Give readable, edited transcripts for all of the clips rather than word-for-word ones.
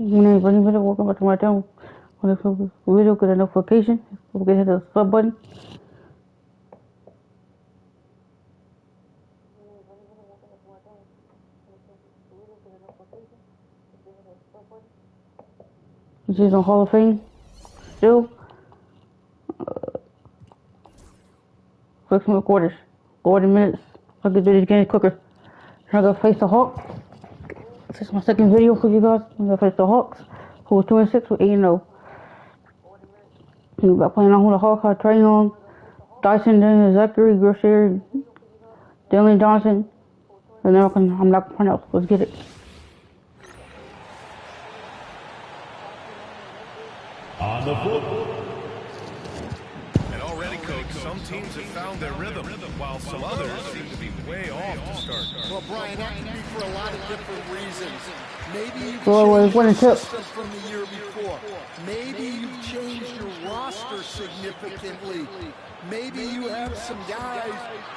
My name is Brittni. Welcome back to my channel. When this video, get a notification. Don't forget to hit the sub button. This is on Hall of Fame. Still, 6 more quarters, 40 minutes. I can do this game quicker. I'm gonna face the Hawks. This is my second video for you guys. I'm gonna face the Hawks, who was 2-6 with 8-0. I'm about playing on who the Hawks are training on. Dyson, Daniel, Zachary, Grosser, Dylan Johnson, and then I'm not gonna pronounce. Let's get it. On the foot. And already, Coach, some teams have found their rhythm, while some others seem to be way off to start. Well, Brian, that can be for a lot of different reasons. Maybe you've changed your system from the year before. Maybe you've changed your roster significantly. Maybe you have some guys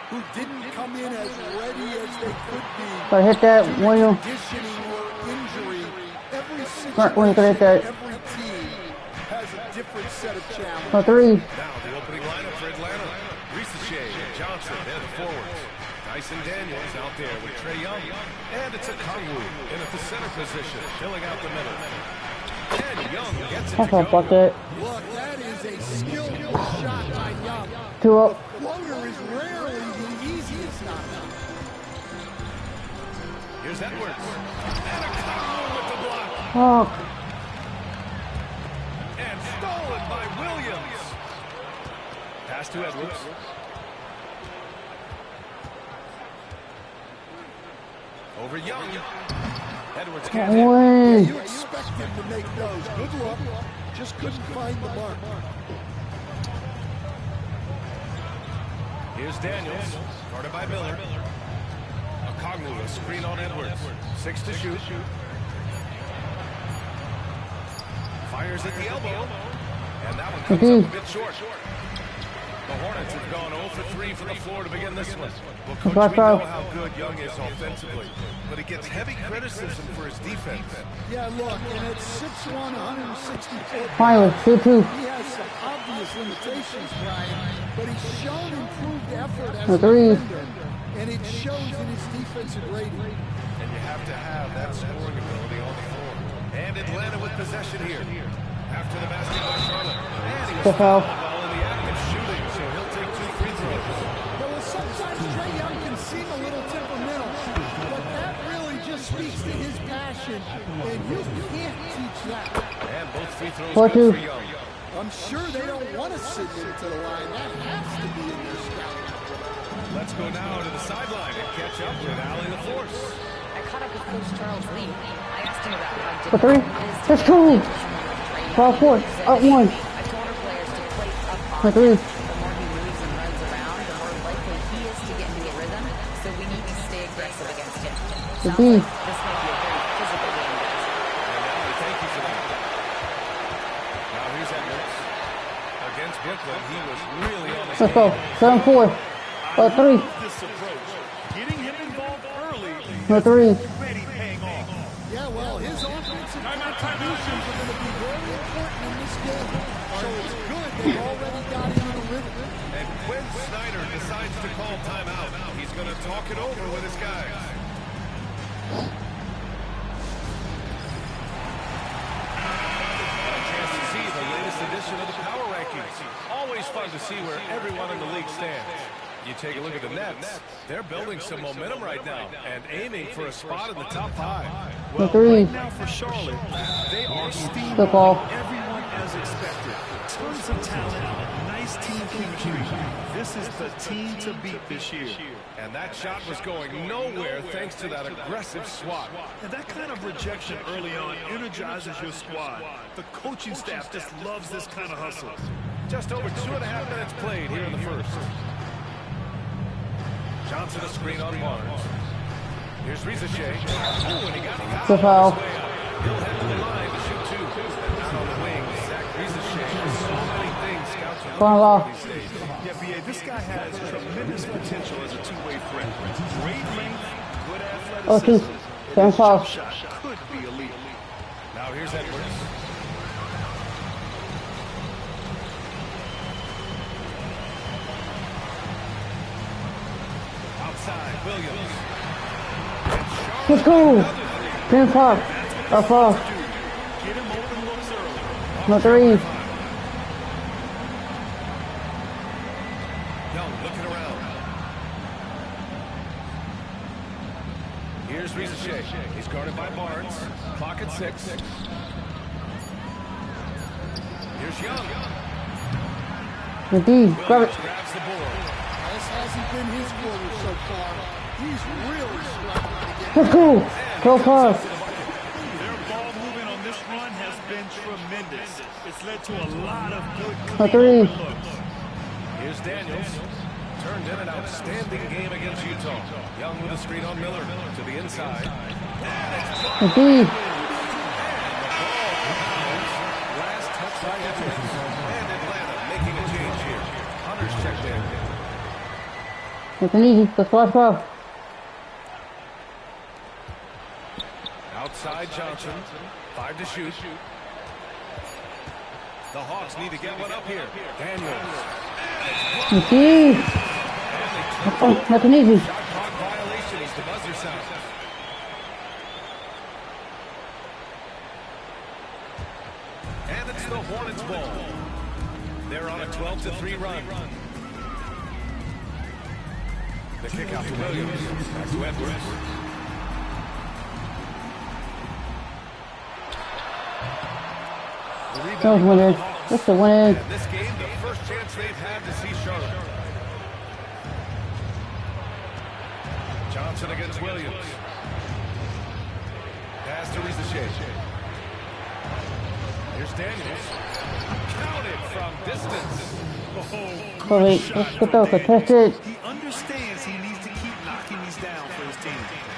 who didn't come in as ready as they could be. So hit that William. Conditioning or injury. Every situation, every team has a different set of challenges. For three. Now the opening lineup for Atlanta. Ricochet, Johnson, and the forwards. Dyson Daniels out there with Trae Young. And it's a Kongwu in at the center position, filling out the middle. And Young gets it to go. Fuck that. Look, that is a skillful shot by Young. 2 up. Floater is rarely the easiest knockdown. Here's Edwards. And a Kongwu with the block. Fuck. And stolen by Williams. Pass to Edwards. Over Young. Edwards can't hit. Yeah, you expect him to make those. Good luck. Just couldn't find the mark. Here's Daniels. Guarded by Miller. Okongwu, a screen on Edwards. 6 to shoot. Fires at the elbow. And that one comes up a bit short. The Hornets have gone 0 for 3 from the floor to begin this one. Well, Coach, we know how good Young is offensively, but he gets heavy criticism for his defense. Yeah, look, and at 6'1", 164 Finally, 2-2. he has some obvious limitations, Brian, but he's shown improved effort as For a three. defender, and it shows in his defensive rating. And you have to have that scoring ability on the floor. And Atlanta with possession here. After the basket by Charlotte. And he was fouled while in the act of shooting, so he'll take 2 free throws. Well, sometimes Trae Young can seem a little temperamental, but that really just speaks to his passion, and you can't teach that. And both free throws 4-2. good for Young. I'm sure they don't want to send him to the line. That has to be in their scout. Let's go now to the sideline and catch up with Allie the Force. I caught up with Coach Charles Lee. I asked him about how For 3. That's 2. 12-4. Up 1. I told our players to play up For on 3. The more he moves and runs around, the more likely he is to get into a rhythm. So we need to stay aggressive against him. Sounds B. like this might be a very physical game, guys. And Allie, thank you for that. Now here's Edwards. Against Brooklyn, he was really on his Let's go. game. 7-4. For 3. This approach, getting him involved early, For 3. already paying off. Yeah, well, his offensive contributions are going to be very important in this game. So it's good they've already got him in a rhythm. And Quinn Snyder decides to call timeout. He's going to talk it over with his guys. A chance to see the latest edition of the Power Rankings. Always fun to see where everyone in the league stands. You take a look at the Nets. They're building some momentum right now and aiming for a spot in the top 5. For 3. Now for Charlotte, they are steaming Good ball. everyone as expected. Tons of talent, nice team chemistry. This is the team to beat this year. And that shot was going nowhere thanks to that aggressive swat. And that kind of rejection early on energizes your squad. The coaching staff just loves this kind of hustle. Just over 2.5 minutes played here in the first. Johnson a screen on Barnes. Here's Ricochet. Oh, and he got Good foul. He'll head to the line to shoot 2. And out on the wing, Zach Ricochet has so many things scouts are Front looking law. for these days. Yeah, B.A., this guy has tremendous potential as a two-way threat. Great length, good Oh, 2. athleticism. 7 Jump fouls. shot could be elite. Now Now here's Edwards. Outside, Williams. Let's go. 10 o'clock. Up off. Get him open looks early. No three. Young looking around. Here's Ricochet. He's guarded by Barnes. Clock at 6. Here's Young. The D. Grab it. Grabs the board. This hasn't been his quarter so far. He's really struggling to get. Let's go. Go fast. Their ball movement on this run has been tremendous. It's led to a lot of good No three. looks. Here's Daniels. Turned in an outstanding game against Utah. Young with a screen on Miller to the inside. The D. Last touch by Edwards. And Atlanta making a change here. Hunter's checked in. It's an easy. Let's go. Outside Johnson. 5 to shoot. The Hawks need to get one up here. Daniels. The D. Oh, that's an easy. Shot clock violation as the buzzer sounds. And it's the Hornets ball. They're on a 12-3 run. The kick out to Williams. Back to Edwards. The rebound Those winners. That's the winners. And this game, the first chance they've had to see Charlotte. Johnson against Williams. Pass to Ricochet. Here's Daniels. Counted from distance. Oh, wait. Let's get those contested. He understands he needs to keep knocking these down for his team.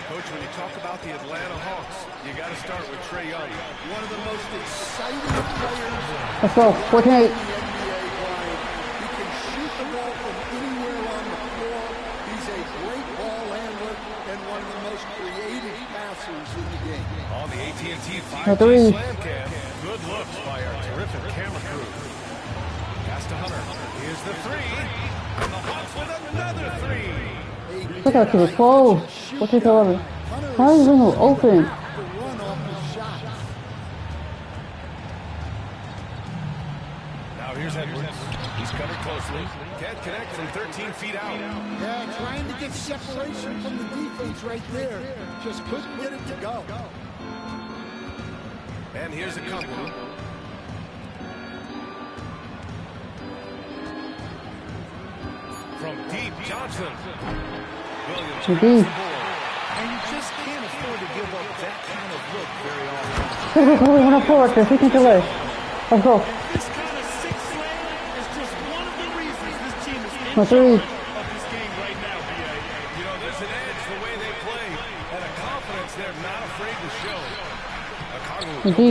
Coach, when you talk about the Atlanta Hawks, you got to start with Trae Young. One of the most exciting players Let's go. 14-8. in the NBA, Brian. He can shoot the ball from anywhere on the floor. He's a great ball handler and one of the most creative passers in the game. On the AT&T No 5G three. slam cam. Good looks by our terrific camera crew. Pass to Hunter. Here's the three. And the Hawks with another three. Look out to the 12. What's it over? How is it open? The run off his shot. Now here's Edwards. He's covered closely. Can't connect from 13 feet out. Yeah, trying to get separation from the defense right there. Just couldn't get it to go. And here's a couple. From deep, Johnson. Williams The grabs D. the board. And you just can't afford to give up that kind of look very often. Go, go, go. 104 right there. 15 to left. Let's go. This kind of six slam is just one of the reasons this team is in No three. charge of this game right now, B.A. You know, there's an edge the way they play, and a confidence they're not afraid to show. The D.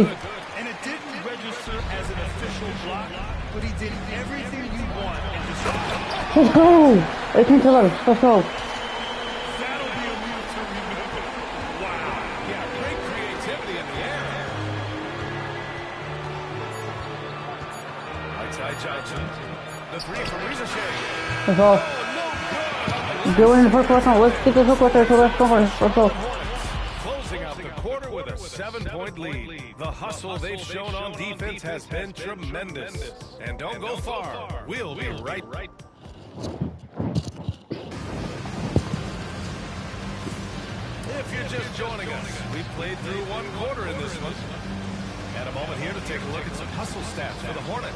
And it didn't register as an official block, but he did everything you want and decided. Let's go. 18 to left. Let's go. That'll be a move to remember. Wow. Yeah, great creativity in the air. Right side Johnson. The three from Ricochet. Let's go. Go in the first quarter. Let's get this hook right there. So let's go. Let's go. Closing out the quarter with a 7-point lead. The hustle they've shown on defense has been tremendous. And don't go far. We'll be right. If you're just joining us, we've played through one quarter in this one. And a moment here to take a look at some hustle stats for the Hornets.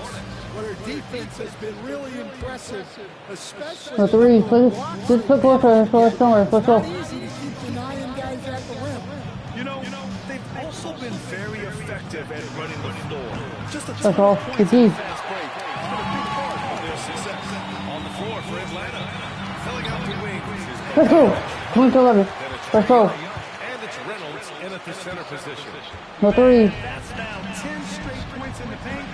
But her defense has been really impressive, especially No three. Please. Just put both of us. Let's go. Let's go. not easy to keep denying guys at the rim. You know, they've also been very effective at running the floor. Just a That's ton all. of points Good in D. the fast break. It's been a big part of their success. On the floor for Atlanta. Filling out the wings is Let's go. 20 to 11. Let's go. and it's Reynolds in at the center position. No three. That's now 10 straight points in the paint.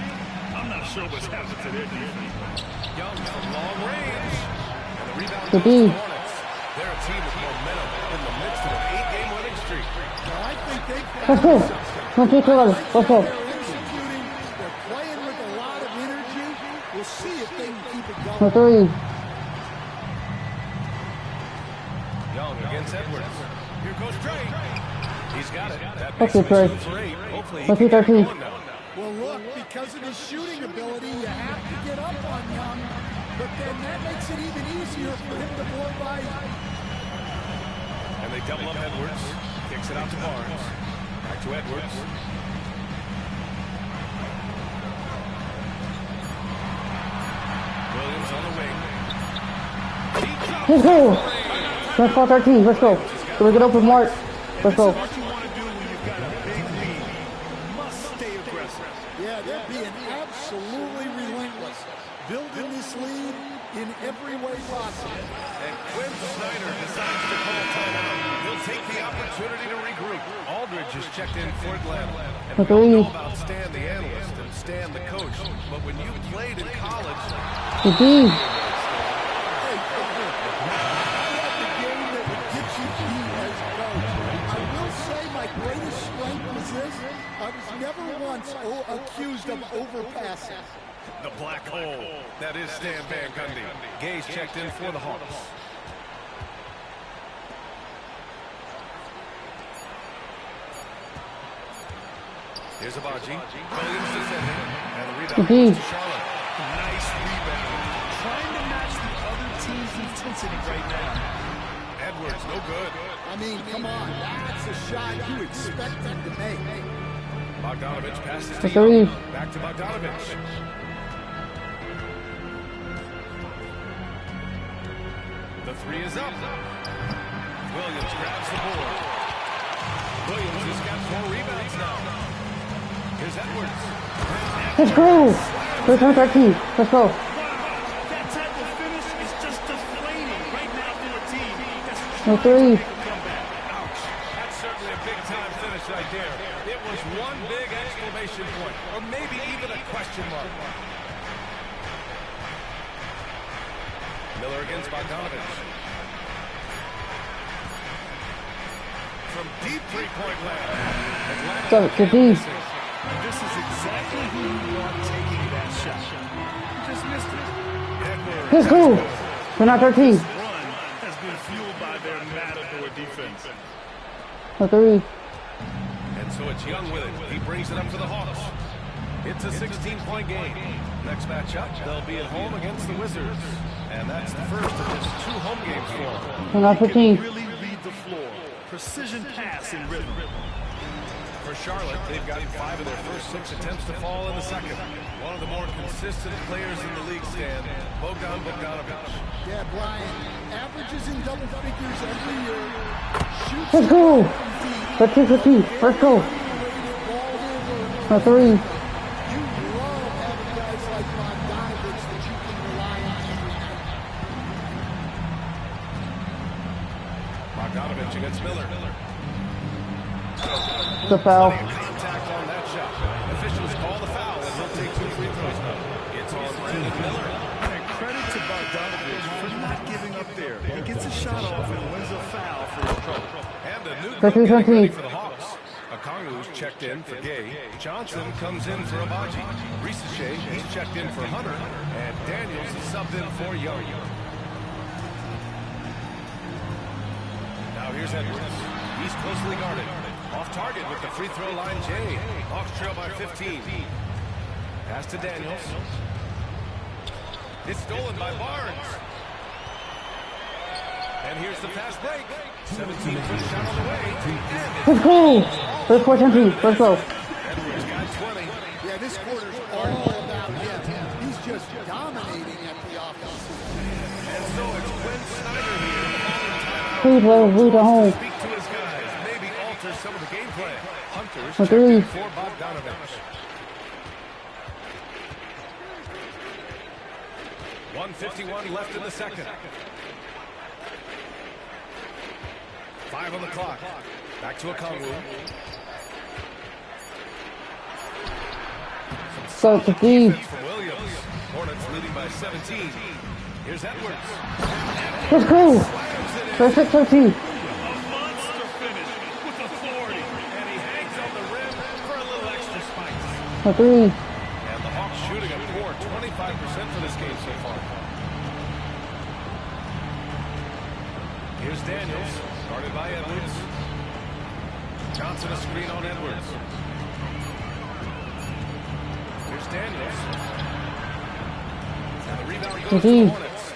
I'm not sure what's happened to their defense. Young from long range. And the rebound The goes to D. the Hornets. They're a team with momentum in the midst of an 8-game winning streak. Now, I think they've Let's go. got 22 to 11. Let's go. They're executing. They're playing with a lot of energy. We'll see if they can keep it going. 3. Young against Edwards. Here goes Trey. He's got it. That Let's makes see, him Trey. 2 for 8. Hopefully he Let's can see, get 13. going now. Well, look, because of his shooting ability, you have to get up on Young, but then that makes it even easier for him to blow by. And they double up Edwards. Kicks it out to Barnes. Back to Edwards. Williams on the wing. Let's go. Let's go 13. Let's go. So we get up with Mark. Let's go. What you want to do when you've got a big lead. You must stay aggressive. Yeah, they're being absolutely relentless, building this lead in every way possible. And Quinn Snyder decides to call timeout. He'll take the opportunity to regroup. Aldridge is checked in for Atlanta. And we all know about Stan the analyst and Stan the coach. But when you played in college, The D. Greatest strength was this. I was never once accused of overpassing. the black hole. That is Stan Van Gundy. Gay's checked in for the Hawks. Here's Abaji. Williams defending. And the rebound goes to Charlotte. Nice rebound. Trying to match the other team's intensity right now. Edwards, no good. I mean, come on. That's a shot you expect him to make. Bogdanovich passes to The three. Young. Back to Bogdanovich. The three is up. Williams grabs the board. Williams has got 4 rebounds now. Here's Edwards. Let's go. Let's go 13. Let's go. That type of finish is just deflating right now for a team that's No trying three. to make a comeback. Ouch. That's certainly a big-time finish right there. It was one big exclamation point, or maybe even a question mark. Miller against Bogdanovich. From deep three-point land. So, the D. This is exactly who you want taking that shot. You just missed it. Edwards. Let's go. We're not 13. Run has been fueled by their matador defense. The three. And so it's Young with it. He brings it up for the Hawks. It's a 16-point game. Next matchup, they'll be at home against the Wizards. And that's the first of just 2 home games for them. We're not 15. Really read the floor. Precision pass in rhythm. For Charlotte, they've gotten 5 of their first 6 attempts to fall in the second. One of the more consistent players in the league, Stan, Bogdanovich. Yeah, Brian, averages in double figures every year. Shoots Let's go. from deep. 13, 15. Let's go. The three. You love having guys like Bogdanovich that you can rely on every night. Bogdanovich against Miller. The foul. Contact on that shot. Officials call the foul, and he'll take 2 free throws now. It's on Brandon Miller. And credit to Bogdanovich for not giving up there. He gets a shot off and wins a foul for his trouble. And a new That's group getting ready 13. for the Hawks. Okongu's checked in for Gay. Johnson comes in for Abaji. Risache, he's checked in for Hunter. And Daniels is subbed in for Young. Now here's Edwards. He's closely guarded. Off target with the free throw line, Jay. Hawks trail by 15. Pass to Daniels. It's stolen by Barnes. And here's the fast break. 17-foot shot on the way. And Let's go. Let's go 10. Let's go. Edwards got 20. Yeah, this quarter's all about him. He's just dominating at the offense. And so it's Quinn Snyder here. Please let us lead at home. Speak to his guys. Maybe alter some of the gameplay. Hunter's The checked in three. for Bogdanovich. 1:51 left in the second. 5 on the clock. Back to Okongu. So, the D. Defense from Williams. Hornets leading by 17. Here's Edwards. Let's go. Let's hit 13. A monster finish with authority. And he hangs on the rim for For three. And the Hawks shooting a poor 25% for this game so far. Here's Daniels, guarded by Edwards. Johnson a screen on Edwards. Here's Daniels. And the rebound goes to the Hornets.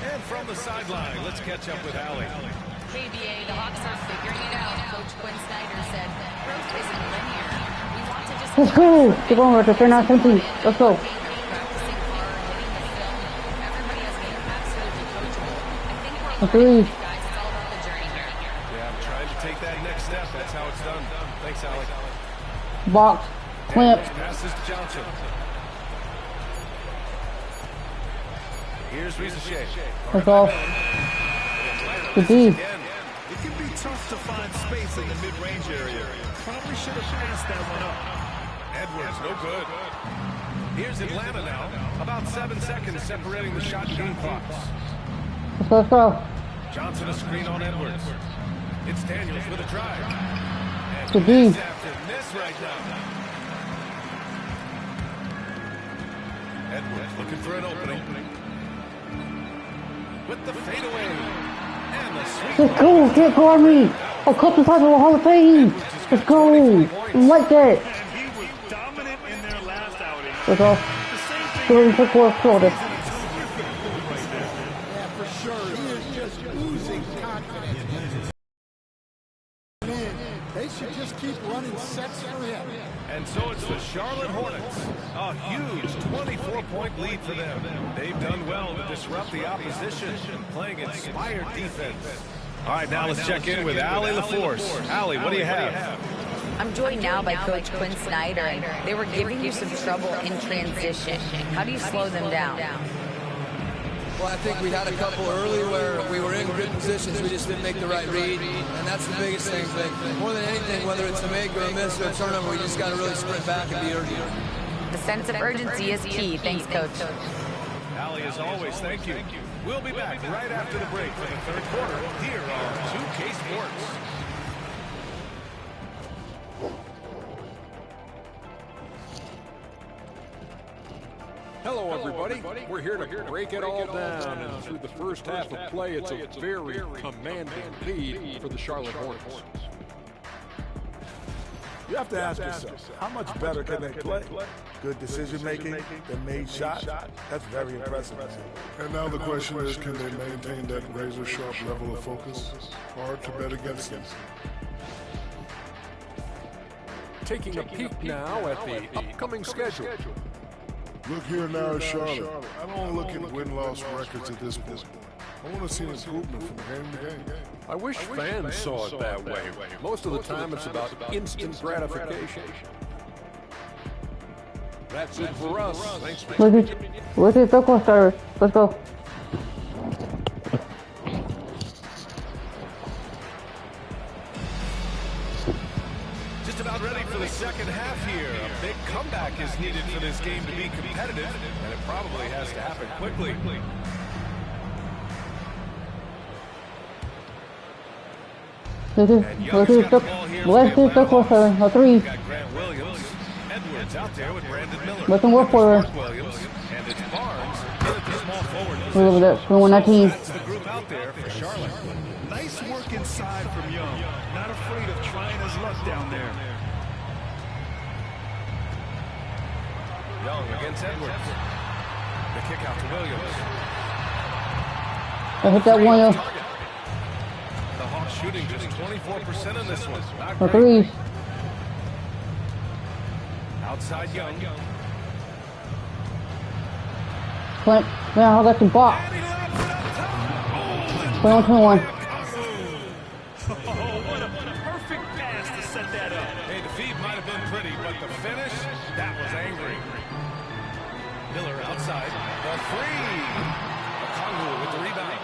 And from the sideline, let's catch up with Allie. KBA, the Hawks are figuring it out. Coach Quinn Snyder said, growth isn't linear. We want to just... Let's go! Keep on, Roger. Turn out 17. Let's go. Practicing hard, hitting the film. Everybody has been absolutely coachable. I think we're For three. guys, it's all about the journey here. Yeah, I'm trying to take that next step. That's how it's done. Thanks, Allie. Box. Clamp. Passes to Johnson. Here's Rizachet. Let's go. Good D. It can be tough to find space in the mid-range area. Probably should have passed that one up. Edwards, no good. Here's Atlanta now. About 7 seconds separating the shot and game clocks. Let's go. Johnson a screen on Edwards. It's Daniels with a drive. And Good D. miss after miss right now. Edwards looking for an opening. With the fadeaway. And the sweep. Let's go. Can't guard me. A couple times in the Hall of Fame. Let's go. Like that. And he was dominant in their last outing. Let's go. The same thing. Three, quick work, shoulder. Yeah, for sure. He is just oozing confidence. They should just keep running sets for him. And so it's the Charlotte Hornets. A huge 24-point lead for them. They've done well to disrupt the opposition, playing inspired defense. All right, now let's check in with Allie LaForce. Allie, what do you have? I'm joined now by Coach Quinn Snyder, and they were giving you some trouble in transition. How do you slow them down? Well, I think we had a couple early where we were in good positions, we just didn't make the right read, and that's the biggest thing. But more than anything, whether it's a make or a miss or a turnover, we just got to really sprint back and be urgent. The sense of urgency is key. Thanks, Coach. Allie, as always, thank you. We'll be back right after the break for the third quarter here on 2K Sports. Hello, everybody. We're here to break it all down, and through the first half of play, it's a very commanding lead for the Charlotte Hornets. You have to ask yourself, how much better can they play? Good decision-making, they made shots. That's very impressive. And now the question is, can they maintain that razor-sharp level of focus? Hard to bet against them. Taking a peek now at the upcoming schedule. Look here now at Charlotte. I don't look at win-loss records at this point. I want to see an improvement from game to game. I wish fans saw it that way. Most of the time, it's about instant gratification. That's it for us. Thanks for Look at the goal starter. Let's go. Just about ready for the second half here. A big comeback is needed for this game to be competitive, and it probably has to happen quickly. Let's do the goal starter. A three. Got Grant Williams. Edwards out there with Brandon Miller. Let them work for her. Williams, and it's Barnes in at the small forward We're over there. We won that team. That's the group out there for Charlotte. Nice work inside from Young. Not afraid of trying his luck down there. Young against Edwards. The kick out to Williams. I hit that one. The Hawks shooting just 24% in this one. Not For great. threes. Outside Young. Clint. Man, I got some box. 21-21. Oh, what a perfect pass to set that up. Hey, the feed might have been pretty, but the finish, that was angry. Miller outside. The three. Okongwu with the rebound.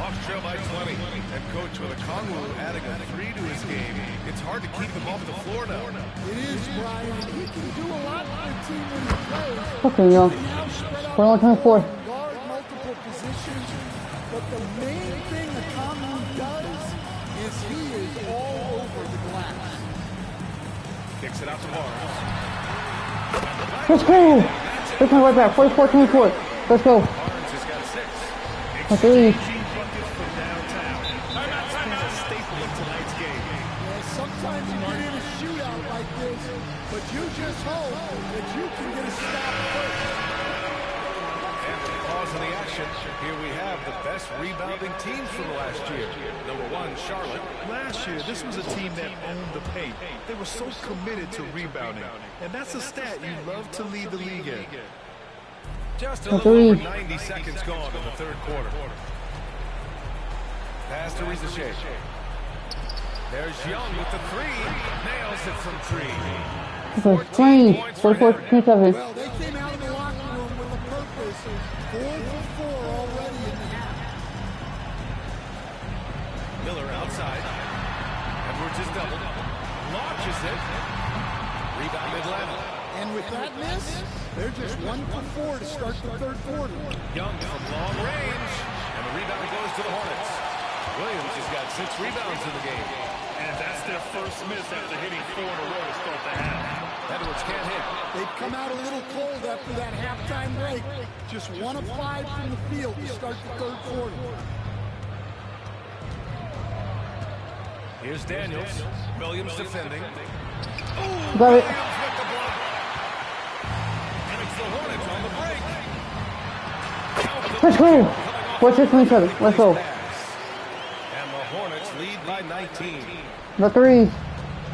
Hawks trail by 20. And coach with Okongwu adding a three to his game. It's hard to keep him off the floor now. It is, Brian. He can do a lot for the team when he plays. Okay, young. Now spread out 21-24. guard multiple positions. But the main thing Okongwu does is he is all over the glass. Kicks it out to Barnes. Let's go. Let's go right back. 44-24. Let's go. Barnes has got 6. A 3. Buckets from downtown. That's been a staple of tonight's game. Yeah, sometimes you get in a shootout like this, but you just hope that you can get a stop first. And to pause in the action, here we have the best rebounding teams from last year. Number 1, Charlotte. Last year, this was a team that owned the paint. They were so committed to rebounding. And that's a stat you love to lead the league in. Just a little over 90 seconds gone in the third quarter. Pass to Rizashea. There's Young with the 3. Nails it from 3. 14 points for him. 44-27. Well, they came out of the locker room with a purpose. 4 for 4 already in the half. Miller outside. Edwards is doubled. Launches it. Rebound Atlanta. And with that miss, they're just 1 for 4 to start the third quarter. Young from long range. And the rebound goes to the Hornets. Williams has got 6 rebounds in the game. And that's their first miss after hitting 4 in a row to start the half. Edwards can't hit. They've come out a little cold after that halftime break. Just 1 of 5 from the field to start the third quarter. Here's Daniels. Williams defending. Got it. Williams with the block. And it's the Hornets on the break. Let's go. 46-27. Let's go. And the Hornets lead by 19. The 3.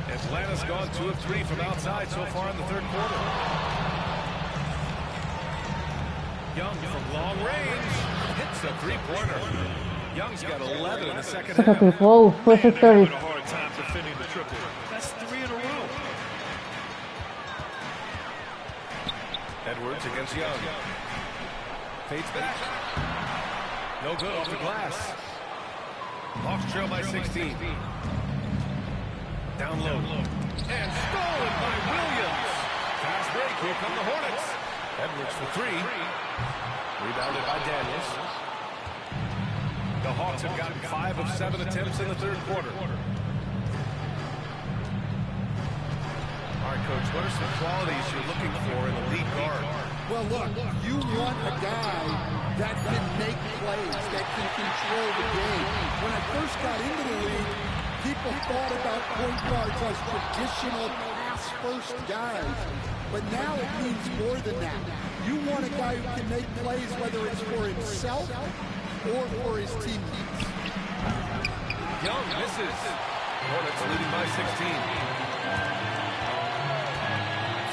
Atlanta's gone 2 of 3 from outside so far in the third quarter. Young from long range hits a 3-pointer. Young's got 11 in the second half. Whoa, 46-30. A hard time defending the triple. That's 3 in a row. Edwards against Young. Fades back. No good off the glass. Hawks trail by 16. Down low. And stolen by Williams. Fast break. Here come the Hornets. Edwards for 3. Rebounded by Daniels. The Hawks have gotten 5 of 7 attempts in the third quarter. All right, Coach, what are some qualities you're looking for in a lead guard? Well, look, you want a guy that can make plays, that can control the game. When I first got into the league, people thought about point guards as traditional pass-first guys. But now it means more than that. You want a guy who can make plays, whether it's for himself or for his teammates. Young misses. Hornets leading by 16.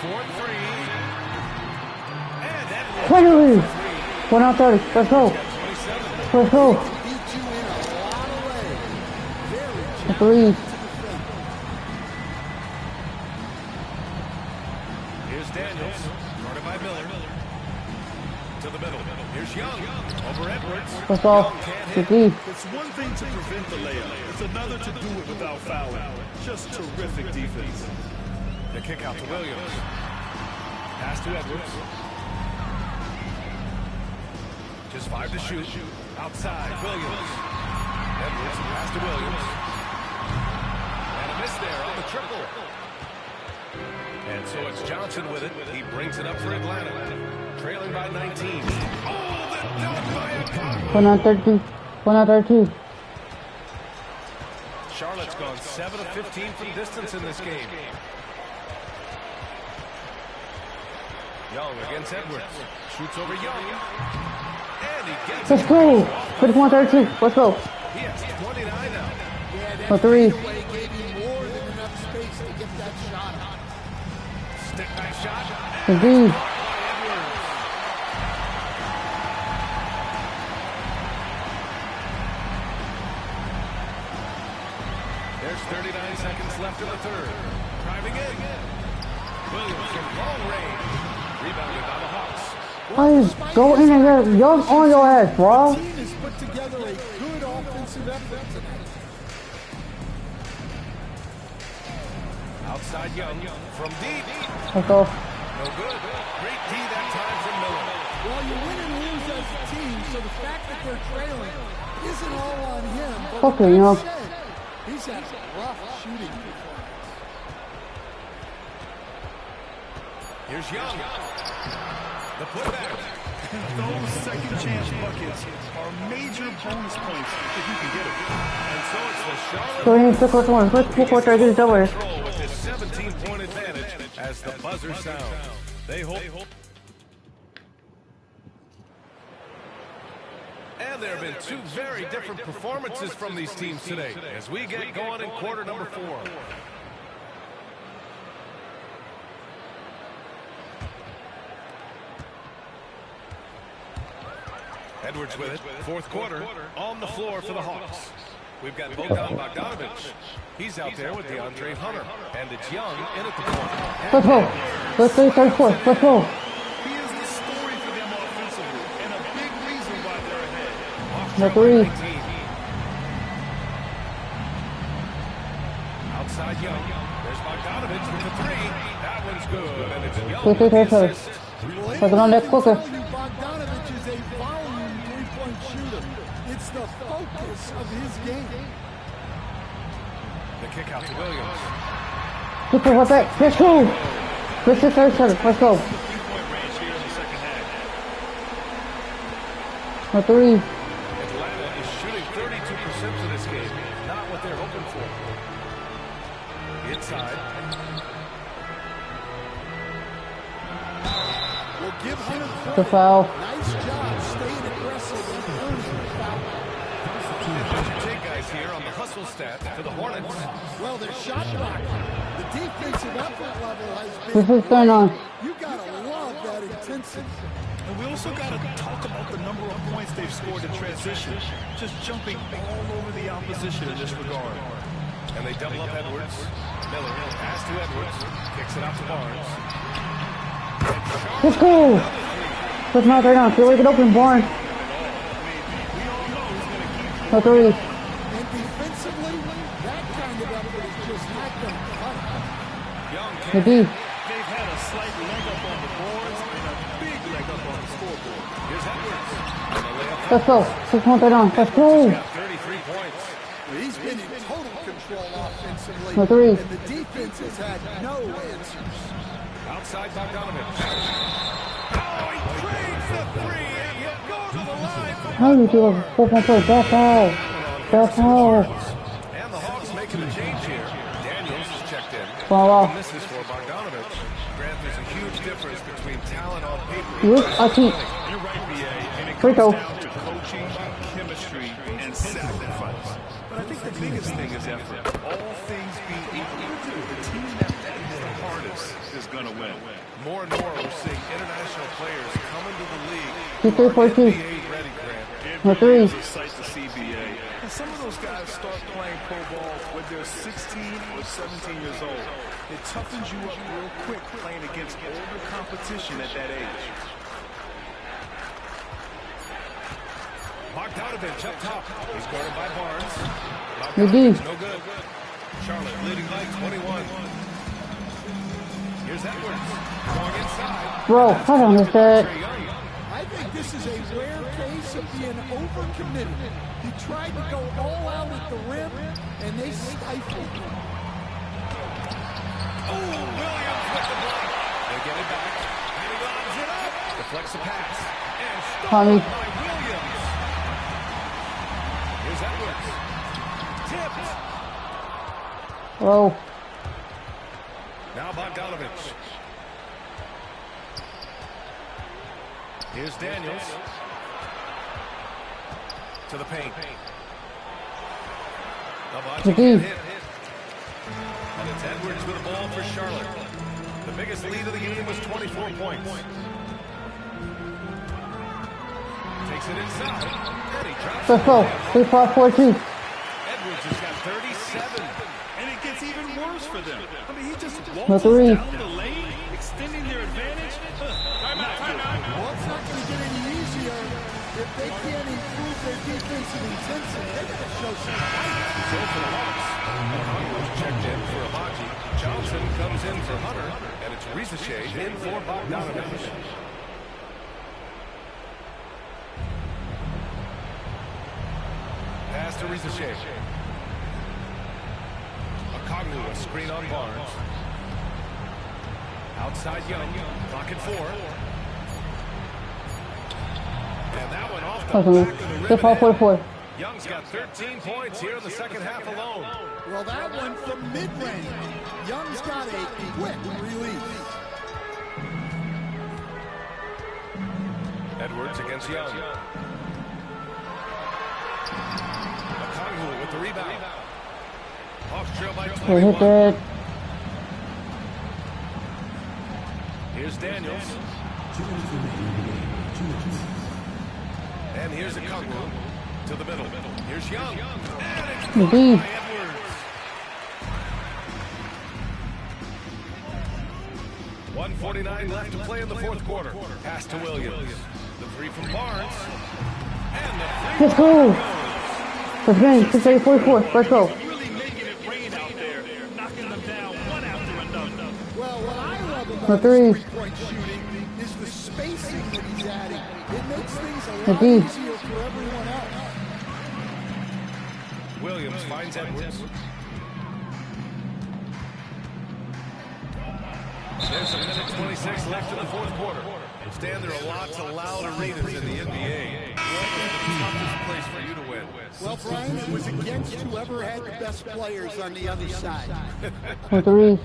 4-3. And Edwards. Finally. 1 out 30. Let's go. Let's go. Beat you in a lot of ways. Very The 3. Here's Daniels. Guarded by Miller. To the middle. Here's Young. Over Edwards. Let's go. The 3. It's one thing to prevent the layup. It's another to do it without fouling. Just terrific defense. The kick out to Williams. Pass to Edwards. Just 5 to shoot. Outside, Williams. Edwards, pass to Williams. And a miss there on the triple. And so it's Johnson with it. He brings it up for Atlanta. Trailing by 19. Oh, the dunk by Akon. 1 out 32. 1 out 32. Charlotte's gone 7 of 15 from distance in this game. Young against Edwards. Shoots over Young. And he gets Let's it. go. 51-32. Let's go. He has 29 now. Yeah, The that 3. fadeaway gave him more than enough space to get that shot out. Step back shot. The 3. There's 39 seconds left in the third. Driving in. Williams from long range. Rebounded by the Hawks. Hey, go in and get Young on your ass, bro. The team has put together a good offensive effort tonight. Outside Young from deep. Let's go. No good. Great D that time from Miller. Well, you win and lose as a team, so the fact that they're trailing isn't all on him. But Okay, with you know. that said, he's had a rough shooting performance. Here's Young. The putback. Those second chance buckets are major bonus points if you can get them. And so it's the Charlotte. So he needs to court one. First full court, I get double. With this 17-point advantage as the buzzer sounds. They hold. And there have been two very different performances from these teams today as we get going in quarter number 4. Edwards with it. Fourth quarter on the floor for the Hawks. We've got Bogdanovich. He's out there with DeAndre Hunter. And it's Young in at the corner. Let's go. Let's go, 34. Let's go. He is the story for them offensively and a big reason why they're ahead. The three. Outside Young. There's Bogdanovich with the 3. That one's good. And it's Young Good, with the good, good. assist. Take it on that quicker. Bogdanovich is a volume three-point shooter. It's the focus of his game. The kick out to Williams. Super hot back. Let's go. Let's go. Let's go. The 3. Atlanta is shooting 32% for this game. Not what they're hoping for. Inside. We'll give him The foul. nice job staying aggressive and earning the foul. Take guys here on the hustle stat for the Hornets. Well, their shot blocking, the defensive effort level has This been is turn on. You gotta love that intensity. And we also got to talk about the number of points they've scored in transition. Just jumping all over the opposition in this regard. And they double up Edwards. Miller pass to Edwards. Kicks it out to Barnes. Let's go. Let's not right now. Feel like it open, Barnes. The 3. And defensively, that kind of effort is just not going to cut it. The D. They've had a slight leg up on the boards and a big leg up on the scoreboard. Here's Edwards. And the layup. Let's go. 6 months right now. Let's go. Got 33 points. He's been in total control offensively, The 3. and the defense has had no answers. Outside Bogdanovich. Oh, he trades the 3 and he'll go to the line. How do you do a 4-point play? That foul. That foul. And the Hawks making a change here. Daniels is checked in. Wow. And this is for Bogdanovich. Grant, there's a huge difference between talent on paper. Look, I keep. You're right, BA. And it Free comes throw. down to coaching, chemistry, and sacrifice. But I think the biggest thing is effort. All things being equal, the team that plays the hardest is going to win. More and more, we're seeing international players come into the league. 2-3-4-2. NBA ready, Grant. The 3. It's a sight to see, BA. And some of those guys start playing pro ball when they're 16 or 17 years old. It toughens you up real quick playing against older competition at that age. Bogdanovich up top. He's guarded by Barnes. The D. Bogdanovich, no good. Charlotte leading by 21. Here's Edwards. Going inside. Bro, hold on a sec. I think this is a rare case of being overcommitted. He tried to go all out at the rim, and they stifled him. Oh, Williams with the block. They get it back. And he lines it up. Deflects the pass. And Tommy. stolen by Williams. Here's Edwards. Tipped. Bro. Now Bogdanovich. Here's Daniels. To the paint. The D. And it's Edwards with the ball for Charlotte. The biggest lead of the game was 24 points. Takes it inside. And he drops Let's go. 3-5-4-2. Edwards has got 37. And it gets even worse for them. I mean, he just The waltzes 3. down the lane, extending their advantage. Not good. Well, it's not going to get any easier if they can't improve their defensive intensity. They're going to show some fight. So for the Hawks, Hunter's checked in for Amaji. Johnson comes in for Hunter, and it's Rizachet in for Bogdanovich. Pass to Rizachet. A screen on Barnes. Outside Young, clock at 4. And that one off the back of the rim. 44. Young's got 13 points here in the second half alone. Well, that one from mid-range. Young's got a quick release. Edwards against Young. Okongwu with the rebound. Hawks trail by 21. Hit that. Here's Daniels. And here's Okongwu to the middle. Here's Young. And it's blocked by Edwards. 1:49 left to play in the fourth quarter. Pass to Williams. The three from Barnes. And the three. Let's go. First game, 6-8-44. Let's go. Really making it rain out there, knocking them down one after another. Well, what I love The about three. his three-point shooting is the spacing that he's adding. It makes things a The lot D. easier for everyone else. Williams finds Edwards. There's a minute 26 left in the fourth quarter. Stan, there are lots of loud arenas in the NBA. What's the toughest place for you to win? Well, Brian, it was against whoever had the best players on the other side. 3.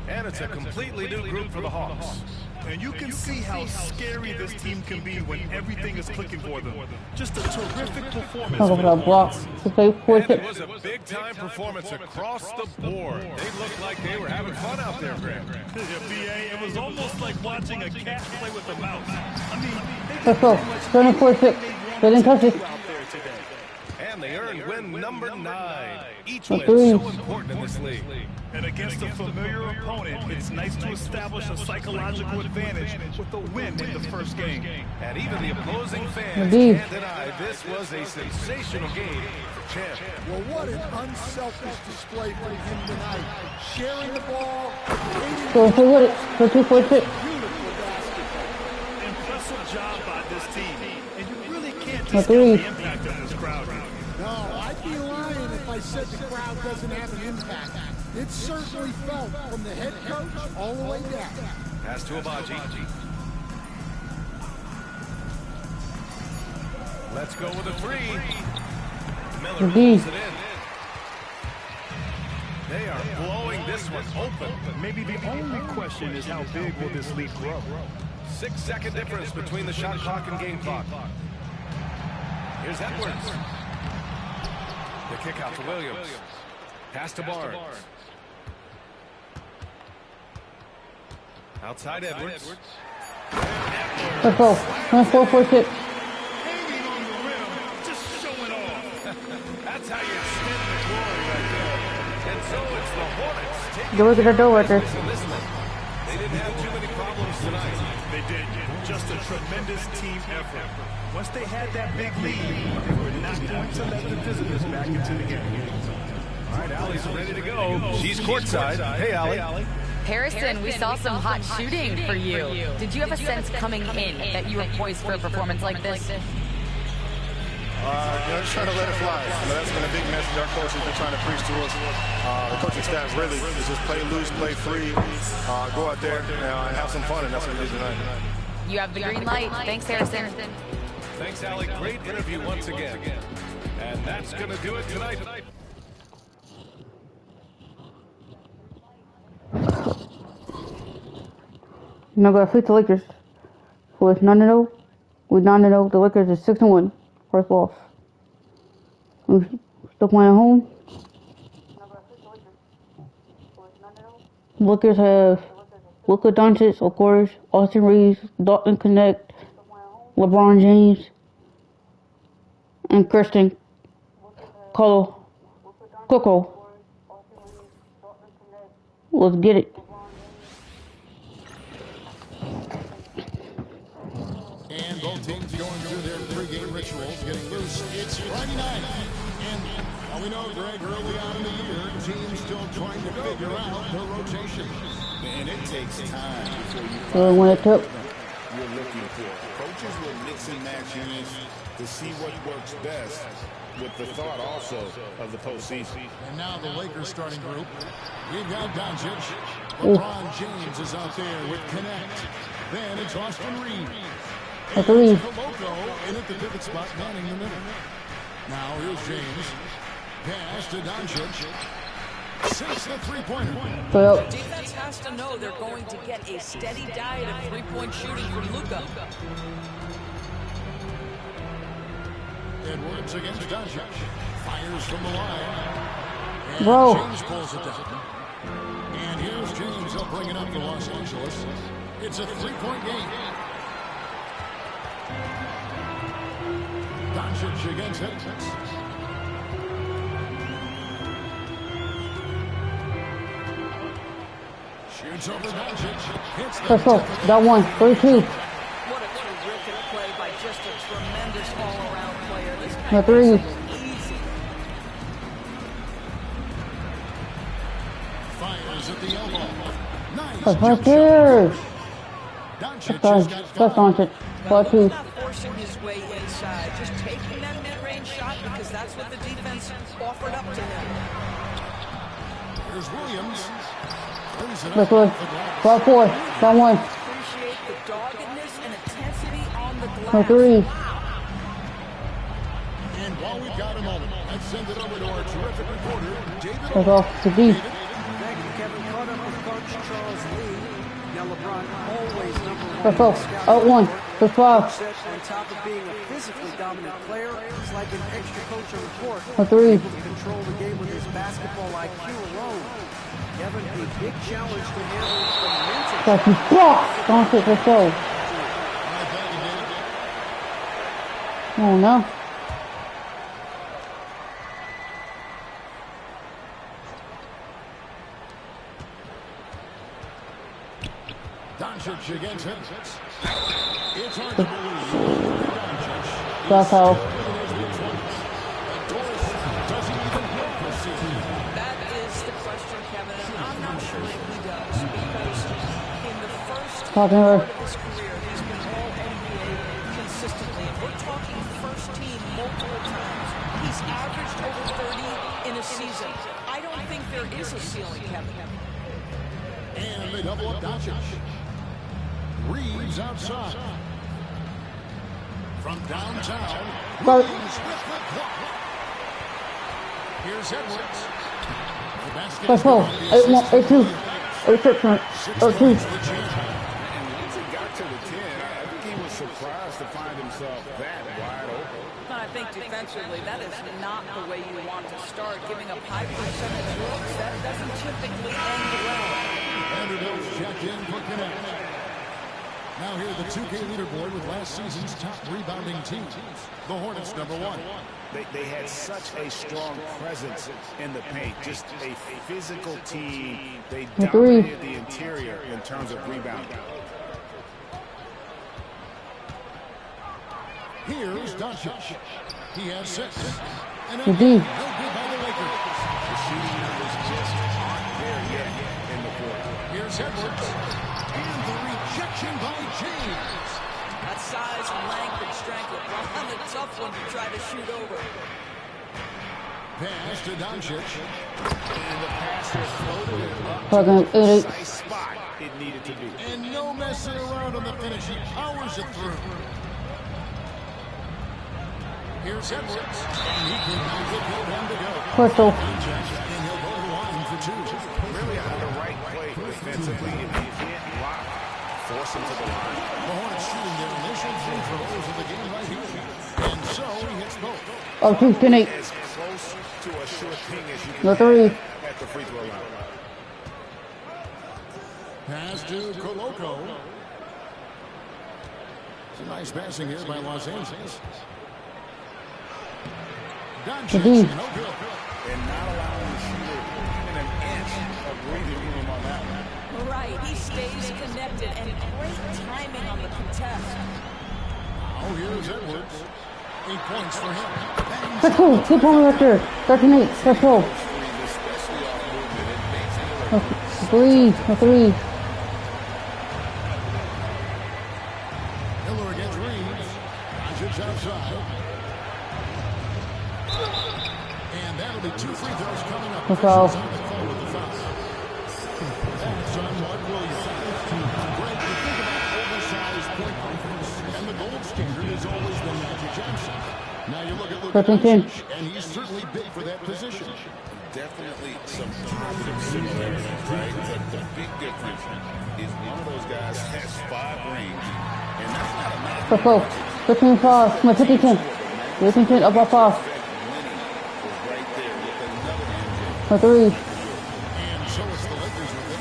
And it's a completely new group for the Hawks. And you can see how scary this team can be when everything is clicking for them. Just a terrific performance. Talk about blocks. 6-8-46. And it was a big-time performance across the board. They looked like they were having fun out there, Graham. BA, it was almost like watching a cat play with a mouse. I mean, Let's go. 7-4-6. They didn't touch it. And they earned win number 9. Each win is so important in this league. And against a familiar opponent, it's nice to establish a psychological advantage with a win in the first game. And even the opposing fans can't deny this was a sensational game for Champ. Well, what an unselfish display from him tonight. Sharing the ball. Go with it. 2-4-6. Impressive job by this team. And you really can't The discount three. the impact of this crowd. No, I'd be lying if I said the crowd doesn't have an impact. It certainly felt from the head coach all the way down. Pass to Abaji. Let's go with a 3. Miller pulls it in. They are blowing this one open. Maybe the only question is how big will this lead grow? 6-second difference between the shot clock and game clock. Here's Edwards. The kick out to Williams. Pass to Barnes. Outside Edwards. Let's go. 1-4-4-6. Hanging on the rim, just showing off. That's how you extend the glory right there. And so it's the Hornets taking Go look at the door right there. this one. They didn't have too many problems tonight. They did. Just a tremendous team effort. Once they had that big lead, they were not going to let the visitors back into the game. All right, Allie's ready to go. She's courtside. Hey, Allie. Harrison, we saw some hot shooting for you. Did you have a sense coming in that you were poised for a performance like this? Just trying to let it fly. That's been a big message our coach has been trying to preach to us. The coaching staff really is just play loose, play free, go out there and have some fun, and that's what we did tonight. You have the green light. Thanks, Harrison. Thanks, Allie. Great interview once again. And that's going to do it tonight. Now got to fix the Lakers. So it's 9-0. We're 9-0. The Lakers is 6-1. First off. We're still playing at home. The Lakers have Luka Doncic, of course, Austin Reeves, Dalton Connect, LeBron James, and Kristen Coco. Let's get it. And both teams going through their pregame rituals, getting loose. It's Friday night. And all we know, Greg, early on in the year, teams still trying to figure out their rotation. And it takes time before you When it took. You'll were looking for. Coaches will mix and match units to see what works best, with the thought also of the postseason. And now the Lakers starting group. We've got Doncic. LeBron James is out there with Connect. Then it's Austin Reeves. And Koloko in at the pivot spot, manning the middle. Now here's James. Pass to Doncic. Sinks the three-pointer. The defense has to know they're going to get a steady diet of three-point shooting from Luka. Edwards against Doncic. Fires from the line. And Bro. James pulls it down. And here's James. He'll bring it up for Los Angeles. It's a three-point game. Doncic against Edwards. Shoots over Doncic. Hits the Let's go. Got one. 3-2. What a terrific play by just a tremendous all-around player. This guy three. makes it easy. Fires at the elbow. Nice. That's right there. Doncic That's has got Doncic. 4-2. Not forcing his way inside, just taking that mid-range shot because that's what the defense offered up to him. Here's Williams. Let's go. 5-4. Got one. Appreciate the doggedness and intensity on the glass. 3. And while we've got a moment, let's send it over to our terrific reporter, David. Let's go. To D. Thank you, Kevin. Caught up with Coach Charles Lee. Now LeBron always #1. Let's go. Out 1. Let's 5. On top of being a physically dominant player, he's like an extra coach on the court. 3. Able to control the game with his basketball IQ alone. Kevin, a big challenge to handle the mental. Got you blocked. Doncic. Let's go. Oh no. Doncic against him. It's hard to believe. That's how. That is the question, Kevin, and I'm not sure if he does, because in the first part of his career, he's been all NBA consistently, and we're talking first team multiple times. He's averaged over 30 in a season. I don't think there is a ceiling, Kevin. And they double up Doncic. Reeves outside. From downtown. Reeves with the block. Here's Edwards. The basket. Let's go. 8-2. 8-6. 2. And once he got to the 10, I think he was surprised to find himself that wide open. And I think defensively, that is not the way you want to start. Giving up high percentage looks, that doesn't typically end well. Vanderbilt's checked in for Connect. Now here the 2K leaderboard with last season's top rebounding team, the Hornets #1. They had such a strong presence in the paint, just a physical team. They dominated the interior in terms of rebounding. Here's Doncic. He has 6. And no good by the Lakers. The shooting numbers just aren't there yet in the fourth. Here's Edwards. And the rejection by James. That size and length and strength will on the tough one to try to shoot over. Pass to Doncic. And the passer floated it up Fucking to the 8-8. precise spot it needed to be. And no messing around on the finish. He powers it through. Here's Edwards. And he can now get one to go. Crystal. And he'll go to the line for 2. Really on the right play defensively. If you can't block, force him to the line. The Hornets shooting their initial free throws of the game right here. And so he hits both. 10-8. As close to a sure thing as you No can 3. at the free throw line. Pass to Koloko. It's a nice passing here by Los Angeles. Doncic, no good. And not allowing the shooter even an inch of breathing room on that one. Right, he stays connected and great timing on the contest. Now here's Edwards. 8 points for him. Let's go. 2 point right there. 13-8. Let's go. 3. 3. That'll be 2 free throws coming up. That's all. That's on Mark Williams. Greg, you think about oversized point guards, and the gold standard has always been Magic Johnson. Now you look at Luka Doncic, and he's certainly big for that position. Definitely some positive similarities, right? But the big difference is one of those guys has 5 rings, and that's not a matter. Let's go. 15-5. No, 15-10. 15-10 up by 5. For 3. And so it's the Lakers with it.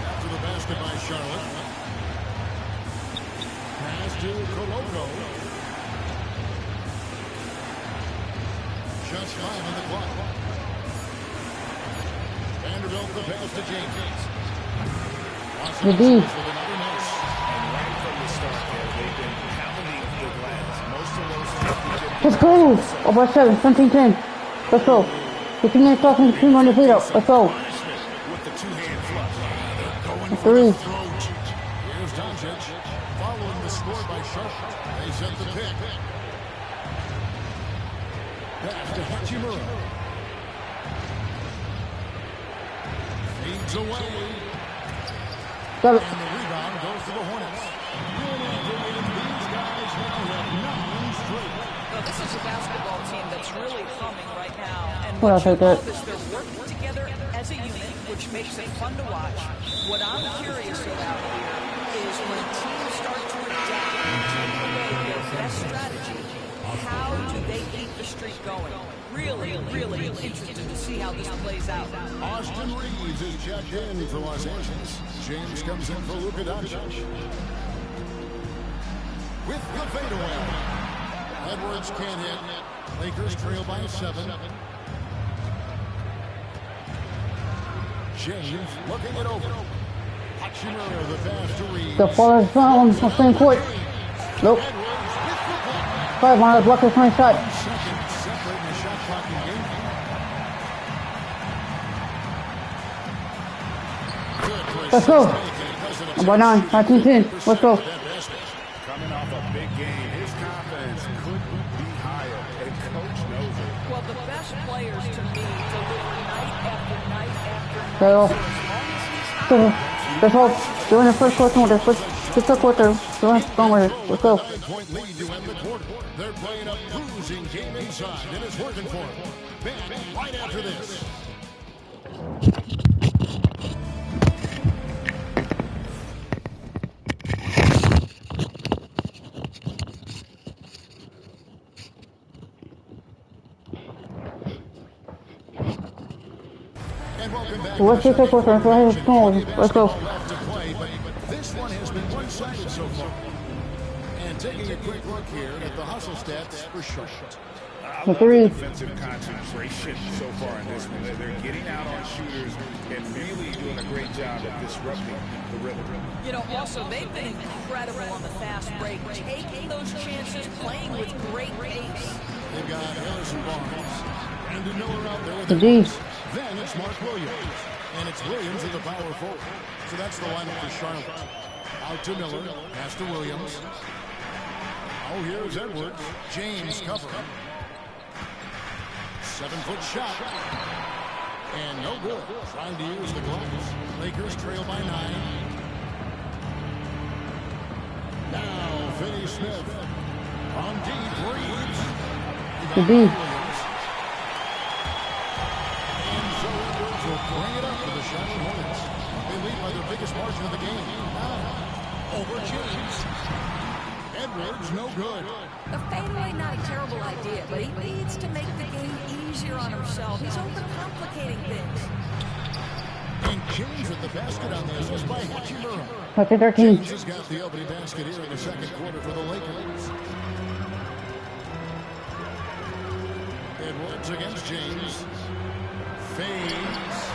After the basket by Charlotte. Pass to Koloko. Just 5 on the clock. Vanderbilt the pass to James. The D. And right from the start there, they've been pounding the glass. Most of those championships. Let's go. Up by 7. 17-10. Let's go. 15 minutes off in between on the lead up. Let's go. With the 2-hand flush. 3. Here's Doncic. Following the score by Charlotte. They set the pick. Pass to Hachimura. Feeds away. Got it. And the rebound goes to the Hornets. These guys now have 9 straight. No, this is a basketball team that's really humming right now. And Well, I'll what you take that. love is they're working together as a unit, which makes it fun to watch. What I'm curious about here is when teams start to adapt and take away their best strategy, how do they keep the streak going? Really, really interested to see how this plays out. Austin Reeves is checked in for Los Angeles. James comes in for Luka Doncic. With the fadeaway. Edwards can't hit. Lakers trail by 7. James looking it over. Hachimura the pass to Reeves. The ball is on the same court. Nope. 5 on the block is my shot. Second, separating the shot clock and game. Let's go. By 9. 19-10. Let's go. Coming off a big game, his confidence couldn't be higher, and coach knows it. Well, the best players to me deliver night after night after night. They all. So as long as he's Let's go. Doing the first quarter. Let's go quarter. Let's go. Let's go. 9-point lead to end the quarter. They're playing a bruising game inside, and it's working for them. Back right after this. And welcome back. Let's take the quarter. Let's go. This one has been one-sided so far. And taking a quick look here at the hustle stats for Charlotte. I love the defensive concentration so far in this one. They're getting out on shooters and really doing a great job at disrupting the rhythm. You know, also, they've been incredible on the fast break, taking those chances, playing with great pace. They've got Harrison Barnes. Brandon Miller out there with The the D. Then it's Mark Williams. And it's Williams at the power forward. So that's the lineup for Charlotte. Out to Miller. Pass to Williams. Oh, here's Edwards. James covering. 7-foot shot. And no good. Trying to use the glass. Lakers trail by 9. Now, Finney Smith. On deep, Reeves. The D. And so Edwards will bring it up for the Charlotte Hornets. They lead by their biggest margin of the game. Now, over James. Edwards, no good. A fadeaway, not a terrible idea, but he needs to make the game easier on himself. He's overcomplicating things. And James at the basket on this is by Hachimura. 13. James has got the opening basket here in the second quarter for the Lakers. Edwards against James. Fades.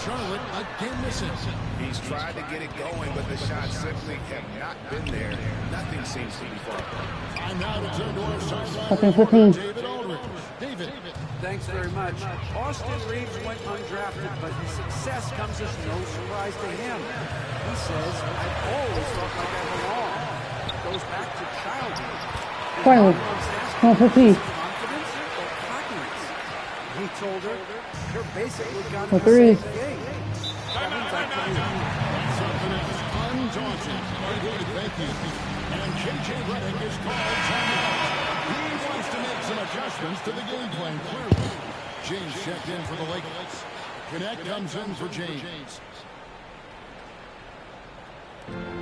Charlotte again missing. He's tried to get it going, but the shots simply have not been there. Nothing seems to be falling. I'm now to turn to our sideline. 15. David Aldridge. David. Thanks very much. Austin Reeves went undrafted, but his success comes as no surprise to him. He says, I've always felt like I belong. It goes back to childhood. Finally. 15. Confidence or cockiness? He minutes older, they're basically got For the three. same game. Kevin's like, Something is undaunted. Okay, thank you. And J.J. Redick is called timeout. He wants to make some adjustments to the game plan, clearly. James checked in for the Lakers. Connect comes in for James.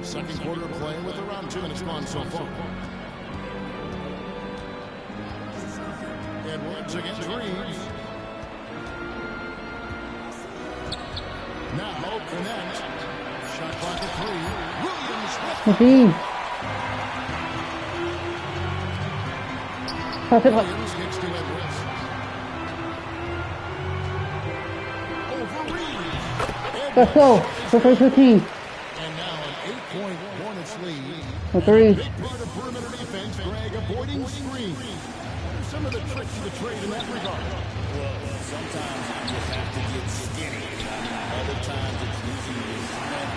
Second quarter of play with around 2 minutes gone so far. Edwards against Reeves. Now connect. Shot clock at 3. Williams with Williams kicks to Edwards. Over Reeves. Let's go. For 15. And now an 8-point Hornets lead. For 3. Big part of perimeter defense, Greg, avoiding screens. Some of the tricks of the trade in that regard. Well, sometimes you just have to get skinny. Other times it's using your strength.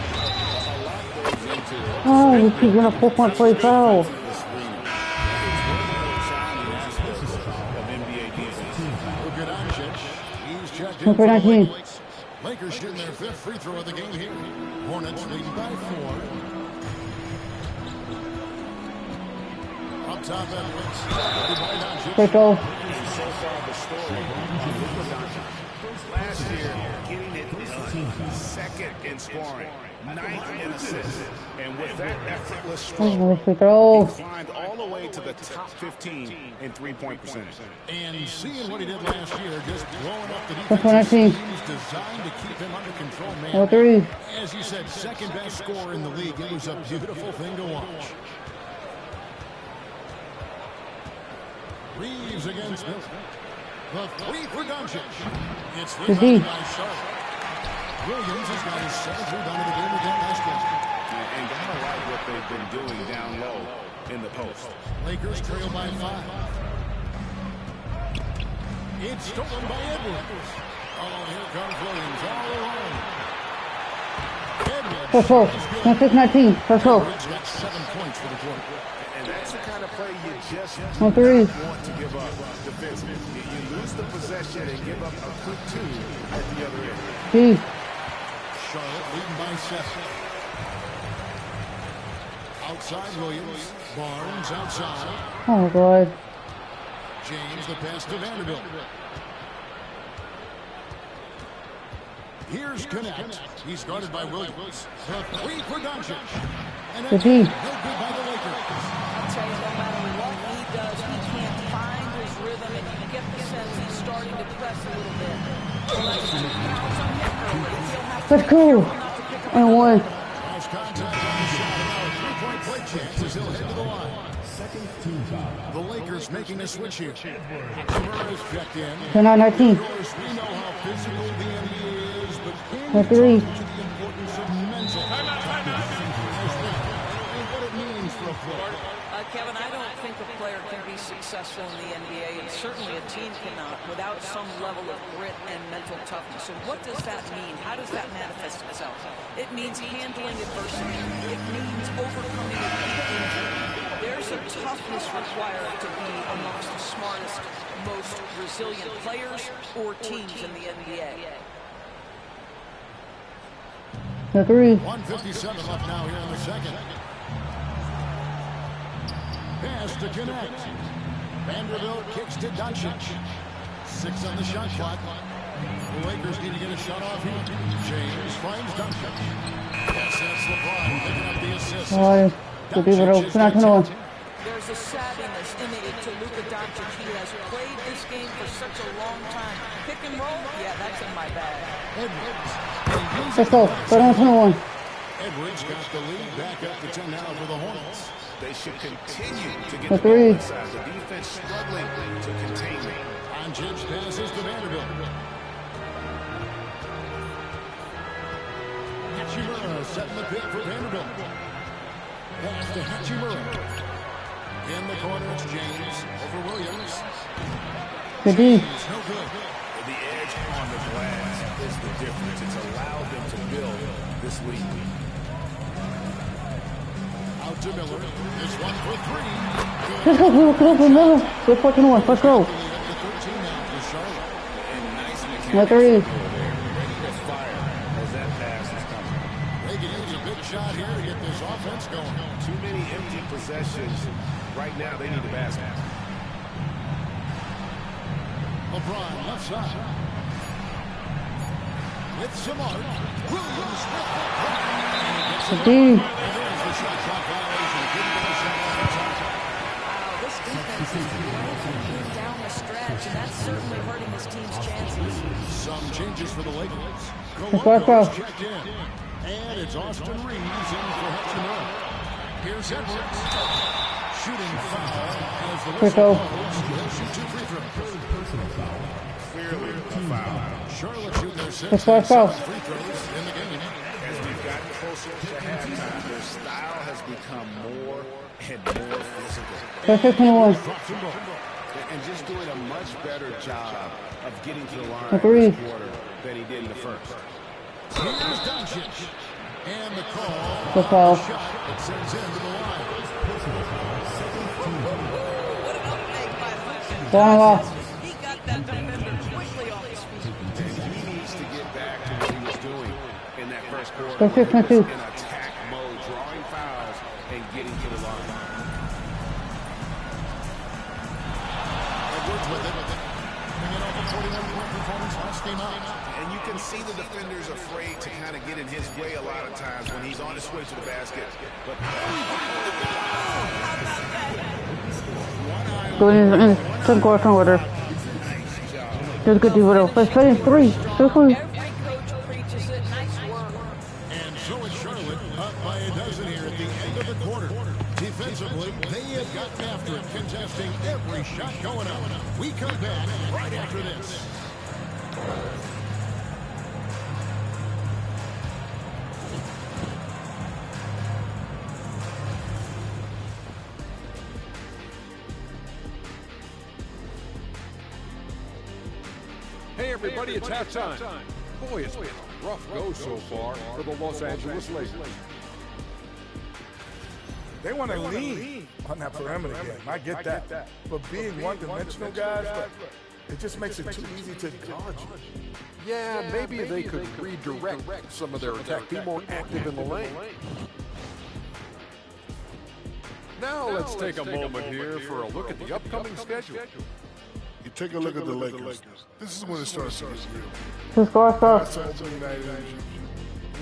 A lot goes into it. Oh, we keep getting a 4-point play foul. The screener. It's one of the shining aspects of NBA defense. Look at Doncic. He's checked in For for the 19. Lakers. Lakers shooting their 5th free throw of the game here. Hornets leading by 4. Up top, Edwards. Let's go. So far, the story on Luka Doncic. Last year, getting it done. Second in scoring. 9th in assists. And with that effortless stroke, Free throw. he climbed all the way to the top 15 in three-point percentage. And seeing what he did last year, just blowing up the That's what I defensive see. schemes designed to keep him under control, man. For 3. As you said, second best scorer in the league. It was a beautiful thing to watch. Reeves against Miller. The 3 for Doncic. It's rebounded by Charlotte. Williams has got his 7th rebound of the game again last game. And gotta like what they've been doing down low in the post. Lakers trail by 5. It's stolen by Edwards. Oh, here comes Williams all alone. Edwards. Let's go. 19. Let's go. Edwards got 7 points for the quarter. And that's the kind of play you just For 3. want to give up defensively. You lose the possession and give up a quick 2 at the other end. G. Charlotte leading by 7. Outside Williams. Barnes outside. Oh my God. James the pass to Vanderbilt. Here's Connect. He's guarded by Williams. The 3 for Doncic. And The it's G. no good by the Lakers. I'll tell you, no matter what he does, he can't find his rhythm, and you get the sense he's starting to press a little bit. Let's go. And 1. Cross contact on the shot. Now a 3-point play chance as he'll head to the line. The Lakers making a switch here. Hachimura is checked in. So now 19. Of course, we know how physical the NBA is, but can For you 3. talk to the importance of mental toughness and what it means for a player? Kevin, I don't think a player can be successful in the NBA, and certainly a team cannot, without some level of grit and mental toughness. So what does that mean? How does that manifest itself? It means handling adversity. It means overcoming injury. There's a toughness required to be amongst the smartest, most resilient players or teams in the NBA. The 3. 1:57 left now here in the second. Pass to Connect. Vanderbilt kicks to Doncic. 6 on the shot clock. The Lakers need to get a shot off here. James finds Doncic. Yes, that's LeBron picking up the assist. Oh, the people are not going to. There's a savviness innate to Luka Doncic. He has played this game for such a long time. Pick and roll? Yeah, that's in my bag. Edwards. Let's go. 21. Edwards got the lead back up to 10 now for the Hornets. They should continue to get The the ball 3. inside. The defense struggling to contain them. Doncic passes to Vanderbilt. Hachimura setting the pick for Vanderbilt. Pass to Hachimura. In the corner, it's James over Williams. The D. James, no good. The edge on the glass is the difference. It's allowed them to build this lead. Out to Miller. This one for 3. Let's go. Let's go. Let's go. We're 14-1. Let's go. Up to 13 now for Charlotte. And No three. Ready to fire as that pass is coming. They can use a big shot here to get this offense going. Too many empty possessions. Right now, they need the basket. LeBron left side. With Samart. Williams with the D. there's the shot clock violation. Couldn't get a shot off in time. Wow, this defense is breaking down the stretch, and that's certainly hurting his team's chances. Some changes for the Lakers. Foul. Coloco's checked in. And it's Austin Reeves in for Hutchinson. Here's Edwards. Shooting foul as the whistle blows. He'll shoot 2 free throws. Clearly a foul. Charlotte shooting their 6 That's and 7 foul. free throws in the game. As we've gotten closer to halftime, their style has become more and more physical. That's 51. And just doing a much better job of getting to the line Agreed. this quarter than he did in the first. Here's Doncic. And the call. The foul. Shot that sends him to the line. One off. He got that defender quickly off his feet. And he needs to get back to what he was doing in that first quarter. That's He was 52. in attack mode, drawing fouls and getting to the line. Edwards with it. Bringing off a 41-point performance last game out. And you can see the defender's afraid to kind of get in his way a lot of times when he's on his way to the basket. But Going in second quarter order. Did a good deal with it. Let's play in 3. 2 3. Every coach preaches it. Nice work. And so is Charlotte up by a dozen here at the end of the quarter. Defensively, they have gotten after it, contesting every shot going up. We come back right after this. Hey everybody, it's halftime. Boy, it's been a rough go so far for the Los Angeles Lakers. They want to lean on that perimeter game. I get that. But being one-dimensional guys, it just makes it too easy to guard you. Yeah, maybe they could redirect some of their attack, be more active in the lane. Now let's take a moment here for a look at the upcoming schedule. You take a look at the Lakers. This is when it starts to get real. Two scores, bro. That's opening night energy.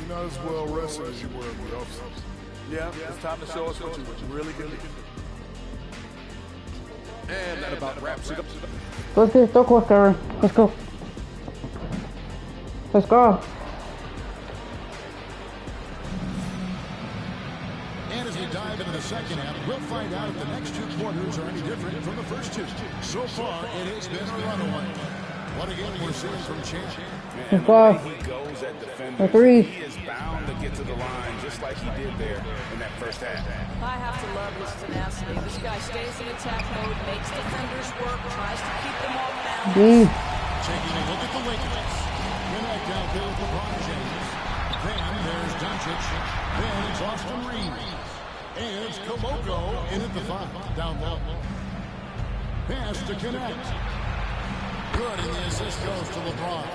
You're not as well rested as you were in the offseason. Yeah, it's time to show us what you really can do. And that about wraps it up. Let's get third quarter. Let's go. Let's go. And as we dive into the second half, we'll find out if the next 2 quarters are any different from the first 2. So far, it has been a runaway. What again we're seeing from Champ. And the way he goes at defenders, three. he is bound to get to the line just like he did there in that first half. I have to love his tenacity. This guy stays in attack mode, makes defenders work, tries to keep them off balance. Taking a look at the Lakers. Connect out there with LeBron James. Then there's Doncic. Then it's Austin Reeves. And it's Koloko in at the 5. Down low. Pass to Connect. Good, and the assist goes to LeBron.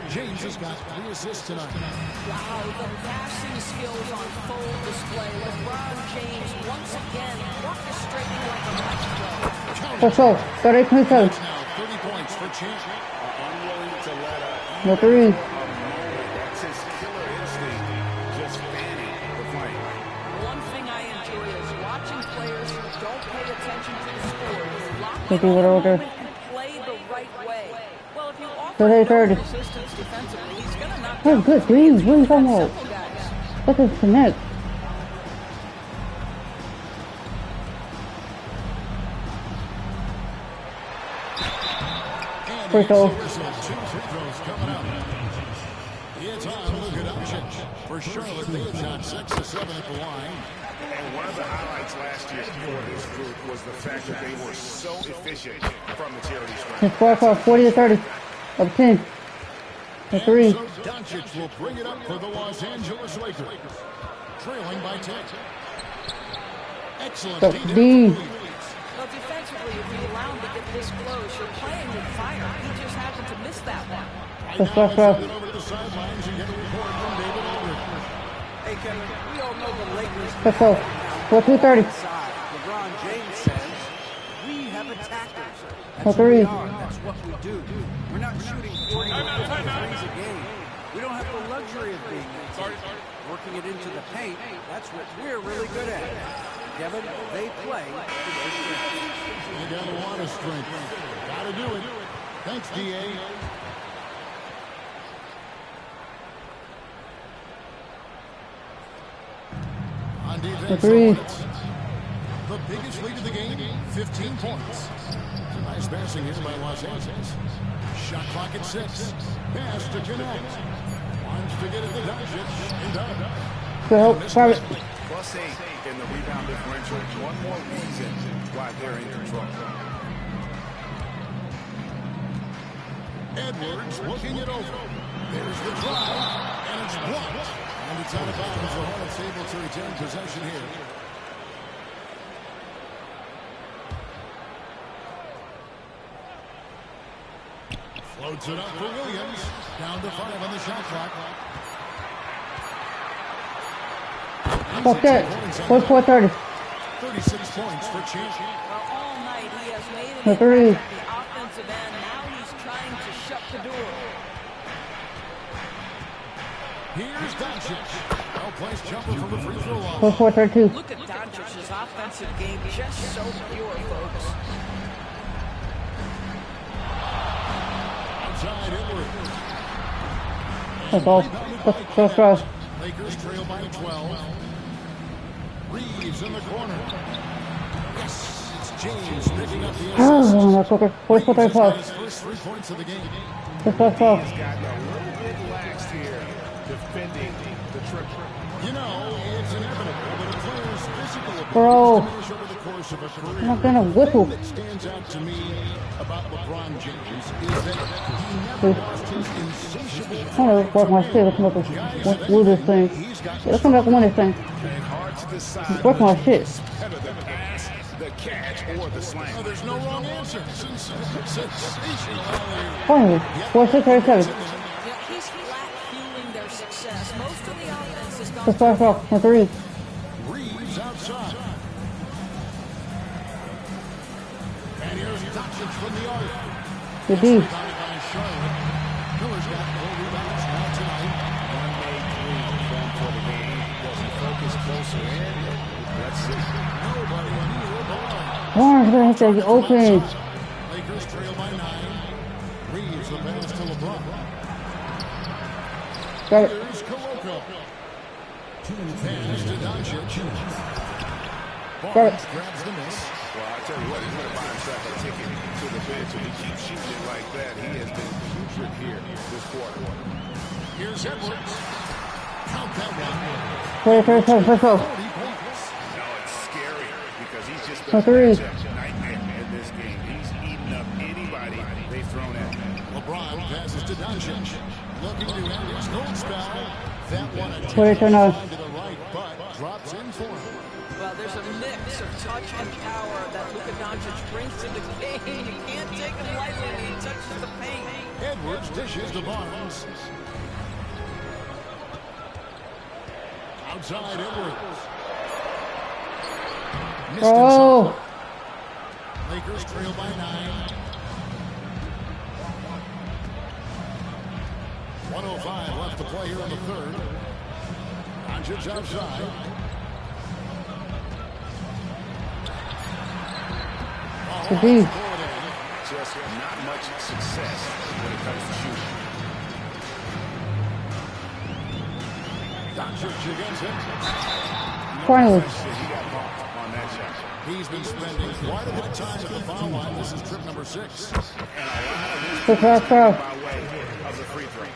James has got 3 assists tonight. Wow, the passing skills on full display. LeBron James once again orchestrating like a maestro. Let's go. 30-27. Now 30 points for Champ. Unwilling to let up. No three. That's his killer instinct, just fanning the flame. One thing I enjoy is watching players who don't pay attention to the score. Lock Take in it on the order. moment and play the right way. Well, if you offer So they no third. resistance defensively, he's going to knock That's down good. Please, what are you talking about? simple guys. Look at connect. Free throw. 2 free throws coming up. It's on Luka Doncic. For Charlotte, they have shot 6 of 7 at the line. And one of the highlights last year for this group was the fact that they were so efficient from the charity stripe. The score for 40-30. Up 10. A 3. So Doncic will bring it up for the Los Angeles Lakers. Trailing by 10. Excellent. So D. D. The defensively, if you allow him to get this close, you're playing with fire. He just happened to miss that one. Right now, let's get over to the sidelines and get a report from David Aldridge. Hey, Kevin, we all know the Lakers. Let's go. 4-2-30. LeBron James says, we have attackers. That's For who we three. are. That's what we do. We're not shooting 40 to 50 threes a game. We don't have the luxury of being that team. Working it into the paint, that's what we're really good at. Kevin, they play to their strengths. They got a lot of strength. Gotta do it. Thanks, D.A. On defense, the biggest lead of the game, 15 points. Nice passing here by Los Angeles. Shot clock at 6. Pass to connect. Wants to get it to Doncic. And does. +8 in the rebound differential. One more reason why they're in control. Edwards looking it over. There's the drive, and it's blocked. And it's out of bounds. The Hornets able to retain possession here. Floats it up for Williams. Down to 5 on the shot clock. Fuck that. 4-4-30. 36 points for Champ. Well, all night he has made an For impact three. at the offensive end. Now he's trying to shut the door. Here's Doncic. Well-placed jumper from the free throw line. 4-4-32. Look at Doncic's offensive game, just so pure, folks. Outside Edwards. That's all. Let's go. Lakers trail by 12. Reeves in the corner. Yes, it's James picking up the assist. Oh, that's okay. 4-4-35. His first 3 points of the game. Let's go. He's gotten a little bit lax here defending the triple. You know, it's inevitable that a player's physical ability Bro. diminish over the course of a career. I'm not gonna whistle. The thing that stands out to me about LeBron James is that he never lost his insatiable I'm gonna work my shit. Let's come up with this thing. Yeah, let's come back and win this thing. And hard to decide Work my shit. better the pass, the catch, or the slam. Oh, there's no wrong answer. Sensational. Finally. 4-6-37. Yeah, he's flat fueling their success. Most of the offense has gone Let's start off. For 3. Reeves outside. And here's Doncic from the arc. Good D. Rebounded by Charlotte. Miller's got 4 rebounds now tonight. One made 3 from for the game. Does he focus closer in? Let's see. Nobody near the ball. Warren's gonna hit that open. Lakers trail by 9. Reeves the pass to LeBron. Got it. Here's Koloko. Pass to Doncic. Barnes grabs the miss. Well, I tell you what, he's going to buy himself a ticket to the bench. If he keeps shooting it like that, he has been putrid here this quarter. Here's Edwards. Count that one. 4-3-7. Let's go. 40 points. Now it's scary because he's just For been 3. a nightmare in this game. He's eaten up anybody they've thrown at him. LeBron passes to Doncic. Looking to end his cold spell. That one a 4-8-9. to the right, but drops in for him. Well, there's a mix of touch and power that Luka Doncic brings to the game. You can't take him lightly when he touches the paint. Edwards dishes to Barnes. Outside Edwards. Missed Oh. inside. Lakers trail by 9. 1:05 left to play here in the third. Doncic outside. Good D. Just not much success when it comes to shooting. Doncic against him. Finally. He got bumped on that shot. He's been spending quite a bit of time at the foul line. This is trip number 6. And a lot of this Let's go. by way of the free throw.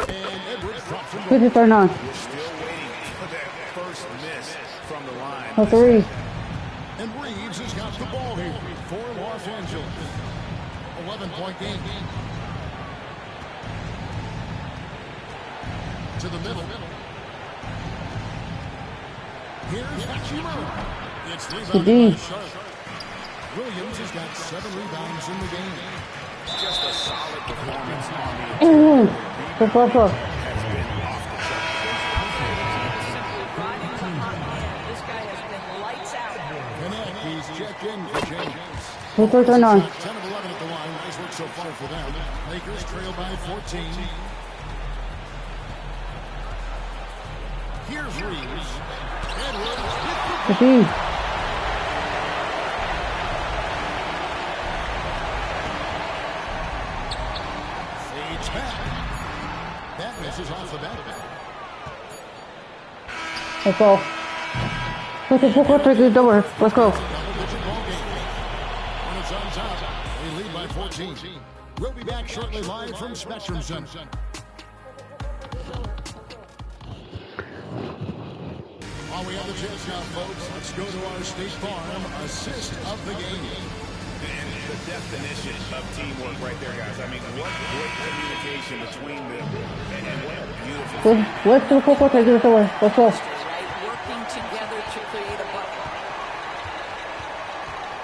And Edwards drops from 50-39. We're still waiting for that first miss from the line. For 3. And Reeves has got the ball here for Los Angeles. 11-point game. To the middle. Here's Hachimura. It's Good rebounded by D. Sharp. Williams has got 7 rebounds in the game. Just a solid performance on the Good ball, ball. has been off the chart. Simply riding the hot hand. This guy has been lights out. Connect, he's checked in for James. Lakers are on. 10 of 11 at the line. Nice work so far for them. Lakers trail by 14. Here's Reeves. Edwards with the Good D. fades back. That misses off the bat. Let's go. Let's take it over. Let's go. Double-digit ball game. When it's on top, they lead by 14. We'll be back shortly live from Spectrum Center. While we have the chance now, folks, let's go to our State Farm assist of the game. And the definition of teamwork right there, guys. I mean, what great communication between them, and what a beautiful. Let's do a take it over. Let's go. Right, working together to create a bucket.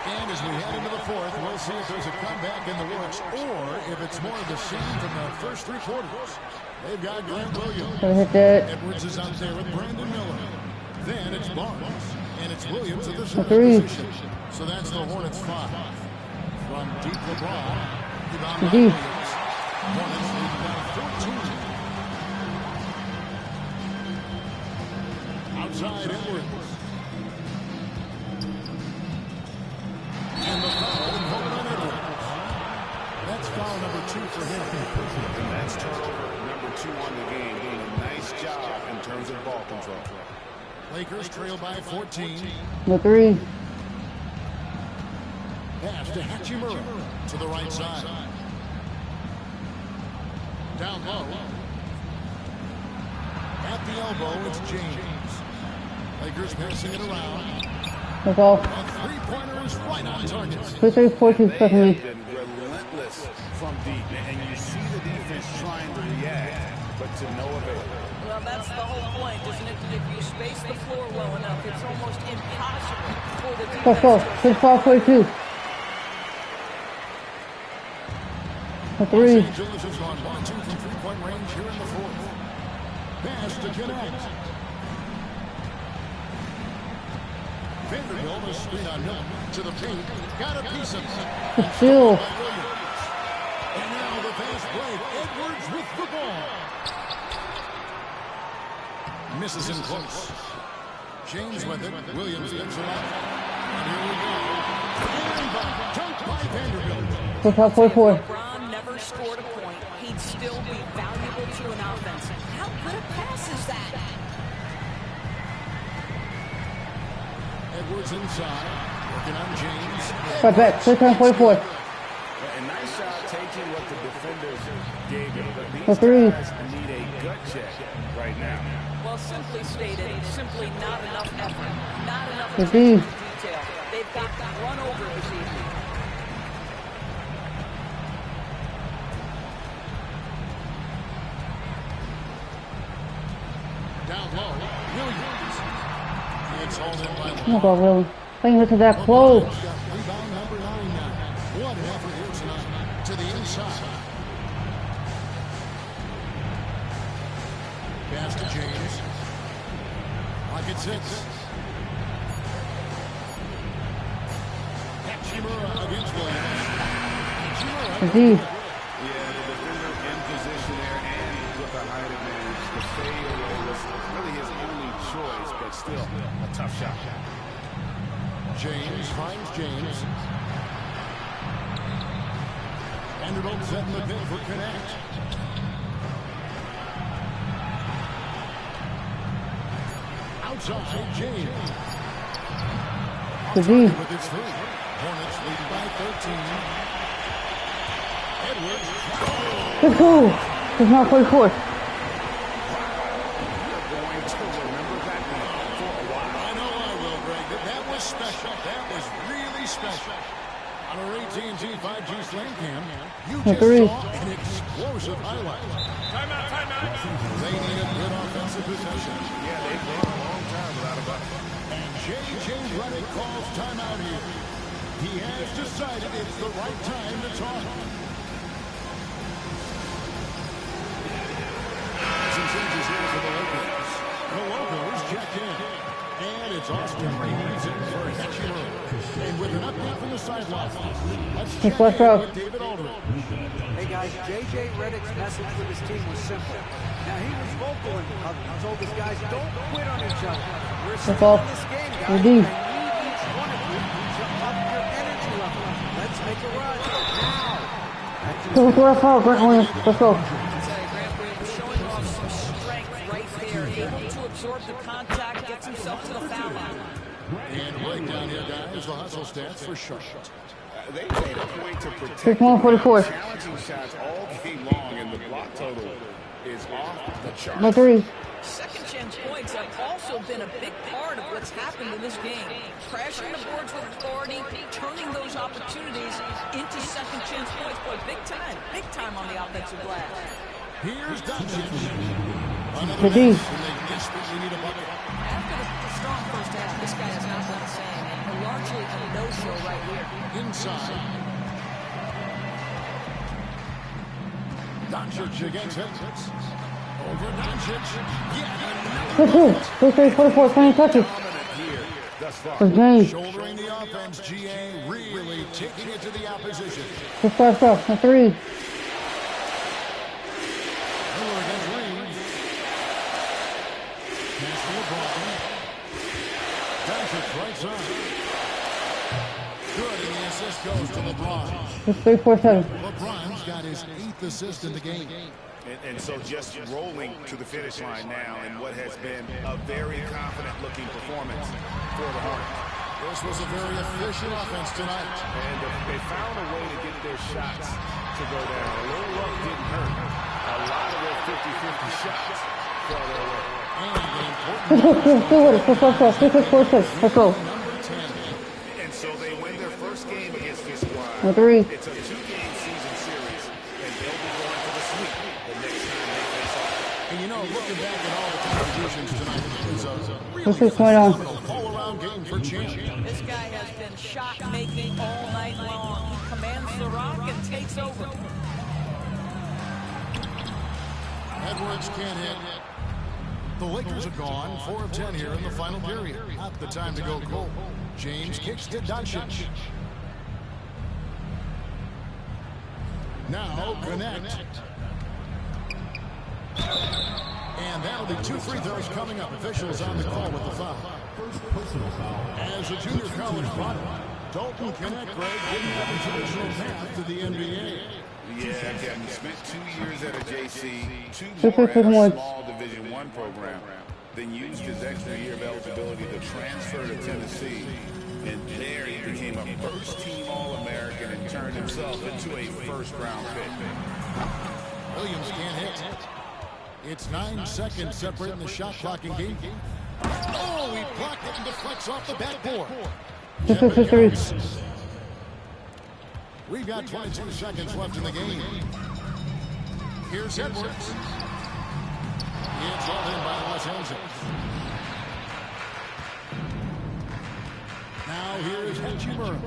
And as we head into the fourth, we'll see if there's a comeback in the works or if it's more of the same from the first 3 quarters. They've got Grant Williams. Hit that. Edwards is out there with Brandon Miller. Then it's Barnes. And it's Williams at the center Three. position. So that's the Hornets 5. From deep LeBron. Rebound by D. Williams. Hornets lead by 14. Outside Edwards. And the foul called on Edwards. That's foul number 2 for him. And that's turnover number 2 on the game. Doing a nice job in terms of ball control. Lakers trail by 14. The 3. Pass to Hachimura to the right side. Down low. At the elbow, it's James. Lakers passing it around. Let's go. And 3-pointer is right on target. 3-3-4-2 They secondly. have been relentless from deep, and you see the defense trying to react, but to no avail. Well, that's the whole point, isn't it? If you space the floor well enough, it's almost impossible for the Let's go. defense to 6-4-4-2. The 3. Los Angeles has gone 1-2 from 3-point range here in the fourth. Pass to connect. Vanderbilt is screen on Miller to the paint. Got a piece of it. Good steal. And now the fast break. Edwards with the ball. Misses him close. James with it. Williams picks it up. And here we go. And by dunk by Vanderbilt. 4-5-4-4. LeBron never scored a point. He'd still be valuable to an offense. How good a pass is that? Edwards inside. Working on James. Right back. 6-10-4-4. A nice shot taking what the defenders gave him, but The these 3. guys need a gut check right now. Well, simply stated, simply not enough effort, not enough The attention D. to detail. They've got to run over this evening. Down low. Williams. It's all in by Oh my God, really? Playing it to that close. Rebound number 9 now. What an effort here tonight. To the inside. Pass to James. Pocket 6. Hachimura against Williams. The Hachimura. D. Yeah, the defender in position there and with a height advantage. The fadeaway was really his only choice, but still a tough shot. James finds James. Vanderbilt setting the pin for connect. Outside, James. The D. With his three. Hornets lead by 13. Edwards. Let's go. It's not 44. I know I will, Greg. That was special. That was really special. On our AT&T 5G Slam Cam, you just saw an explosive highlight. Timeout. They need a good offensive possession. Yeah, they've gone a long time without a bucket. J.J. Redick calls timeout here. He has decided it's the right time to talk. Some changes here for the Lakers. The Locals check in. And it's Austin Reeves in for Hachimura. And with an update from the sideline, let's check in with David Aldridge. Hey guys, J.J. Redick's message with his team was simple. Now he was vocal and he told his guys, don't quit on each other. We're still in this game, guys. I need each one of you to up your energy level. Let's make a run. Now. Let's go, Brittni. Let's go. Showing off some strength right there. Able to absorb the contact, gets himself to the foul line. And right down here, guys, the hustle stats for Charlotte. They made a point to protect 6-1-44. challenging shots all game long, and the block total is off the chart. No three. Second chance points have also been a big part of what's happened in this game. Crashing the boards with authority, turning those opportunities into second chance points. Boy, big time on the offensive glass. Here's Doncic. Another Good D. miss, and they desperately need a bucket. After the strong first half, this guy has not been the same, and largely a no-show right here. Inside. Doncic against him. Over Doncic. Yeah, Good 44, 20 touches. Good game. shouldering the offense, GA really taking it to the opposition. Good stuff. No three. Miller against Reeves. Pass to LeBron. Doncic right side. Good, and the assist goes to LeBron. Good 3-4-7. LeBron's got his 8th assist in the game. And so just rolling to the finish line now in what has been a very confident-looking performance for the Hornets. This was a very efficient offense tonight. And they found a way to get their shots to go down. A little luck didn't hurt. A lot of their 50-50 shots fell their way. Let's go. And so they win their first game against this squad. No three. It's a 2-game season series, and they'll be going for the sweep the next time they face off. And you know, looking back at all the contributions tonight, it was a This really is going on. all-around game for Champ. This guy has been shot-making all night long. He commands the rock and takes over. Edwards can't hit. The Lakers are gone, 4 of 10 here in the final period. Not the time to go cold. James kicks to Doncic. Now connect. And that'll be 2 free throws coming up. Officials on the call with the foul. As a junior college product, Dalton Connect, Greg, didn't have a traditional path to the NBA. Yeah, Kevin spent 2 years at a JC, 2 more at a small Division I program, then used his extra year of eligibility to transfer to Tennessee. And there he became a first-team All-American and turned himself into a first-round pick. Williams can't hit. It's 9 seconds separating the shot clock and game. Oh, he blocked it and deflects off the backboard. We've got 22 seconds left in the game. Here's Edwards. It's all in by Los Angeles. Now here's Hachimura.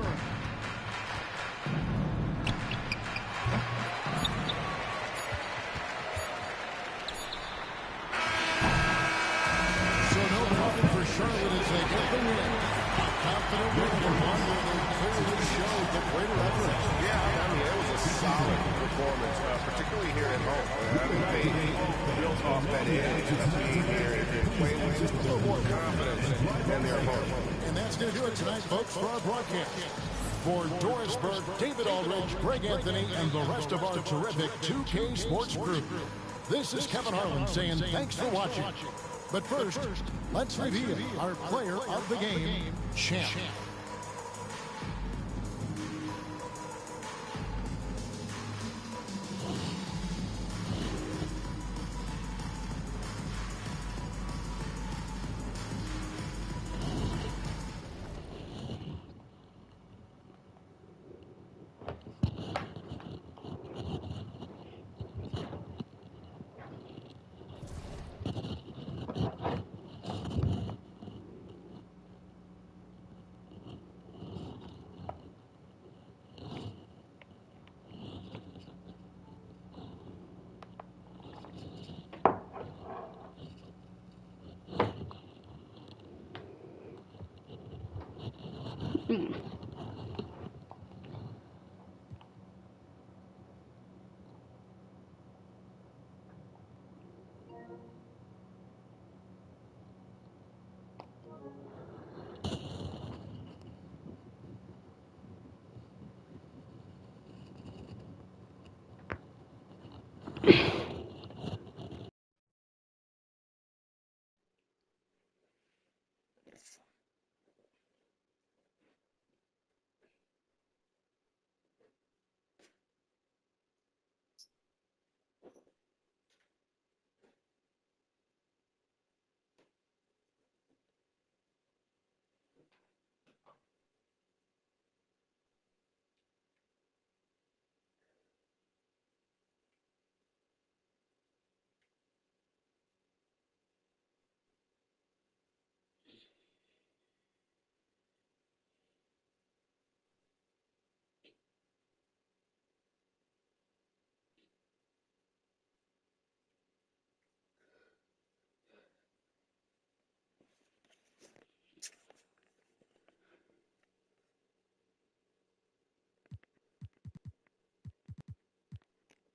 So no problem for Charlotte as they get the win. Confident win for one where they clearly showed the greater effort. Yeah, I mean, it was a solid performance, particularly here at home. They built off that edge of being here and playing with just a little more confidence than their opponent. And that's going to do it tonight, folks, for our broadcast. For Dorisburg, David Aldridge, Greg Anthony, and the rest of our terrific 2K Sports crew, this is Kevin Harlan saying thanks for watching. But first, let's reveal our player of the game, Champ.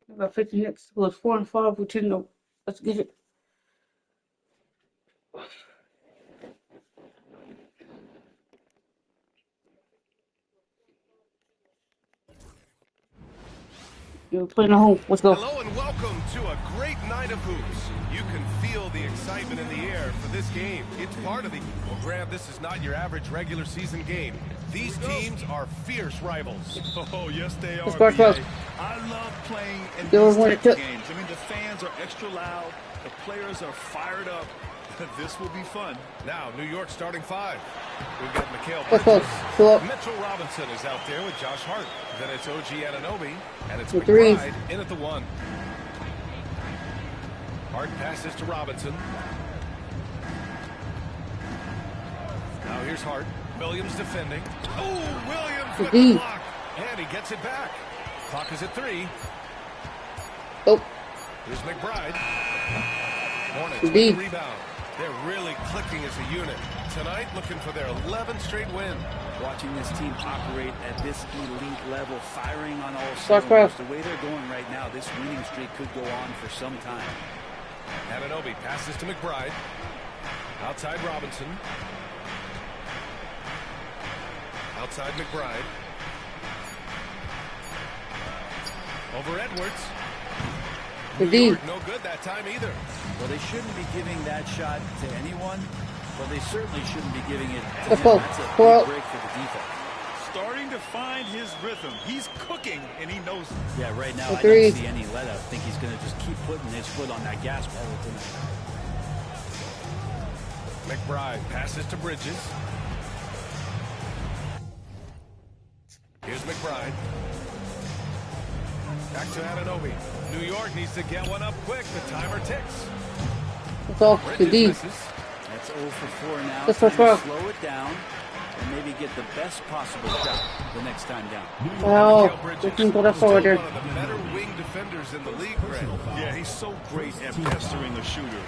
About 50 next was 4 and 5 with 10 though. Let's get it. You're playing at home. Let's go. Hello and welcome to a great night of hoops. You can feel the excitement in the air for this game. It's part of the... Well, Graham, this is not your average regular season game. These teams are fierce rivals. Oh, yes, they are. I love playing in these type of games. I mean, the fans are extra loud. The players are fired up. This will be fun. Now, New York starting 5. We've got Mikhail Mitchell Robinson is out there with Josh Hart. Then it's OG Anunoby, and it's McBride in at the 1. Hart passes to Robinson. Now here's Hart. Williams defending. Oh, Williams with the block. And he gets it back. Clock is at 3. Oh. Here's McBride. Hornets with the rebound. They're really clicking as a unit. Tonight, looking for their 11th straight win. Watching this team operate at this elite level, firing on all cylinders. The way they're going right now, this winning streak could go on for some time. Anunoby passes to McBride. Outside Robinson. Outside McBride. Over Edwards. New York, no good that time either. Well, they shouldn't be giving that shot to anyone, but they certainly shouldn't be giving it to him. That's a big break for the defense. Starting to find his rhythm. He's cooking, and he knows it. Yeah, right now I don't see any let up. I think he's going to just keep putting his foot on that gas pedal tonight. McBride passes to Bridges. Here's McBride. Back to Anunoby. New York needs to get one up quick. The timer ticks. It's off the D. That's 0 for 4 now. Slow it down and maybe get the best possible shot the next time down. Oh, looking for the forwarder. One of the better wing defenders in the league, Greg. Yeah, he's so great at pestering a shooter.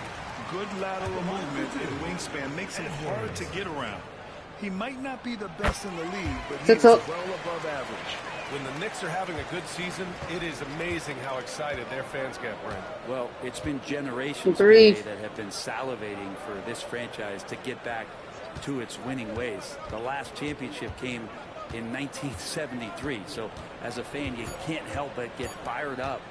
Good lateral movement and wingspan makes him hard to get around. He might not be the best in the league, but he's well above average. When the Knicks are having a good season, it is amazing how excited their fans get, Brent. Well, it's been generations today that have been salivating for this franchise to get back to its winning ways. The last championship came in 1973, so as a fan, you can't help but get fired up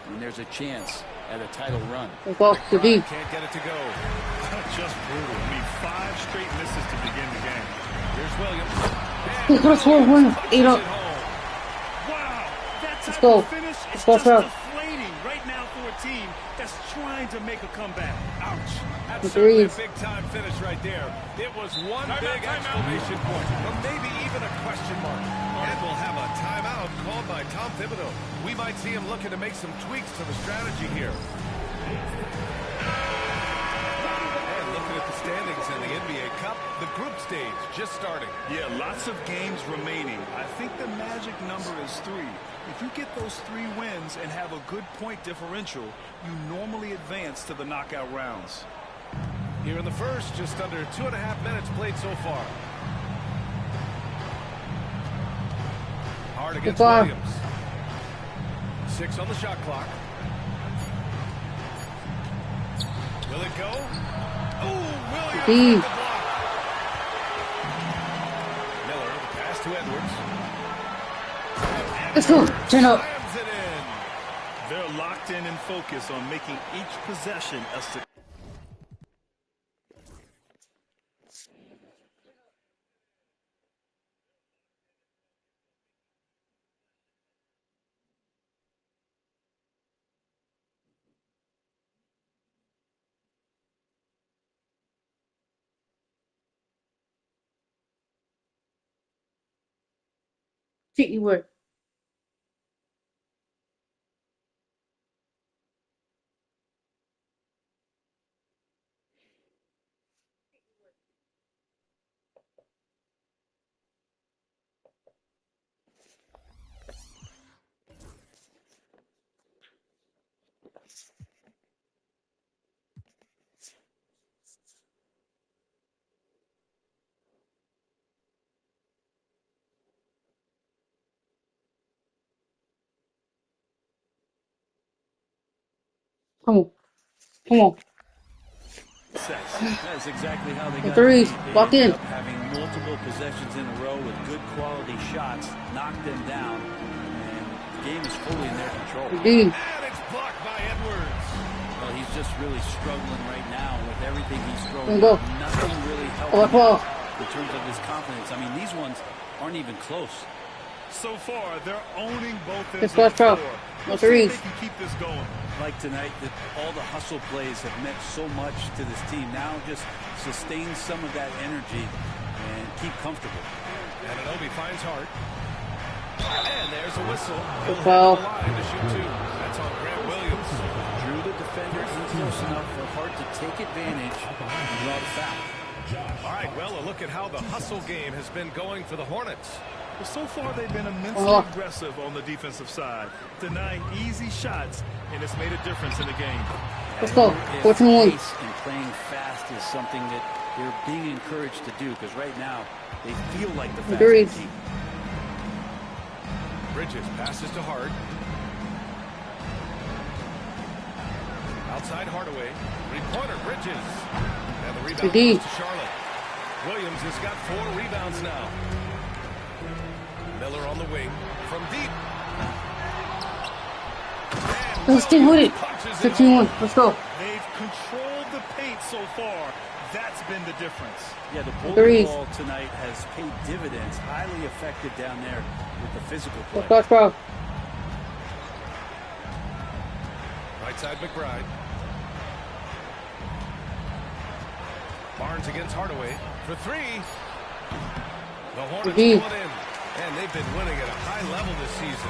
when there's a chance at a title run. Can't get it to go. Just brutal. I mean, 5 straight misses to begin the game. Here's Williams. He's going to score one. 8 up. Let's go. Finish is just deflating right now for a team that's trying to make a comeback. Ouch. That's certainly a big-time finish right there. It was one big exclamation point, or maybe even a question mark. And we'll have a timeout called by Tom Thibodeau. We might see him looking to make some tweaks to the strategy here. And looking at the standings in the NBA Cup, the group stage just starting. Yeah, lots of games remaining. I think the magic number is 3. If you get those 3 wins and have a good point differential, you normally advance to the knockout rounds. Here in the first, just under 2.5 minutes played so far. guard against Goodbye. Williams. 6 on the shot clock. Will it go? Oh, Williams with the block. Miller, the pass to Edwards. Let's go. Turn up. Slams it in. They're locked in and focused on making each possession a success. Cheat word. Come on. Come on. That's exactly how they got Threes. it. They Walk ended in. up having multiple possessions in a row with good quality shots, knocked them down, and the game is fully in their control. D. And it's blocked by Edwards. Well, he's just really struggling right now with everything he's throwing. Go. Nothing really Oh, helping him 12. in terms of his confidence. I mean, these ones aren't even close. So far, they're owning both ends This of the was pro. floor. No Let's see if threes. they can keep this going. Like tonight, that all the hustle plays have meant so much to this team. Now just sustain some of that energy and keep comfortable. Anunoby finds Hart. And there's a whistle. He'll Foul. have the line to shoot 2. That's on Grant Williams. Drew the defender in close enough for Hart to take advantage and draw the foul. All right, well, a look at how the hustle game has been going for the Hornets. But so far, they've been immensely aggressive on the defensive side, denying easy shots, and it's made a difference in the game. Let's go. If 14-1. pace and playing fast is something that they're being encouraged to do, because right now they feel like the fastest Agreed. team. Bridges passes to Hart. Outside Hardaway. Three-pointer Bridges. And the rebound D. goes to Charlotte. Williams has got 4 rebounds now. Miller on the wing from deep. Let's get with it. 15-1. Let's go. They've controlled the paint so far. That's been the difference. Yeah, the bully Threes. ball tonight has paid dividends, highly effective down there with the physical play. Let's go, bro. Right side McBride. Barnes against Hardaway for 3. The Hornets pull it in. And they've been winning at a high level this season.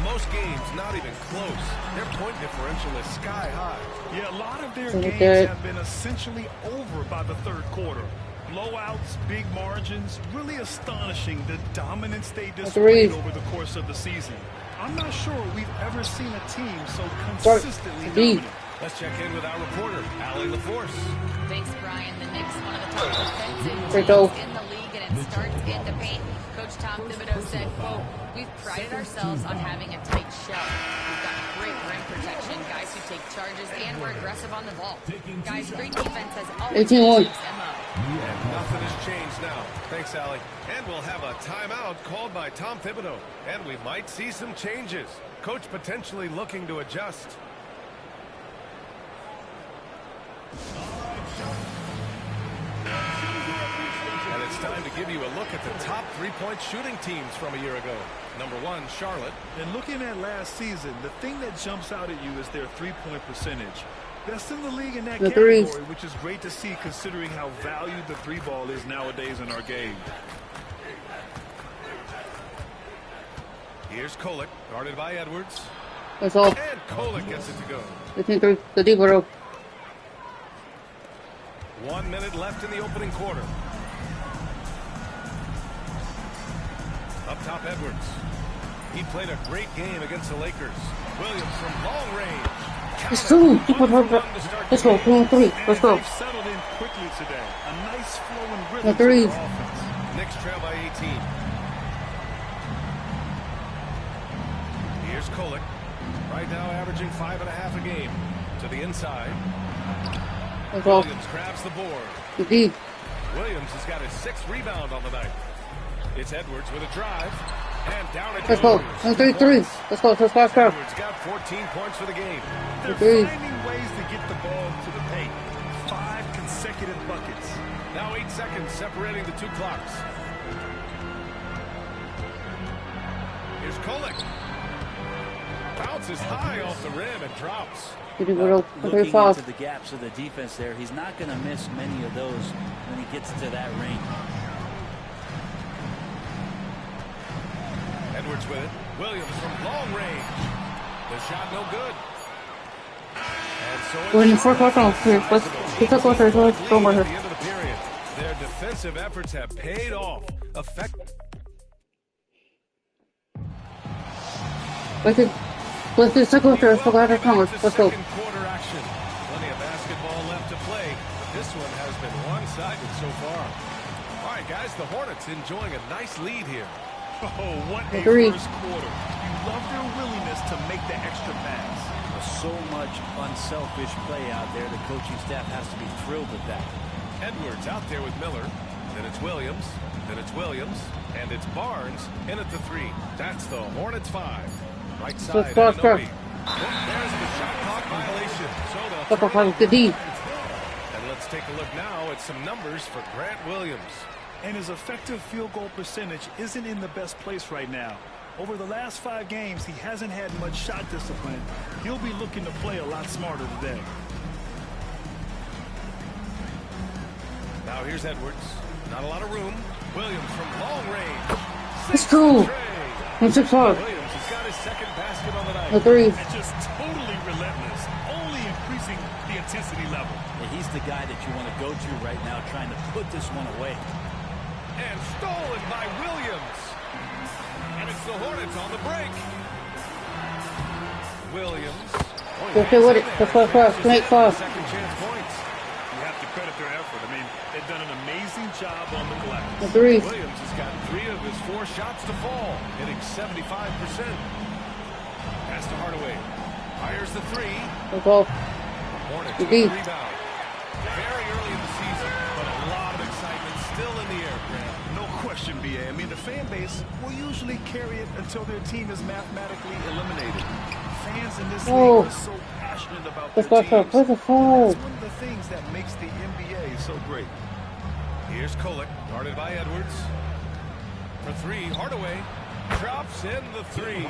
Most games not even close. Their point differential is sky high. Yeah, a lot of their Okay. games have been essentially over by the third quarter. Blowouts, big margins, really astonishing the dominance they displayed over the course of the season. I'm not sure we've ever seen a team so consistently dominant. Let's check in with our reporter, Allie LaForce. Thanks, Brian. The Knicks, one of the top defensive Great goal. teams in the league, and it starts in the paint. Coach Tom Thibodeau said, quote, "We've prided ourselves on having a tight shell. We've got great rim protection, guys who take charges, and we're aggressive on the ball. Guys, great defense has always been 18-1. the team's MO." And nothing has changed now. Thanks, Allie. And we'll have a timeout called by Tom Thibodeau. And we might see some changes. Coach potentially looking to adjust. And it's time to give you a look at the top three-point shooting teams from a year ago. Number 1, Charlotte. And looking at last season, the thing that jumps out at you is their three-point percentage. Best in the league in that category, which is great to see considering how valued the three ball is nowadays in our game. Here's Kolek, guarded by Edwards. That's all. And Kolek gets it to go. 15-3. The deep row. 1 minute left in the opening quarter. Up top, Edwards. He played a great game against the Lakers. Williams from long range. Let's go. Let's go. 2-3. Let's go. They've settled in quickly today. A nice flowing rhythm The to their threes. offense. Knicks trail by 18. Here's Kolek. Right now averaging 5.5 a game. To the inside. Williams grabs the board. Williams has got his 6th rebound on the night. It's Edwards with a drive. And down it goes. Let's go. 3-3. Let's go. Edwards got 14 points for the game. They're finding ways to get the ball to the paint. 5 consecutive buckets. Now 8 seconds separating the 2 clocks. Here's Kolek. Bounces high off the rim and drops. Looking into the gaps of the defense there, he's not going to miss many of those when he gets to that range. Edwards with it. Williams from long range. The shot no good. And so we're in the 4 o'clock on. Let's get the quarter. Let's go over here. At the end of the period, their defensive efforts have paid off. Let's do second quarter. Let's go. Second quarter action. Plenty of basketball left to play. This one has been one-sided so far. All right, guys, the Hornets enjoying a nice lead here. Oh, what a first quarter. You love their willingness to make the extra pass. So much unselfish play out there. The coaching staff has to be thrilled with that. Edwards out there with Miller. Then it's Williams. Then it's Williams. And it's Barnes in at the 3. That's the Hornets 5. Right side. Let's go. There's the shot clock violation. So and let's take a look now at some numbers for Grant Williams. And his effective field goal percentage isn't in the best place right now. Over the last 5 games, he hasn't had much shot discipline. He'll be looking to play a lot smarter today. Now here's Edwards. Not a lot of room. Williams from long range. Let's go. 6-4. Williams has got his 2nd basket on the night. The 3. And just totally relentless, only increasing the intensity level. Yeah, he's the guy that you want to go to right now, trying to put this one away. And stolen by Williams. And it's the Hornets on the break. Williams. Okay, what it? Let's go. Make 5. Second chance points. You have to credit their effort. I mean, they've done an amazing job on the glass. The 3. Williams has got 3 of his 4 shots to fall, hitting 75%. Pass to Hardaway. Fires the 3. Let's go. Hornets with the rebound. Very early in the season, but a lot of excitement still in the air, Grant. No question, B.A. I mean, the fan base will usually carry it until their team is mathematically eliminated. Fans in this league are so passionate about their teams. That's one of the things that makes the NBA so great. Here's Kolek, guarded by Edwards. For 3, Hardaway drops in the 3.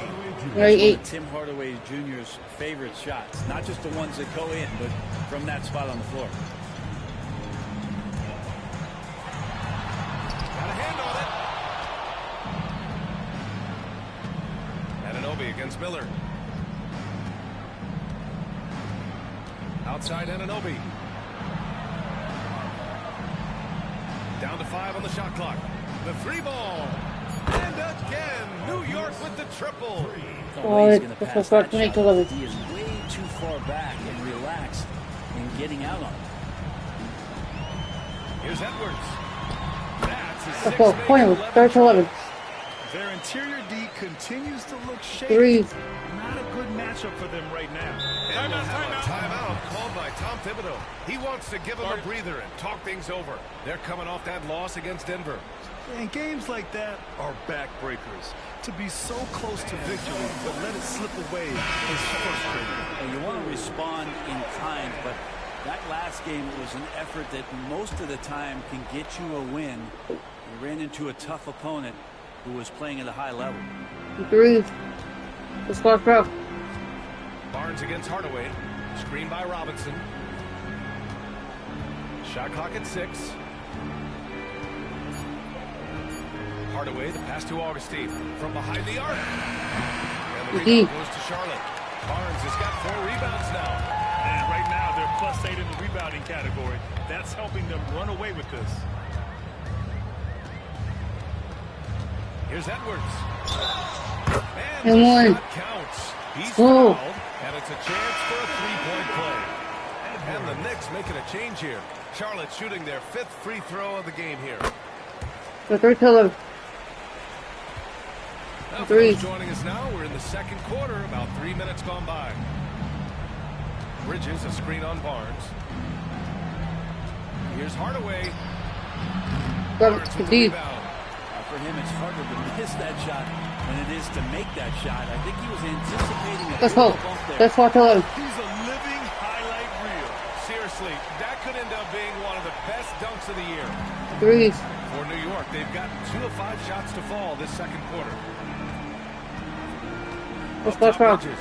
Tim Hardaway Jr.'s favorite shots, not just the ones that go in, but from that spot on the floor. Got a hand on it. Anunoby against Miller. Outside Anunoby. Down to 5 on the shot clock. The 3 ball. And again, New York with the triple. Oh, he's going to pass that shot. He is way too far back and relaxed in getting out on it. Here's Edwards. That's his 6th point. 3-11. Their interior D continues to look shaky. 3. Not a good matchup for them right now. And we'll have a timeout called by Tom Thibodeau. He wants to give them a breather and talk things over. They're coming off that loss against Denver. And games like that are backbreakers. To be so close to victory, but let it slip away is frustrating. And you want to respond in kind, but that last game was an effort that most of the time can get you a win. You ran into a tough opponent who was playing at a high level. 3. Let's go. Barnes against Hardaway. Screen by Robinson. Shot clock at 6. Hardaway, the pass to Augustine from behind the arc. And the rebound goes to Charlotte. Barnes has got 4 rebounds now. And right now they're +8 in the rebounding category. That's helping them run away with this. Here's Edwards. And the shot counts. He's fouled, and it's a chance for a 3-point play. And the Knicks making a change here. Charlotte shooting their 5th free throw of the game here. The 3-11. Well, for those joining us now, we're in the second quarter, about 3 minutes gone by. Bridges, a screen on Barnes. Here's Hardaway. Barnes with the rebound. For him, it's harder to miss that shot than it is to make that shot. I think he was anticipating a bump there. Let's walk alone. He's a living highlight reel. Seriously, that could end up being one of the best dunks of the year. Threes. For New York, they've gotten 2 of 5 shots to fall this second quarter. Let's go, Bridges.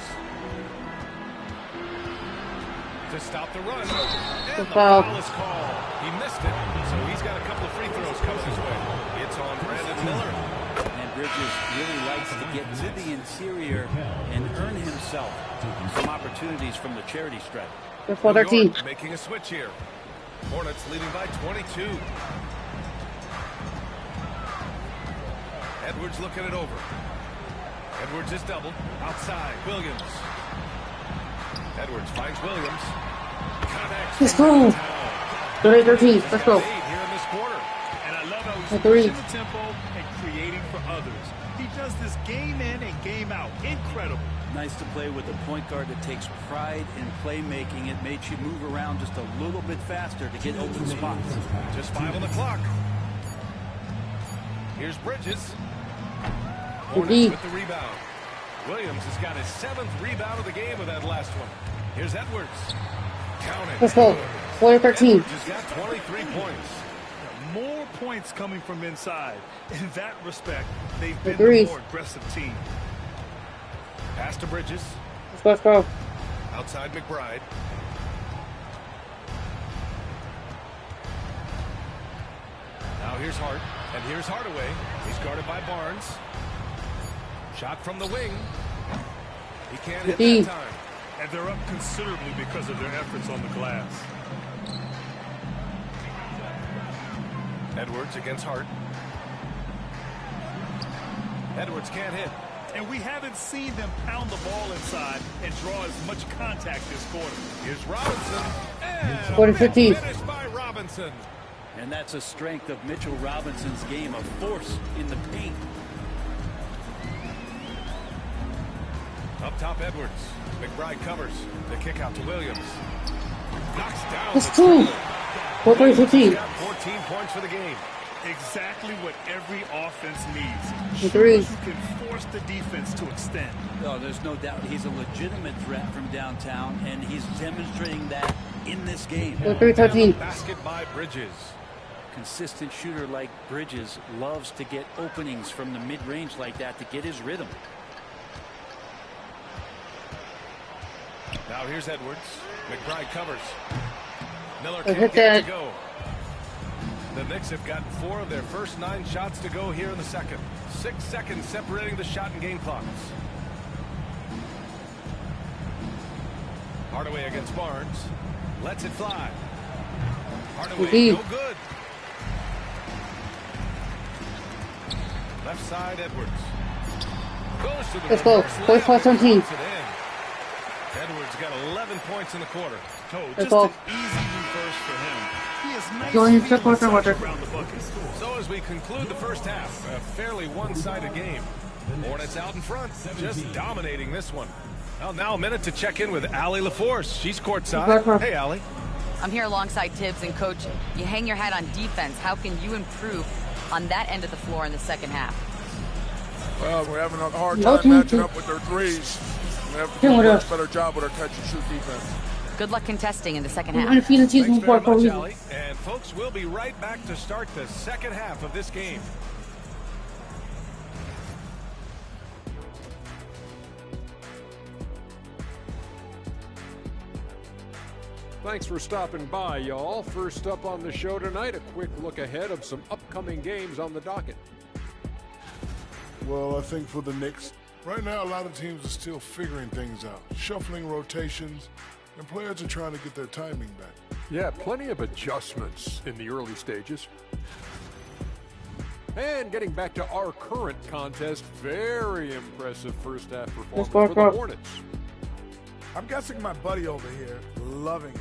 To stop the run. And the foul is called. He missed it, so he's got a couple of free throws coming his way. It's on Brandon Miller. And Bridges really likes to get to the interior and earn himself some opportunities from the charity stripe. New York making a switch here. Hornets leading by 22. Edwards looking it over. Edwards is doubled. Outside, Williams. Edwards finds Williams. Connects. Let's go. 13. Let's go. Here in this quarter. And I love how he's pushing the tempo and creating for others. He does this game in and game out. Incredible. Nice to play with a point guard that takes pride in playmaking. It makes you move around just a little bit faster to get open spots. Just 5 on the clock. Here's Bridges. Hornets with the rebound. Williams has got his 7th rebound of the game with that last one. Here's Edwards. Count it. Let's go. 13. Edwards has got 23 points. More points coming from inside. In that respect, they've been the more aggressive team. Pass to Bridges. Let's go. Outside McBride. Now here's Hart. And here's Hardaway. He's guarded by Barnes. Shot from the wing. He can't hit that time. And they're up considerably because of their efforts on the glass. Edwards against Hart. Edwards can't hit. And we haven't seen them pound the ball inside and draw as much contact this quarter. Here's Robinson. And a big finish by Robinson. And that's a strength of Mitchell Robinson's game, a force in the paint. Up top, Edwards. McBride covers. The kick out to Williams. Knocks down. That's 2. 14. 14 points for the game. Exactly what every offense needs. Threes. Who can force the defense to extend. Oh, there's no doubt he's a legitimate threat from downtown, and he's demonstrating that in this game. 13. Basket by Bridges. Consistent shooter like Bridges loves to get openings from the mid-range like that to get his rhythm. Now here's Edwards. McBride covers. Miller can't get it to go. The Knicks have gotten 4 of their first 9 shots to go here in the second. 6 seconds separating the shot and game clocks. Hardaway against Barnes. Lets it fly. Hardaway no good. Left side, Edwards. Goes to the Let's go. 17. Edwards got 11 points in the quarter. Oh, just an easy reverse for him. He is nice around the bucket. So as we conclude the first half, a fairly one-sided game. Hornets out in front, just dominating this one. Well, now a minute to check in with Allie LaForce. She's courtside. Hey, Allie. I'm here alongside Tibbs and Coach. You hang your hat on defense. How can you improve on that end of the floor in the second half? Well, we're having a hard time matching up with their threes. We have to do a much better job with our catch-and-shoot defense. Good luck contesting in the second half. Thanks very much, Allie. And folks, we'll be right back to start the second half of this game. Thanks for stopping by, y'all. First up on the show tonight, a quick look ahead of some upcoming games on the docket. Well, I think for the Knicks, right now a lot of teams are still figuring things out, shuffling rotations, and players are trying to get their timing back. Yeah, plenty of adjustments in the early stages. And getting back to our current contest, very impressive first half performance for the Hornets. I'm guessing my buddy over here loving it.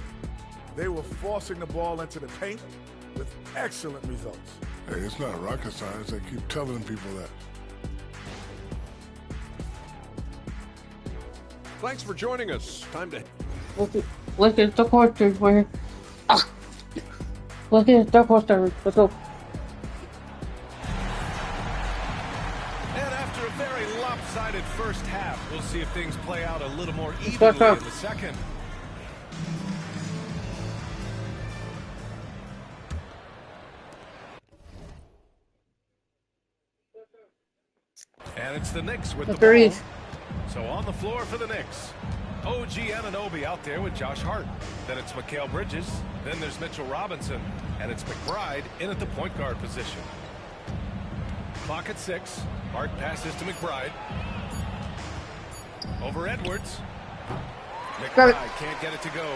They were forcing the ball into the paint with excellent results. Hey, it's not rocket science. They keep telling people that. Thanks for joining us. Time to... Let's get the coaster for here. Let's get the coaster. Let's go. And after a very lopsided first half, we'll see if things play out a little more evenly in the second. And it's the Knicks with the ball. So on the floor for the Knicks. OG Anunoby out there with Josh Hart. Then it's Mikal Bridges. Then there's Mitchell Robinson. And it's McBride in at the point guard position. Clock at 6. Hart passes to McBride. Over Edwards. McBride can't get it to go.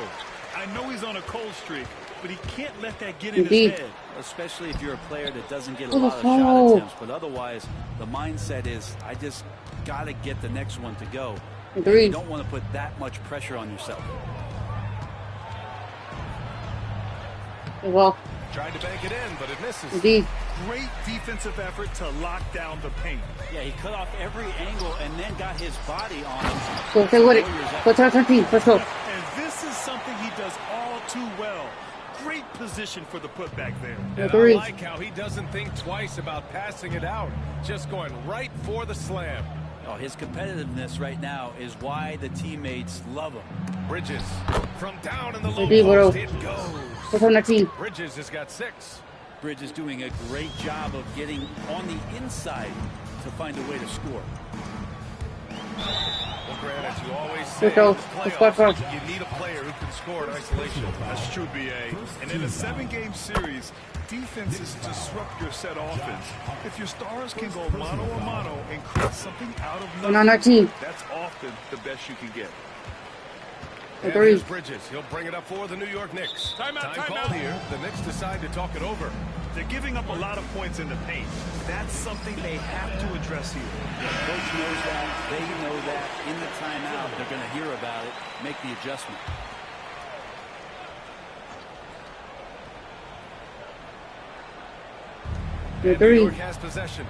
I know he's on a cold streak, but he can't let that get in his head. Especially if you're a player that doesn't get a lot of shot attempts. But otherwise, the mindset is, I just got to get the next one to go. You don't want to put that much pressure on yourself. Well, tried to bank it in, but it misses. Great defensive effort to lock down the paint. Yeah, he cut off every angle and then got his body on him. Go stay with it. Let's have 13. Let's go. And this is something he does all too well. Great position for the putback there. And I like how he doesn't think twice about passing it out. Just going right for the slam. Oh, his competitiveness right now is why the teammates love him. Bridges from down in the low post. It goes. Bridges has got 6. Bridges doing a great job of getting on the inside to find a way to score. Well, Grant, as you always say, in the playoffs, you need a player who can score in isolation. That's true, B.A. And in a 7-game series, defenses disrupt your set offense. If your stars can go mano-a-mano and create something out of nothing, that's often the best you can get. And here's Bridges. He'll bring it up for the New York Knicks. Time called here. The Knicks decide to talk it over. They're giving up a lot of points in the paint. That's something they have to address here. The coach knows that. They know that. In the timeout, they're going to hear about it, make the adjustment. And New York has possession.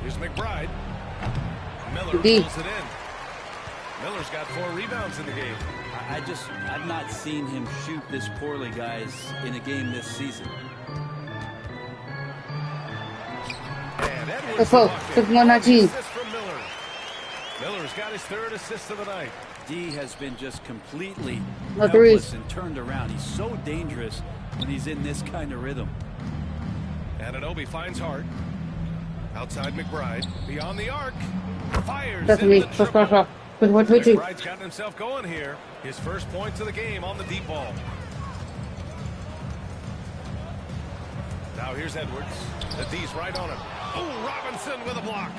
Here's McBride. Miller pulls it in. Miller's got 4 rebounds in the game. I've not seen him shoot this poorly, guys, in a game this season. And Edwards. Let's go. 119. Miller's got his 3rd assist of the night. D has been just completely helpless and turned around. He's so dangerous when he's in this kind of rhythm. Anunoby finds Hart. Outside McBride. Beyond the arc. Fires. That's me. Let's go. McBride's gotten himself going here. His first points of the game on the deep ball. Now here's Edwards. The D's right on him. Oh, Robinson with a block.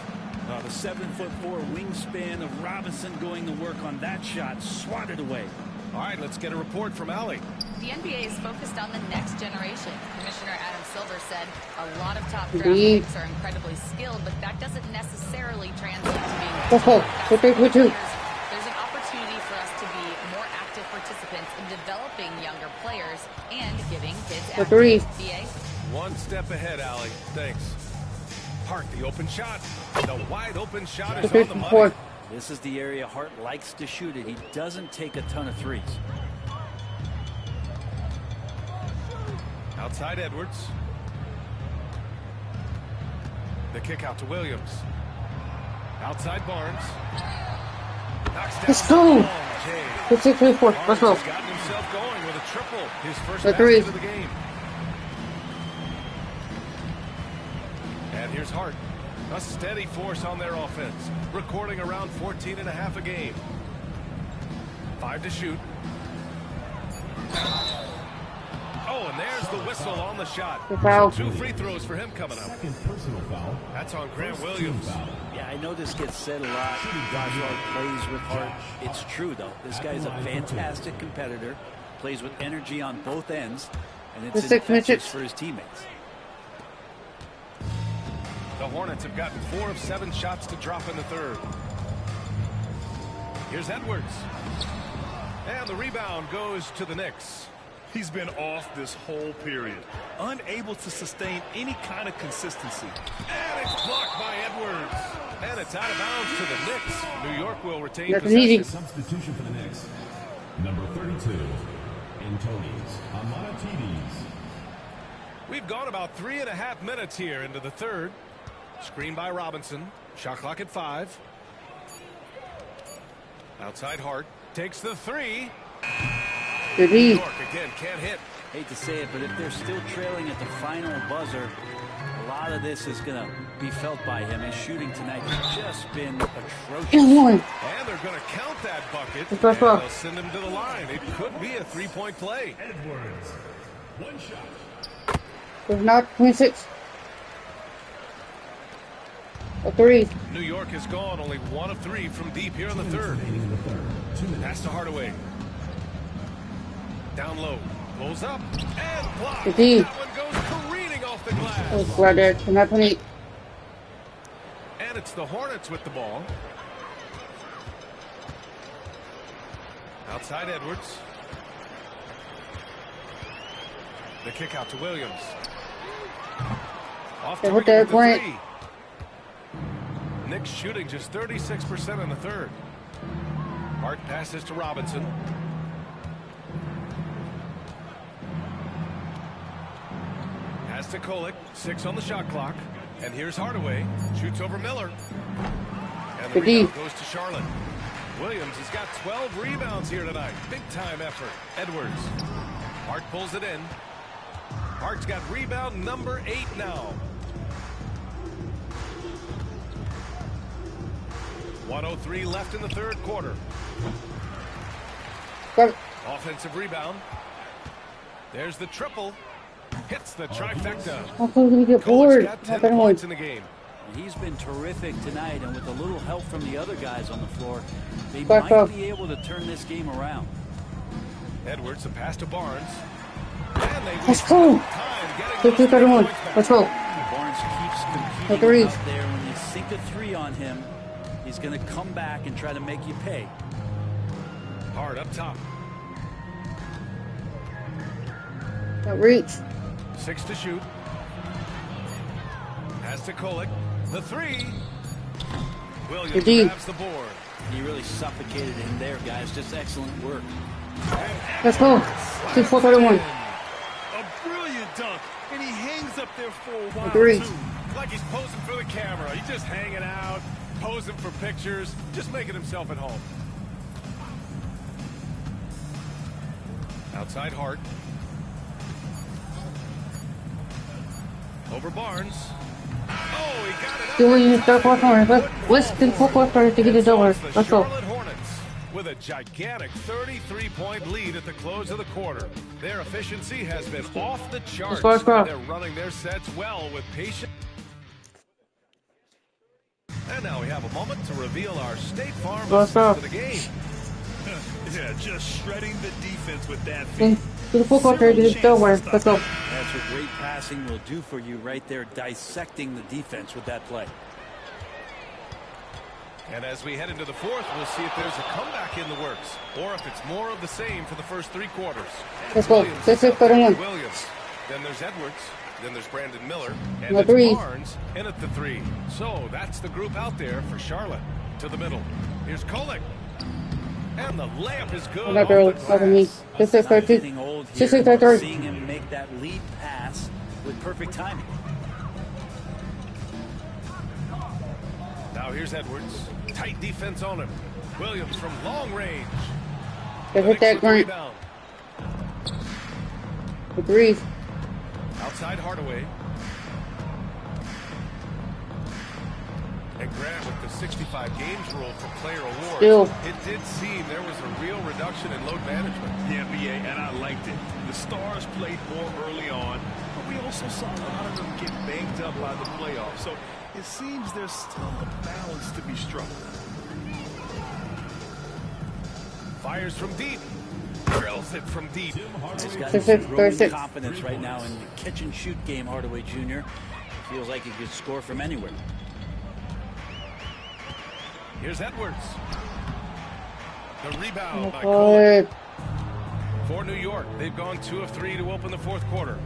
The 7'4" wingspan of Robinson going to work on that shot. Swatted away. All right, let's get a report from Allie. The NBA is focused on the next generation. Commissioner Adam Silver said a lot of top draft picks are incredibly skilled, but that doesn't necessarily translate to being There's an opportunity for us to be more active participants in developing younger players and giving kids access. BA? One step ahead, Allie. Thanks. Hart, the open shot. The wide open shot is on the money. This is the area Hart likes to shoot it. He doesn't take a ton of threes. Outside Edwards. The kick out to Williams. Outside Barnes. Let's go. Let's go. Let's go. Barnes has gotten himself going with a triple. His first basket of the game. And here's Hart. A steady force on their offense, recording around 14.5 a game. 5 to shoot. Oh, and there's the whistle on the shot. So 2 free throws for him coming up. That's on Grant Williams. Yeah, I know this gets said a lot. Josh Hart plays with heart. It's true, though. This guy's a fantastic competitor, plays with energy on both ends, and it's infectious for his teammates. The Hornets have gotten 4 of 7 shots to drop in the 3rd. Here's Edwards. And the rebound goes to the Knicks. He's been off this whole period, unable to sustain any kind of consistency. And it's blocked by Edwards. And it's out of bounds to the Knicks. New York will retain That's possession. easy. Substitution for the Knicks. Number 32, Antonis Amanatidis. We've gone about 3.5 minutes here into the third. Screen by Robinson. Shot clock at 5. Outside Hart. Takes the 3. New York again can't hit. Hate to say it, but if they're still trailing at the final buzzer, a lot of this is going to be felt by him. His shooting tonight has just been atrocious. And they're going to count that bucket. And they'll send him to the line. It could be a 3-point play. Edwards. One shot. There's not 26. A 3. New York has gone only 1 of 3 from deep here in the third. Pass to Hardaway. Down low. Pulls up. And blocked. That one goes careening off the glass. Oh, right there. Not 28. And it's the Hornets with the ball. Outside Edwards. The kick out to Williams. Off to the 3. Knicks shooting just 36% in the third. Hart passes to Robinson. Pass to Kolek. 6 on the shot clock. And here's Hardaway. Shoots over Miller. And the rebound goes to Charlotte. Williams has got 12 rebounds here tonight. Big time effort. Edwards. Hart pulls it in. Hart's got rebound number 8 now. 1:03 left in the third quarter. Offensive rebound. There's the triple. Hits the trifecta. How can we get bored? Got 10 points in the game. He's been terrific tonight, and with a little help from the other guys on the floor, they might be able to turn this game around. Edwards, a pass to Barnes. And they Let's go. 31. Let's go. Barnes keeps competing out there. When you sink a 3 on him, he's going to come back and try to make you pay. Hard up top. That reach. 6 to shoot. Pass to Kolek. The 3. Williams grabs the board. He really suffocated him there, guys. Just excellent work. Let's go. 6-4-31. A brilliant dunk, and he hangs up there for a while, too. Like he's posing for the camera. He's just hanging out, posing for pictures, just making himself at home. Outside Hart. Over Barnes. Oh, he got it up. Do we start 4 corners? Let's do 4 quarters to get it over. Let's go. Charlotte Hornets with a gigantic 33-point lead at the close of the quarter. Their efficiency has been off the charts. They're running their sets well with patience. And now we have a moment to reveal our State Farm assist to the game. Yeah, just shredding the defense with that feed. To the 4 quarter, get it over. Let's go. That's what great passing will do for you right there, dissecting the defense with that play. And as we head into the fourth, we'll see if there's a comeback in the works, or if it's more of the same for the first 3 quarters. Let's go. Williams. Then there's Edwards. Then there's Brandon Miller. And it's Barnes in at the 3. So that's the group out there for Charlotte. To the middle. Here's Kolek. And the layup is good. Not early. Not me. 6-6-32. 6-6-33. Seeing him make that lead pass with perfect timing. Now here's Edwards. Tight defense on him. Williams from long range. They hit that grunt. The 3. Outside Hardaway. And Grant with the 65 games rule for player awards. It did seem there was a real reduction in load management. Yeah, BA, and I liked it. The stars played more early on, but we also saw a lot of them get banged up by the playoffs. So it seems there's still a balance to be struck. Fires from deep. Drills it from deep. He's got some growing confidence right now in the catch-and-shoot game, Hardaway Jr. Feels like he could score from anywhere. Here's Edwards. The rebound by Kolek. For New York, they've gone 2 of 3 to open the fourth quarter.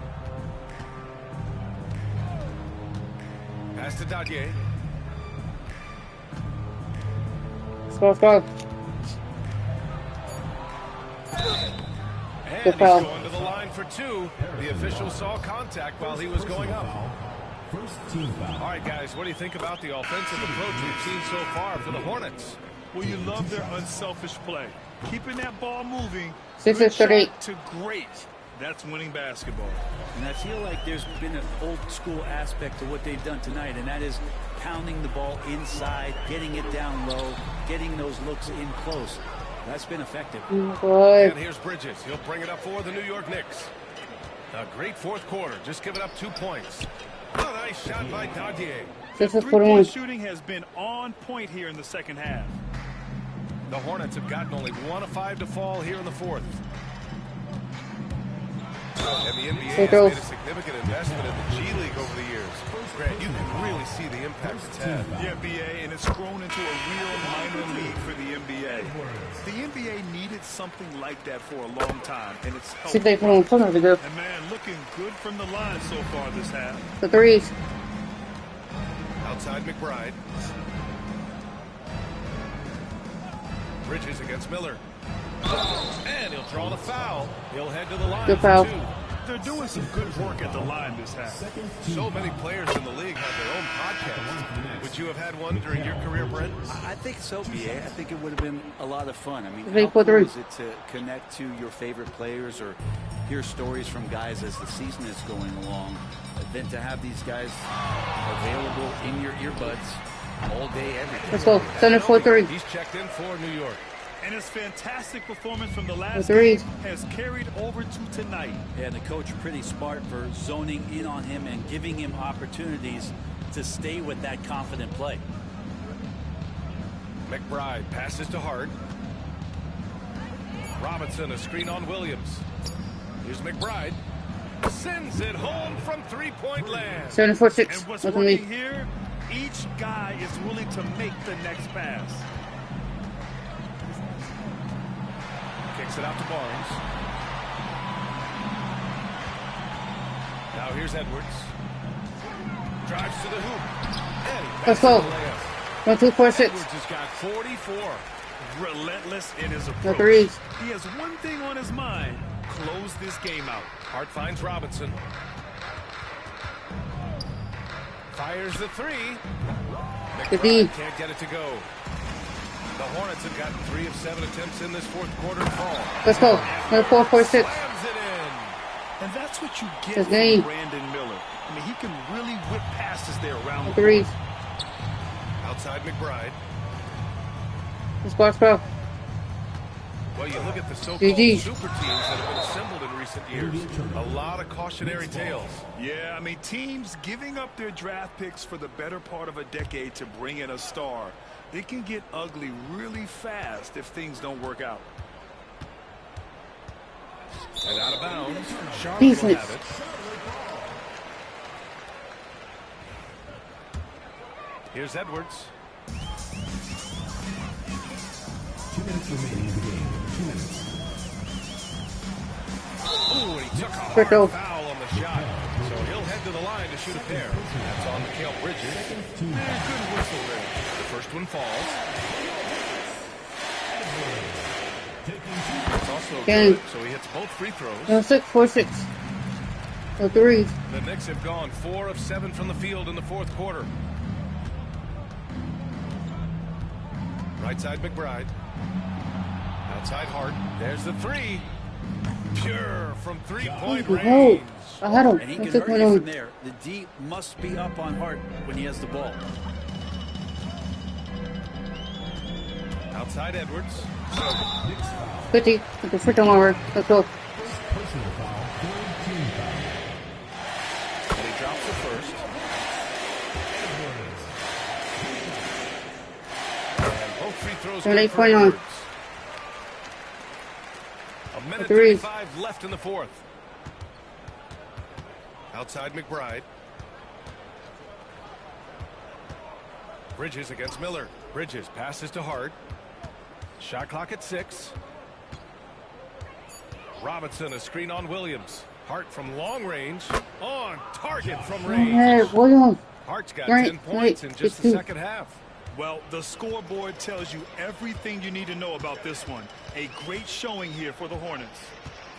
Pass to Dadier. Let's go. And he's going to the line for 2. The official saw contact while he was going up. First team foul. All right, guys, what do you think about the offensive approach we've seen so far for the Hornets? Well, you love their unselfish play. Keeping that ball moving. 6-38 to great. That's winning basketball. And I feel like there's been an old school aspect to what they've done tonight, and that is pounding the ball inside, getting it down low, getting those looks in close. That's been effective. And here's Bridges. He'll bring it up for the New York Knicks. A great fourth quarter. Just giving up 2 points. A nice shot by Dadier. The three-point shooting has been on point here in the second half. The Hornets have gotten only 1 of 5 to fall here in the fourth. And the NBA has made a significant investment in the G League over the years. Grant, you can really see the impact it's had. Yeah, BA, and it's grown into a real minor league for the NBA. The NBA needed something like that for a long time, and it's helped. And man, looking good from the line so far this half. The threes. Outside McBride. Bridges against Miller. And he'll draw the foul. He'll head to the line Good for foul. 2. They're doing some good work at the line this half. So many players in the league have their own podcast. Would you have had one during your career, Brent? I think so, BA. I think it would have been a lot of fun. I mean, How cool cool is it to connect to your favorite players or hear stories from guys as the season is going along, than to have these guys available in your earbuds all day, every day. Let's go. Center 4-3. He's checked in for New York. And his fantastic performance from the last threes. game has carried over to tonight. Yeah, and the coach pretty smart for zoning in on him and giving him opportunities to stay with that confident play. McBride passes to Hart. Robinson, a screen on Williams. Here's McBride. Sends it home from three-point land. 7-4-6. And what's working here, each guy is willing to make the next pass. Kicks it out to Barnes. Now here's Edwards. Drives to the hoop. Let's go. 1, 2, 4, 6. Edwards has got 44. Relentless in his approach. The threes. He has one thing on his mind. Close this game out. Hart finds Robinson. Fires the 3. McBride can't get it to go. The Hornets have gotten 3 of 7 attempts in this fourth quarter to fall. Let's go. 4, 4, 6. Slams it in. And that's what you get His from name. Brandon Miller. I mean, he can really whip passes there around the Threes. court. Outside McBride. Let's go, bro. Well, you look at the so-called GG. super teams that have been assembled in recent years. A lot of cautionary tales. Yeah, I mean, teams giving up their draft picks for the better part of a decade to bring in a star. It can get ugly really fast if things don't work out. And out of bounds, Charlotte will have it. Here's Edwards. 2 minutes remaining in the game. 2 minutes. Ooh, he took a hard Critical. foul on the shot. So he'll head to the line to shoot a pair. That's on Mikal Bridges. Good whistle there. The first one falls. It's also good, so he hits both free throws. 6, 4, 6. The threes. The Knicks have gone 4 of 7 from the field in the fourth quarter. Right side McBride. Outside Hart. There's the 3. Pure from three-point range. I had him. And he can hurt you from there. The D must be up on Hart when he has the ball. Outside Edwards. 50. With the freaking over. Let's go. Personal foul. Third team foul. And he drops the first. And both free throws good for 8.9. Edwards. A minute 35 left in the fourth. Outside McBride. Bridges against Miller. Bridges passes to Hart. Shot clock at 6. Robinson, a screen on Williams. Hart from long range. On target from range. Hey, Williams. Hart's got Right, 10 points in just the second half. Well, the scoreboard tells you everything you need to know about this one. A great showing here for the Hornets.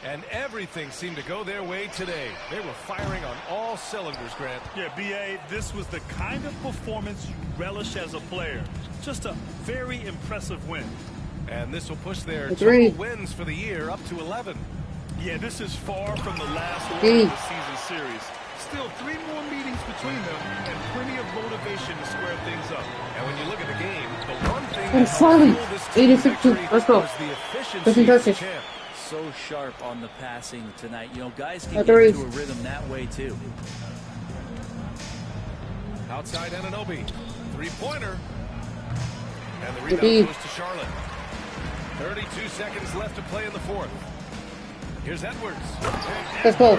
And everything seemed to go their way today. They were firing on all cylinders, Grant. Yeah, B.A., this was the kind of performance you relish as a player. Just a very impressive win. And this will push their total wins for the year up to 11. Yeah, this is far from the last win of the season series. Still 3 more meetings between them and plenty of motivation to square things up. And when you look at the game, the one thing that helped this team victory was the efficiency of the champ. So sharp on the passing tonight. You know, guys can get into a rhythm that way too. Outside Anunoby. 3-pointer. And the rebound goes to Charlotte. 32 seconds left to play in the fourth. Here's Edwards. Let's go.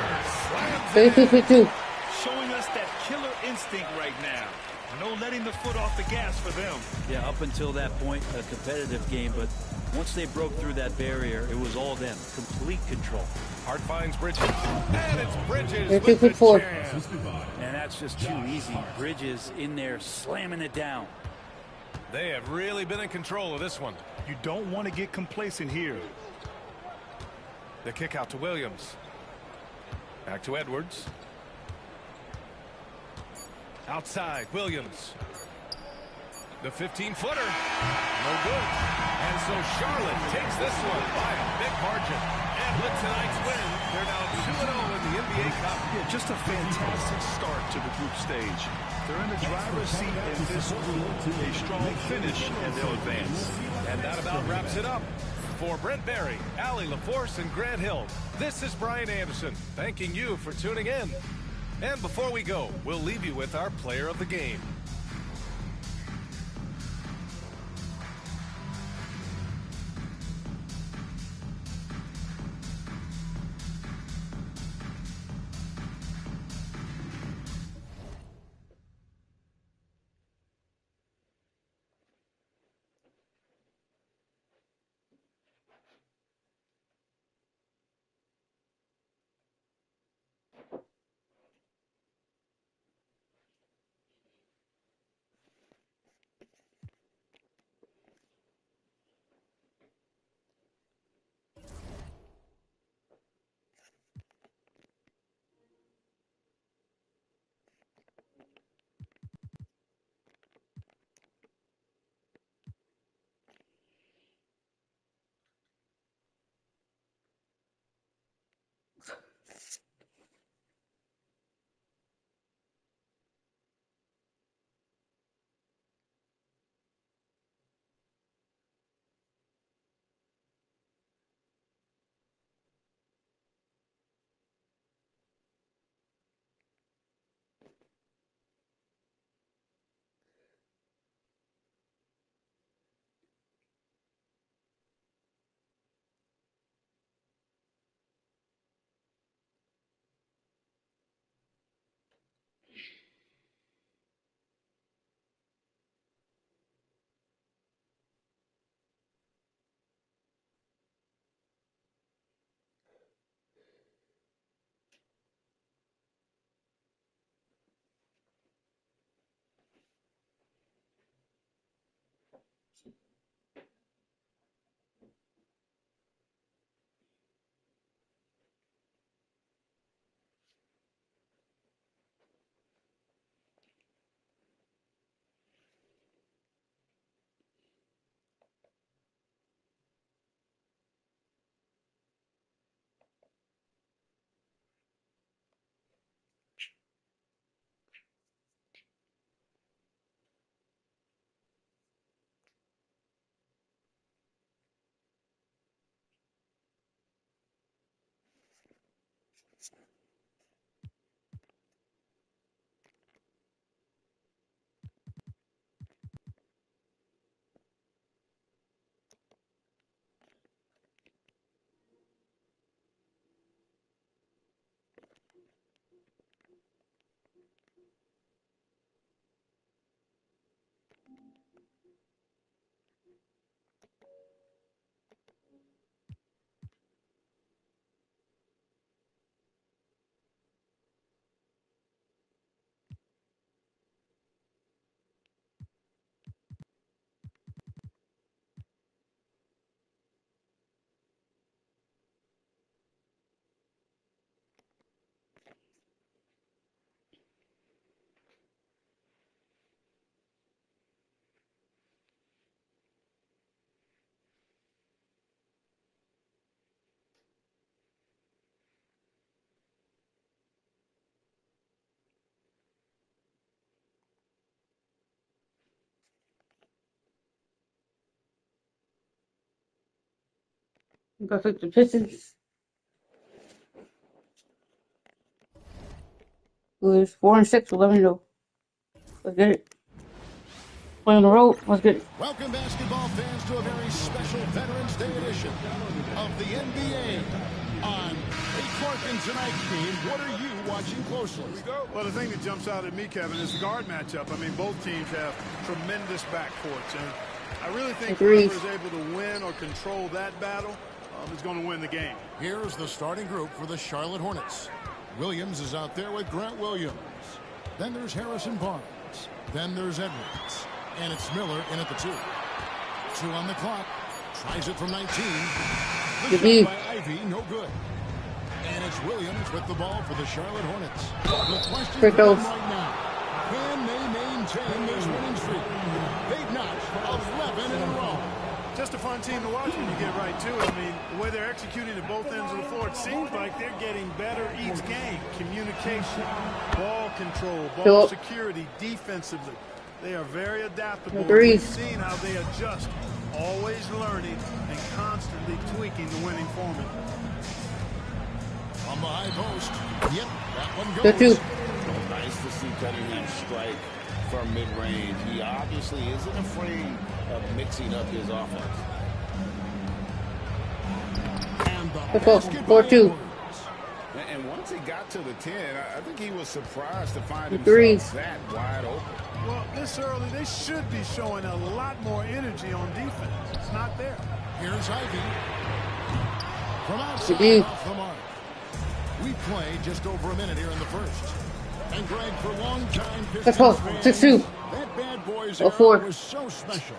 32. Showing us that killer instinct right now. No letting the foot off the gas for them. Yeah, up until that point, a competitive game, but once they broke through that barrier, it was all them. Complete control. Hart finds Bridges. And it's Bridges with the jam. And that's just too easy. Bridges in there slamming it down. They have really been in control of this one. You don't want to get complacent here. The kick out to Williams. Back to Edwards. Outside, Williams. The 15-footer. No good. And so Charlotte takes this one by a big margin. And with tonight's win, they're now 2-0 in the NBA Cup. Yeah, just a fantastic start to the group stage. They're in the driver's seat in this group. A strong finish, and they'll advance. And that about wraps it up. For Brent Barry, Allie LaForce, and Grant Hill, this is Brian Anderson, thanking you for tuning in. And before we go, we'll leave you with our player of the game. Go take the Pistons. It was 4-6, 11-0. Let's get it. Play on the road. Let's get it. Welcome, basketball fans, to a very special Veterans Day edition of the NBA. On a Clark and tonight's game, what are you watching closely? Well, the thing that jumps out at me, Kevin, is the guard matchup. I mean, both teams have tremendous backcourts, and I really think whoever is able to win or control that battle is going to win the game. Here's the starting group for the Charlotte Hornets. Williams is out there with Grant Williams. Then there's Harrison Barnes. Then there's Edwards. And it's Miller in at the 2. 2 on the clock. Tries it from 19. The shot by Ivy, no good. And it's Williams with the ball for the Charlotte Hornets. The question for them right now, can they maintain this winning streak? They've notched 11 in a row. Just a fun team to watch when you get right to it. I mean, the way they're executing at both ends of the floor, it seems like they're getting better each game. Communication, ball control, ball security, defensively. They are very adaptable. We've seen how they adjust, always learning and constantly tweaking the winning formula. On the high post. Yep, that one goes. Nice to see Cunningham strike from mid-range. He obviously isn't afraid of mixing up his offense. And the basketball 4-2. And once he got to the 10, I think he was surprised to find himself that wide open. Well, this early, they should be showing a lot more energy on defense. It's not there. Here's Ivy. From outside off the mark. We play just over a minute here in the first. And Greg, for long-time Pistons fans, 6-2. that bad boys era was so special.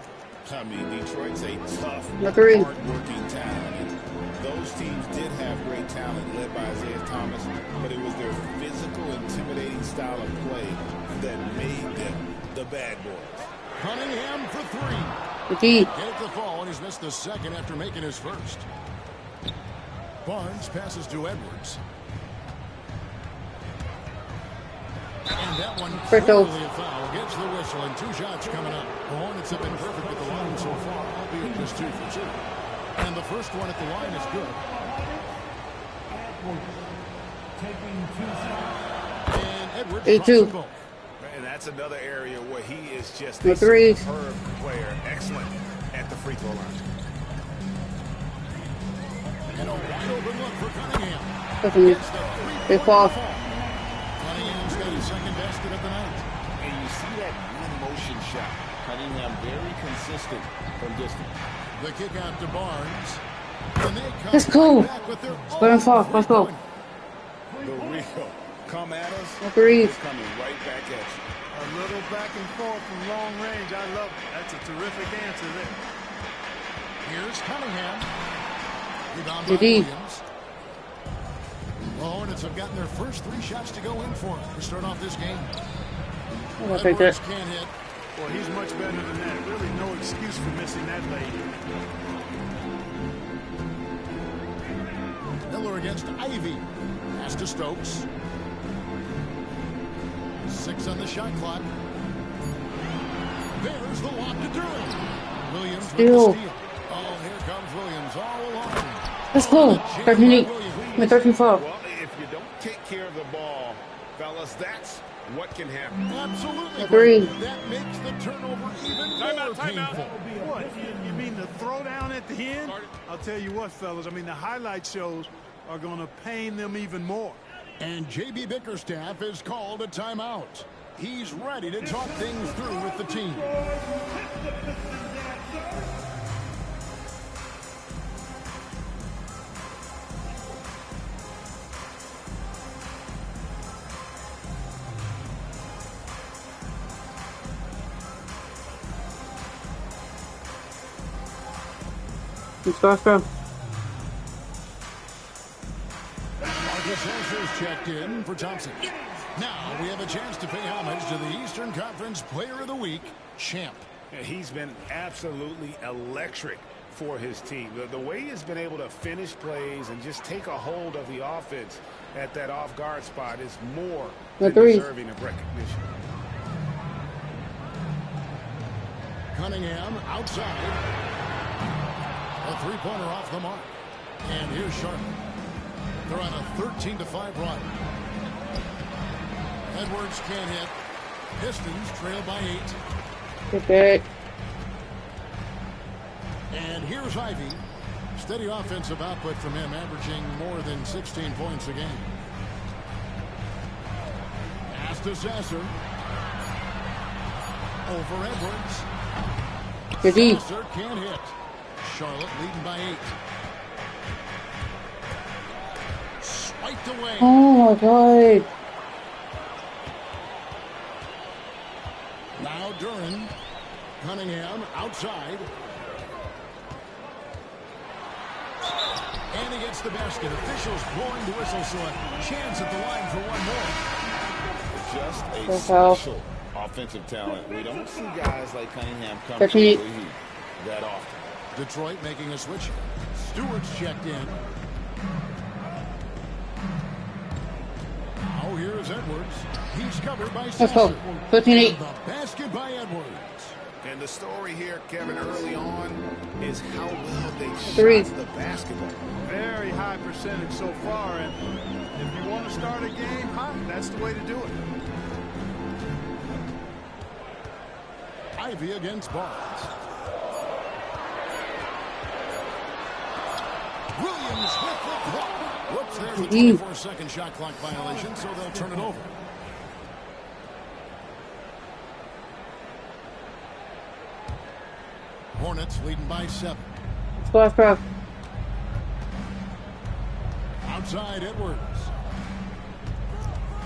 I mean, Detroit's a tough, 3. hard-working town. And those teams did have great talent led by Isaiah Thomas, but it was their physical, intimidating style of play that made them the bad boys. Cunningham for 3. Get the fall, and he's missed the second after making his first. Barnes passes to Edwards. And that one clearly a foul. Gets the whistle, and 2 shots coming up. The Hornets have been perfect with the line so far, albeit just 2 for 2. And the first one at the line is good. And Edwards drops them both. And that's another area where he is just a superb player. Excellent at the free throw line. And a wide open look for Cunningham. They fall. Cunningham's got his second basket of the night. And you see that one-motion shot. Cunningham very consistent from distance. The kick out to Barnes. And they come Let's go. back with their Let's go. The real come at us. Agreed. It's coming right back at you. A little back and forth from long range. I love it. That's a terrific answer there. Here's Cunningham. Rebound by Williams. The Hornets have gotten their first 3 shots to go in for to start off this game. Edwards can't hit. Well, he's much better than that. Really no excuse for missing that late. Miller against Ivy. Pass to Stokes. 6 on the shot clock. There's the lob to Durham. Williams with the steal. Oh, here comes Williams all along. Let's go. 13-4. Well, if you don't take care of the ball, fellas, that's what can happen. Absolutely. Agreed. That makes the turnover even more painful. What? You mean the throwdown at the end? I'll tell you what, fellas. I mean, the highlight shows are going to pain them even more. And J.B. Bickerstaff has called a timeout. He's ready to talk things through with the team. Let's go. Marcus Holzer's checked in for Thompson. Now we have a chance to pay homage to the Eastern Conference Player of the Week, Champ. He's been absolutely electric for his team. The way he's been able to finish plays and just take a hold of the offense at that off-guard spot is more than deserving of recognition. Cunningham outside. A 3-pointer off the mark. And here's Charlotte. They're on a 13-5 run. Edwards can't hit. Pistons trail by 8. Okay. And here's Ivy. Steady offensive output from him, averaging more than 16 points a game. Pass to Sasser. Over Edwards. Sasser can't hit. Charlotte leading by 8. Swiped away. Oh my God. Now Duran. Cunningham outside. And he gets the basket. Officials blowing the whistle, so a chance at the line for one more. Just a special offensive talent. We don't see guys like Cunningham come to the league that often. Detroit making a switch. Stewart's checked in. Now here's Edwards. He's covered by Sasser. 13-8. The basket by Edwards. And the story here, Kevin, early on is how well they shot the basketball. Very high percentage so far, and if you want to start a game hot, that's the way to do it. Ivy against Barnes. Williams with the block. Whoops, there's a 24-second shot clock violation, so they'll turn it over. Hornets leading by 7. Squash pro. Outside Edwards.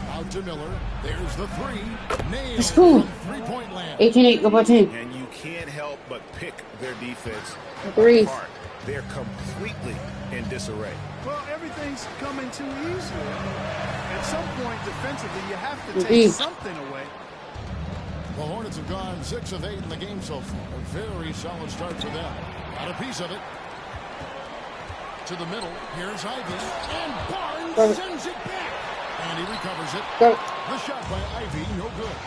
Out to Miller. There's the 3. Nailed from three-point land. 18-8. Go by team. And you can't help but pick their defense apart. They're completely in disarray. Well, everything's coming too easily. At some point, defensively, you have to take something away. The Hornets have gone 6 of 8 in the game so far. A very solid start for them. Got a piece of it. To the middle. Here's Ivy. And Barnes sends it back. And he recovers it. The shot by Ivy, no good.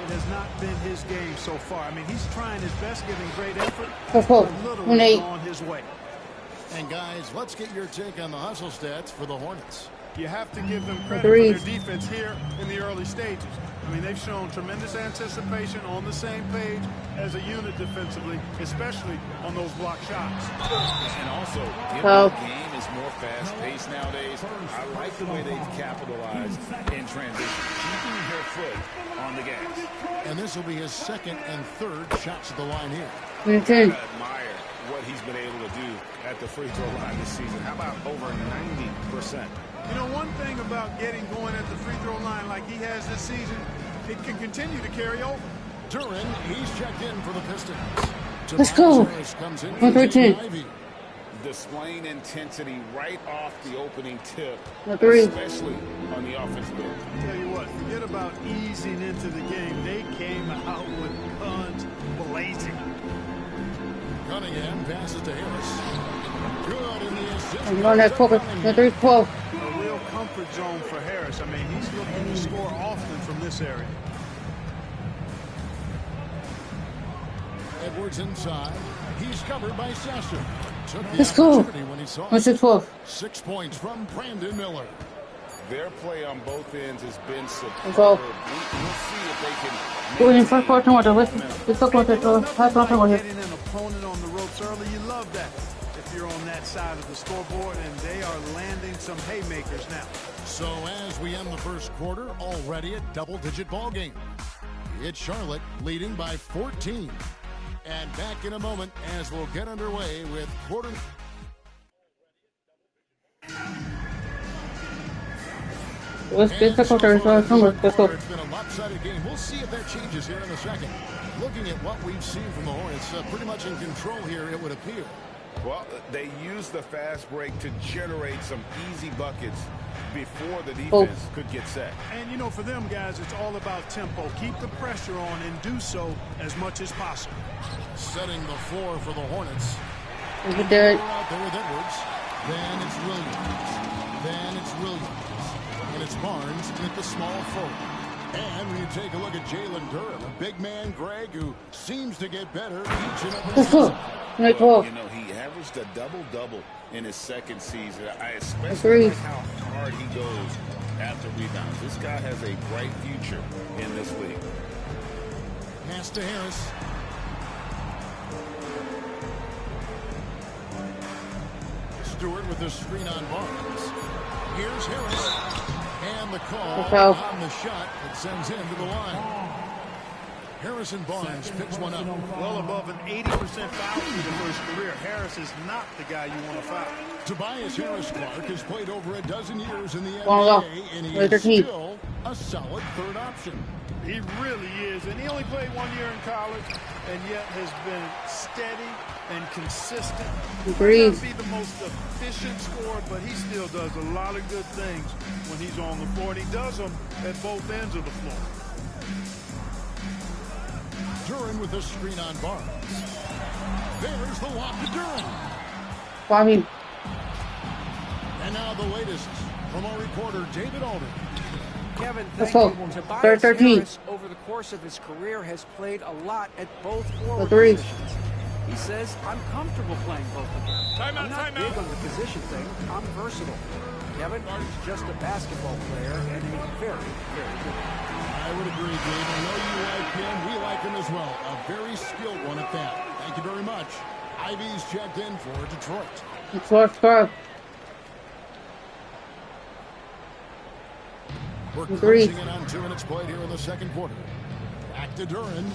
It has not been his game so far. I mean, he's trying his best, giving great effort. Literally on his way. And guys, let's get your take on the hustle stats for the Hornets. You have to give them credit for their defense here in the early stages. I mean, they've shown tremendous anticipation, on the same page as a unit defensively, especially on those block shots. And also, given the game is more fast-paced nowadays, I like the way they've capitalized in transition, keeping their foot on the gas. And this will be his second and third shots at the line here. I admire what he's been able to do at the free throw line this season. How about over 90%? You know, one thing about getting going at the free throw line like he has this season, it can continue to carry over. Duran, he's checked in for the Pistons. Let's go. 113. Displaying intensity right off the opening tip, 3. especially on the offensive end. Tell you what, forget about easing into the game. They came out with guns blazing. Cunningham passes to Harris. Good in the assist. I'm going to focus. 3-12. A real comfort zone for Harris. I mean, he's looking to score often from this area. Edwards inside. He's covered by Sasser. Let's go. 6 points from Brandon Miller. Their play on both ends has been superb. Go. We'll see if they can. Go in first quarter water. Let's talk about that. High quarter water. Getting an opponent on the ropes early, you love that. If you're on that side of the scoreboard, and they are landing some haymakers now. So as we end the first quarter, already a double-digit ball game. It's Charlotte leading by 14. And back in a moment as we'll get underway with quarter. Let's get the quarter. Let's go. It's been a lopsided game. We'll see if that changes here in a second. Looking at what we've seen from the Hornets, pretty much in control here, it would appear. Well, they used the fast break to generate some easy buckets before the defense could get set. And, you know, for them guys, it's all about tempo. Keep the pressure on and do so as much as possible. Setting the floor for the Hornets. We did it. Out there with Edwards. Then it's Williams. Then it's Williams. And it's Barnes at the small forward. And when you take a look at Jalen Duran, a big man, Greg, who seems to get better each and every season. You know, he averaged averaged a double-double in his second season. I especially like how hard he goes after rebounds. This guy has a bright future in this league. Pass to Harris. Stewart with the screen on Barnes. Here's Harris. And the call on the shot that sends him to the line. Harrison Barnes picks one up. Well above an 80% foul in the first career. Harris is not the guy you want to foul. Tobias Harris-Clark has played over a dozen years in the NBA, and he is still a solid third option. He really is, and he only played 1 year in college, and yet has been steady and consistent. He might not be the most efficient scorer, but he still does a lot of good things when he's on the floor, and he does them at both ends of the floor. Duran with the screen on Barnes. There's the lob to Duran. Bobby. And now the latest from our reporter, David Alden. Kevin, Let's thank go. you. Tobias Harris, over the course of his career, has played a lot at both forward positions. He says, I'm comfortable playing both of them. I'm not big on the position thing. I'm versatile. Kevin, he's just a basketball player, and he's very, very good. I would agree, Dave. I know you like him. We like him as well. A very skilled one at that. Thank you very much. Ivy's checked in for Detroit. It's first five. We're closing in on 2 minutes played here in the second quarter. Back to Duran.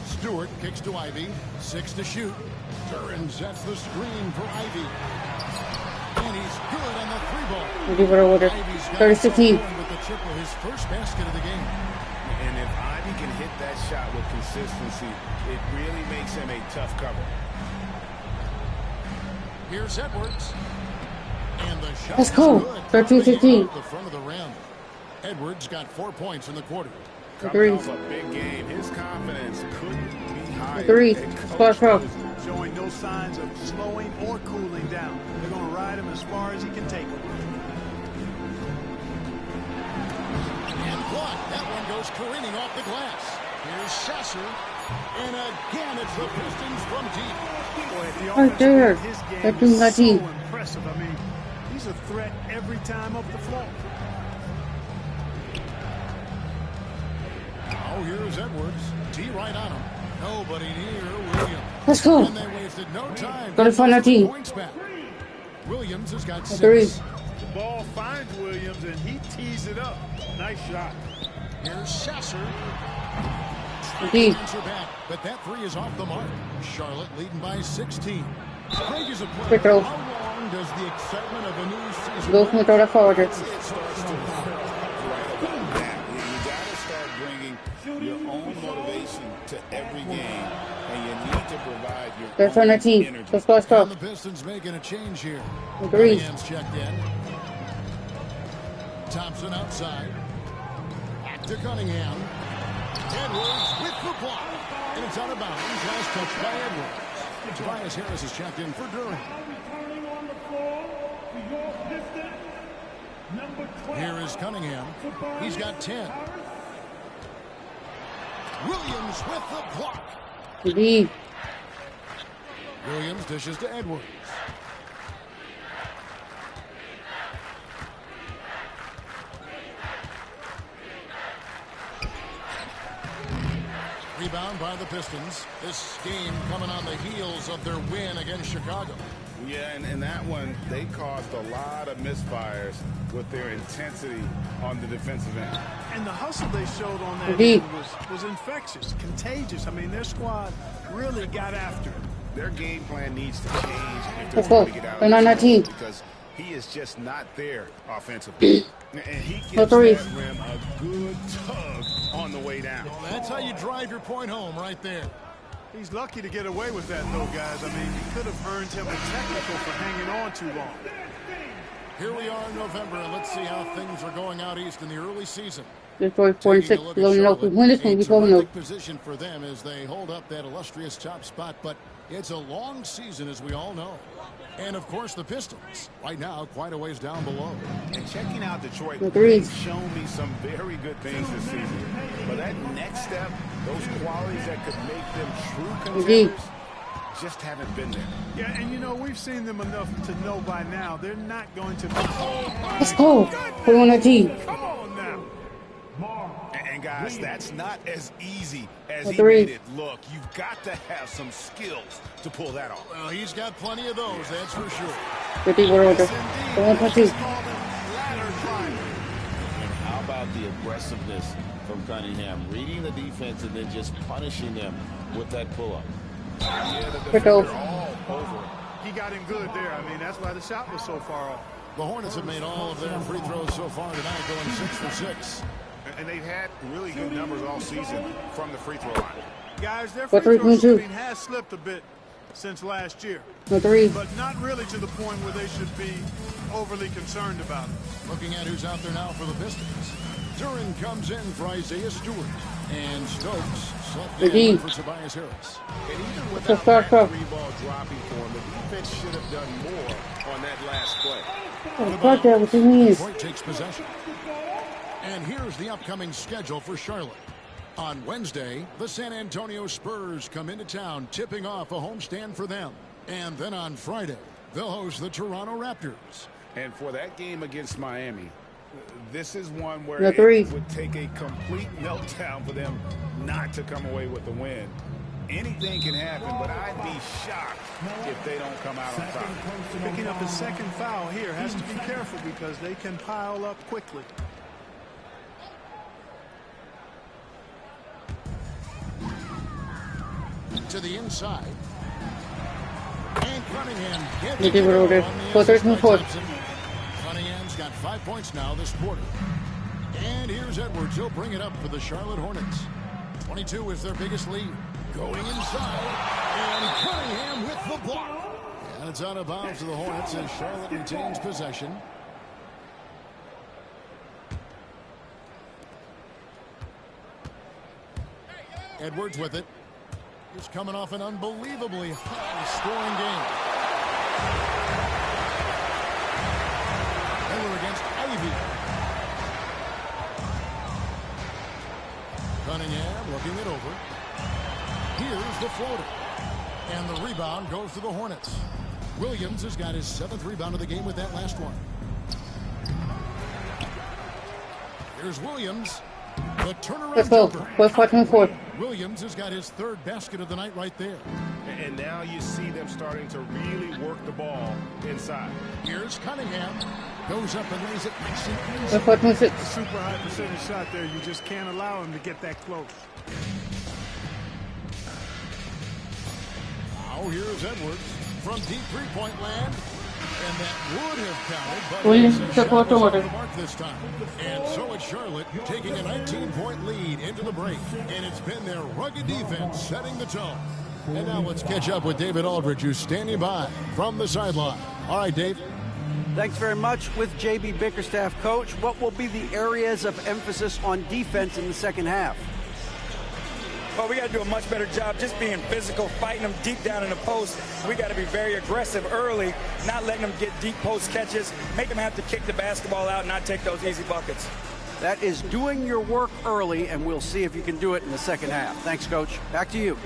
Stewart kicks to Ivy. 6 to shoot. Duran sets the screen for Ivy. And he's good on the 3-ball. Ivy's got 30-16 with the triple, his first basket of the game. And if Ivy can hit that shot with consistency, it really makes him a tough cover. Here's Edwards. And the shot Let's go. 13-15. The front of the rim. Edwards got 4 points in the quarter. Coming off a big game, his confidence couldn't be higher. Showing no signs of slowing or cooling down. They're going to ride him as far as he can take him. And blocked. That one goes careening off the glass. Here's Sasser. And again, it's the Pistons from deep. Right there. His game is so impressive. I mean, he's a threat every time up the floor. Now here's Edwards. T right on him. Nobody near Williams. Let's go. And they wasted no time. Go to final team. Points back. Williams has got 6. The ball finds Williams and he tees it up. Nice shot. Here's Sasser. Indeed. Back, but that 3 is off the mark. Charlotte leading by 16. Craig is a player. How long does the excitement of a new season go from the forward? You gotta start bringing your own motivation to every game, and you need to provide your own energy. And the Pistons making a change here. Cunningham's checked in. Thompson outside. Back to Cunningham. Edwards with the block. And it's out of bounds. Last touch by Edwards. Tobias Harris is checked in for Duran. Here is Cunningham. He's got 10. Williams with the block. Indeed. Williams dishes to Edwards. Rebound by the Pistons. This game coming on the heels of their win against Chicago. Yeah, and in that one, they caused a lot of misfires with their intensity on the defensive end. And the hustle they showed on that end was infectious, contagious. I mean, their squad really got after it. Their game plan needs to change if they're going to get out of this because he is just not there offensively. And he gives that rim a good tug on the way down. Well, that's how you drive your point home right there. He's lucky to get away with that, though, guys. I mean, you could have earned him a technical for hanging on too long. Here we are in November, and let's see how things are going out east in the early season. Detroit 4-6. Loading up. We win this one. We 12-0. Position for them as they hold up that illustrious top spot, but it's a long season, as we all know. And of course, the Pistons right now quite a ways down below. And checking out Detroit, The they've shown me some very good things this season. But that next step, those qualities that could make them true contenders, just haven't been there. Yeah, and you know, we've seen them enough to know by now they're not going to be. Let's go. Put on that G. Come on now. And guys, that's not as easy as The he three. made it look. You've got to have some skills to pull that off. Well, he's got plenty of those, that's for sure. 50 word order. 1-2. And how about the aggressiveness from Cunningham? Reading the defense and then just punishing them with that pull-up. Yeah, the Critical. defender all over it. He got him good there. I mean, that's why the shot was so far off. The Hornets have made all of their free throws so far tonight, going 6 for 6. And they've had really good numbers all season from the free throw line. Guys, their free throw shooting has slipped a bit since last year. The three. But not really to the point where they should be overly concerned about it. Looking at who's out there now for the Pistons. Duran comes in for Isaiah Stewart. And Stokes slept in for Tobias Harris. And even without that three-ball dropping for him, the defense should have done more on that last play. Detroit takes possession. And here's the upcoming schedule for Charlotte. On Wednesday, the San Antonio Spurs come into town, tipping off a homestand for them. And then on Friday, they'll host the Toronto Raptors. And for that game against Miami, this is one where The it three. would take a complete meltdown for them not to come away with the win. Anything can happen, but I'd be shocked if they don't come out on top. Picking up his second foul here has to be careful because they can pile up quickly. To the inside. And Cunningham gets They give it over. 4-13-4. Cunningham's got 5 points now this quarter. And here's Edwards. He'll bring it up for the Charlotte Hornets. 22 is their biggest lead. Going inside. And Cunningham with the block. And it's out of bounds to the Hornets as Charlotte retains possession. Edwards with it. He's coming off an unbelievably high-scoring game. Miller against Ivy. Cunningham looking it over. Here's the floater. And the rebound goes to the Hornets. Williams has got his 7th rebound of the game with that last one. Here's Williams. The turnaround Let's go. jumper. 4-5-4. Williams has got his 3rd basket of the night right there. And now you see them starting to really work the ball inside. Here's Cunningham. Goes up and lays it nice and easy. 4-5-6. A super high percentage shot there. You just can't allow him to get that close. Now here's Edwards from deep three-point land. And that would have counted, but Williams it's a took shot off the was off order. the mark this time. And so it's Charlotte taking a 19-point lead into the break. And it's been their rugged defense setting the tone. And now let's catch up with David Aldridge, who's standing by from the sideline. All right, Dave. Thanks very much. With J.B. Bickerstaff, Coach, what will be the areas of emphasis on defense in the second half? Well, we got to do a much better job just being physical, fighting them deep down in the post. We got to be very aggressive early, not letting them get deep post catches, make them have to kick the basketball out and not take those easy buckets. That is doing your work early, and we'll see if you can do it in the second half. Thanks, Coach. Back to you.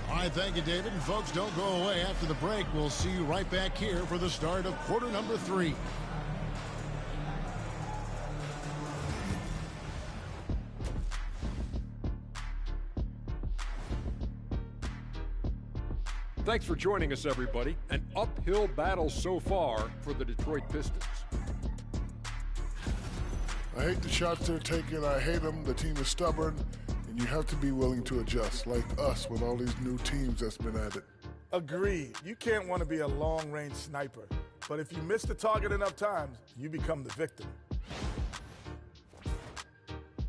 All right, thank you, David. And folks, don't go away. After the break, we'll see you right back here for the start of quarter number 3. Thanks for joining us, everybody. An uphill battle so far for the Detroit Pistons. I hate the shots they're taking. I hate them. The team is stubborn, and you have to be willing to adjust, like us with all these new teams that's been added. Agreed. You can't want to be a long-range sniper, but if you miss the target enough times, you become the victim.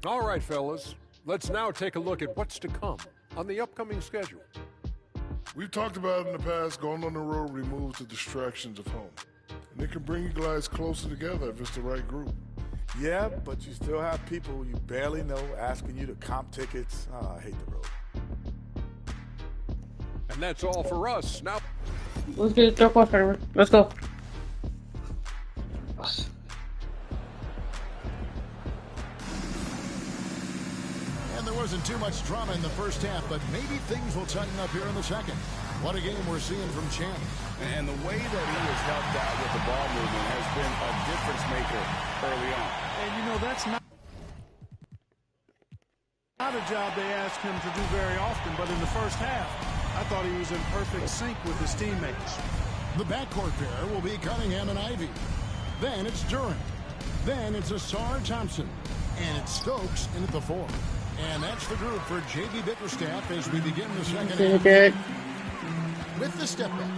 All right, fellas. Let's now take a look at what's to come on the upcoming schedule. We've talked about in the past, going on the road removes the distractions of home. And it can bring you guys closer together if it's the right group. Yeah, but you still have people you barely know asking you to comp tickets. Oh, I hate the road. And that's all for us. Now, let's get the third quarter. Let's go. And there wasn't too much drama in the first half, but maybe things will tighten up here in the second. What a game we're seeing from Champ. And the way that he has helped out with the ball movement has been a difference maker early on. And you know, that's not a job they ask him to do very often, but in the first half, I thought he was in perfect sync with his teammates. The backcourt pair will be Cunningham and Ivy. Then it's Durant. Then it's Asar Thompson. And it's Stokes in at the 4. And that's the group for J.B. Bickerstaff as we begin the second half. With the step back.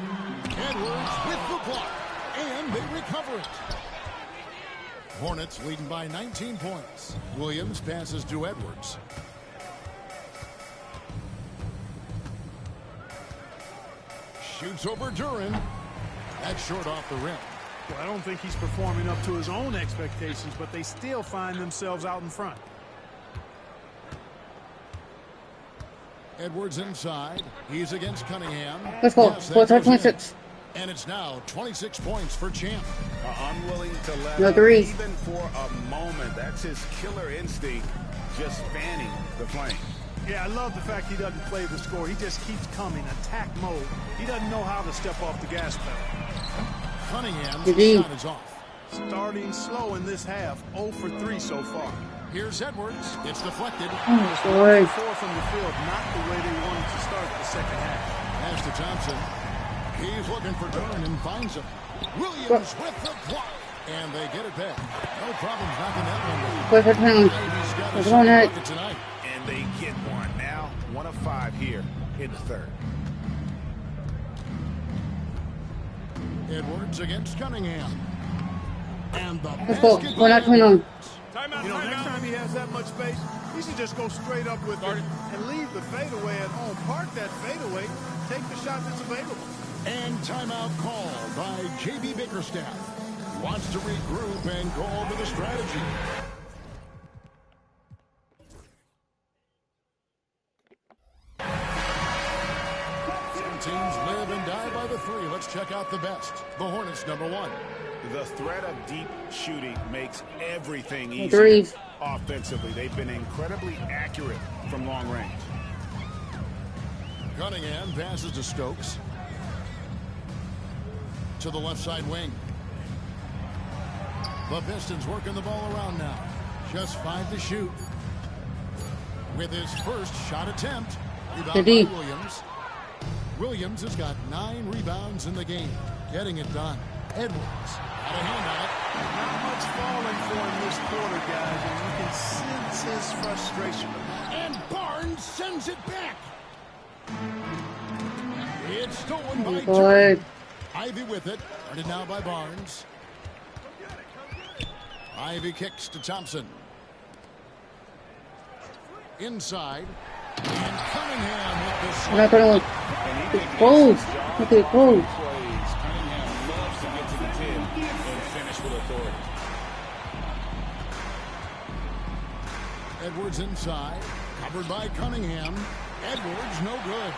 Edwards with the block. And they recover it. Hornets leading by 19 points. Williams passes to Edwards. Shoots over Duran. That's short off the rim. Well, I don't think he's performing up to his own expectations, but they still find themselves out in front. Edwards inside. He's against Cunningham. Let's go. Yes, 26. And it's now 26 points for Champ. Unwilling to let No up threes. even for a moment. That's his killer instinct, just fanning the flame. Yeah, I love the fact he doesn't play the score. He just keeps coming, attack mode. He doesn't know how to step off the gas pedal. Cunningham's shot is off. Starting slow in this half, 0 for 3 so far. Here's Edwards. It's deflected. boy. 4 from the field, not the way they wanted to start the second half. Pass to Thompson. He's looking for Duran and finds him. Williams with the block. And they get it back. No problems knocking that one down. Quick, He's got a Let's second go, Nick. bucket tonight. And they get one now. 1 of 5 here in the third. Edwards against Cunningham. And the Let's go. basket We're not by 29. You know, next time he has that much space, he should just go straight up with it and leave the fadeaway at home. Park that fadeaway, take the shot that's available. And timeout called by J.B. Bickerstaff. Wants to regroup and go over the strategy. Some teams live and die by the 3. Let's check out the best. The Hornets, number 1. The threat of deep shooting makes everything easier Threes. offensively. They've been incredibly accurate from long range. Cunningham passes to Stokes. To the left side wing. The Pistons working the ball around now. Just 5 to shoot. With his first shot attempt. Rebound by Williams. Williams has got 9 rebounds in the game. Getting it done. Edwards got a hand on it. Not much falling for him this quarter, guys, and you can sense his frustration. And Barnes sends it back. It's stolen by Boy. Jordan. Ivy with it. Guarded now by Barnes. Ivy kicks to Thompson. Inside. And Cunningham with the We're not going to it's close. Look at it close. Cunningham loves to get to the 10 and finish with authority. Edwards inside. Covered by Cunningham. Edwards no good.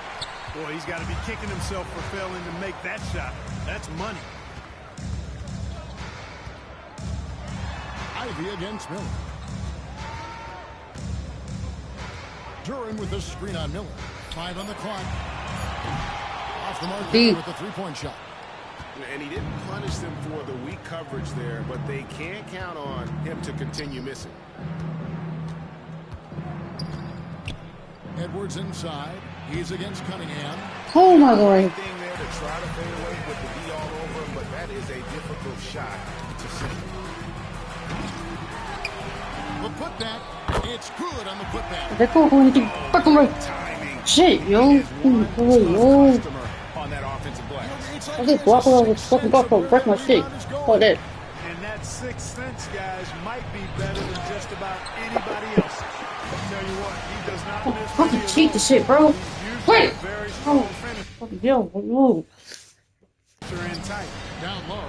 Boy, he's got to be kicking himself for failing to make that shot. That's money. Ivy against Miller. Duran with the screen on Miller. 5 on the clock. Off the mark with the 3-point shot. And he didn't punish them for the weak coverage there, but they can't count on him to continue missing. Edwards inside. He's against Cunningham. Oh my God. Thing there to try to fade away with the D all over him, but that is a difficult shot to sink. The putback. It's good on the putback. Let's go. We need to fucking right. Shit, yo. Yo. On that offensive glass. I just walk over with fucking golf ball, break my shit. Oh, that. And that 6th sense, guys, might be better than just about anybody else's. I'll tell you what, he does not miss. Fucking cheat the shit, bro. Wait. Oh, fucking yo, move. In tight. Down low.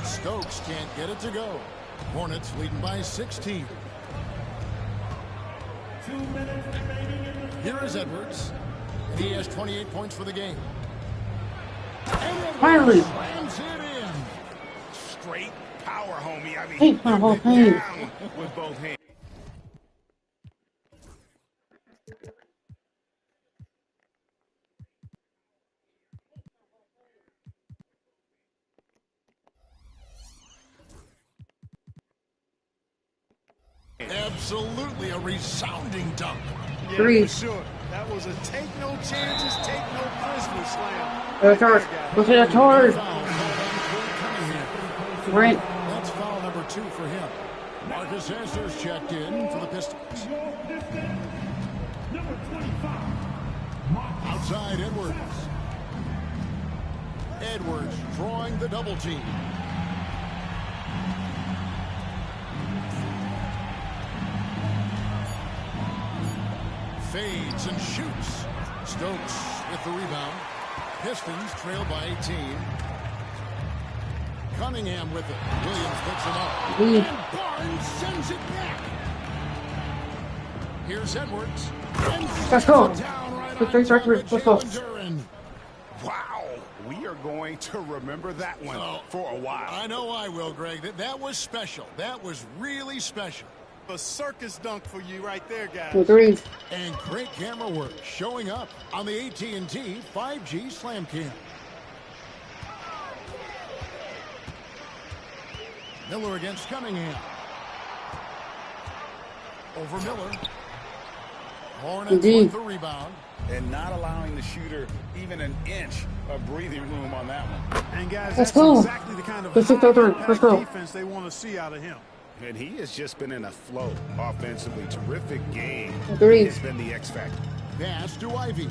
Stokes can't get it to go. Hornets leading by 16. Here is Edwards, and he has 28 points for the game. Finally. Slams it in. Straight power, homie. I mean, Hey, my whole thing. down with both hands. Absolutely a resounding dunk. Yeah, Three. for sure. That was a take no chances, take no prisoners slam. Let's start. Let's get a charge. Right. That's foul number 2 for him. Marcus Hesser's checked in for the Pistons. Outside Edwards. Edwards drawing the double team. Fades and shoots. Stokes with the rebound. Pistons trail by 18. Cunningham with it. Williams picks him up. And Barnes sends it back. Here's Edwards. Let's go. Let's go. Wow, we are going to remember that one for a while. I know I will, Greg. That was special. That was really special. A circus dunk for you right there, guys. And great camera work showing up on the AT&T 5G Slam Cam. Miller against Cunningham. Over Miller. Hornets with the rebound. And not allowing the shooter even an inch of breathing room on that one. And guys, Let's that's go. exactly the kind of Let's go. defense they want to see out of him. And he has just been in a flow offensively. Terrific game. Agreed. He has been the X factor. Pass to Ivy.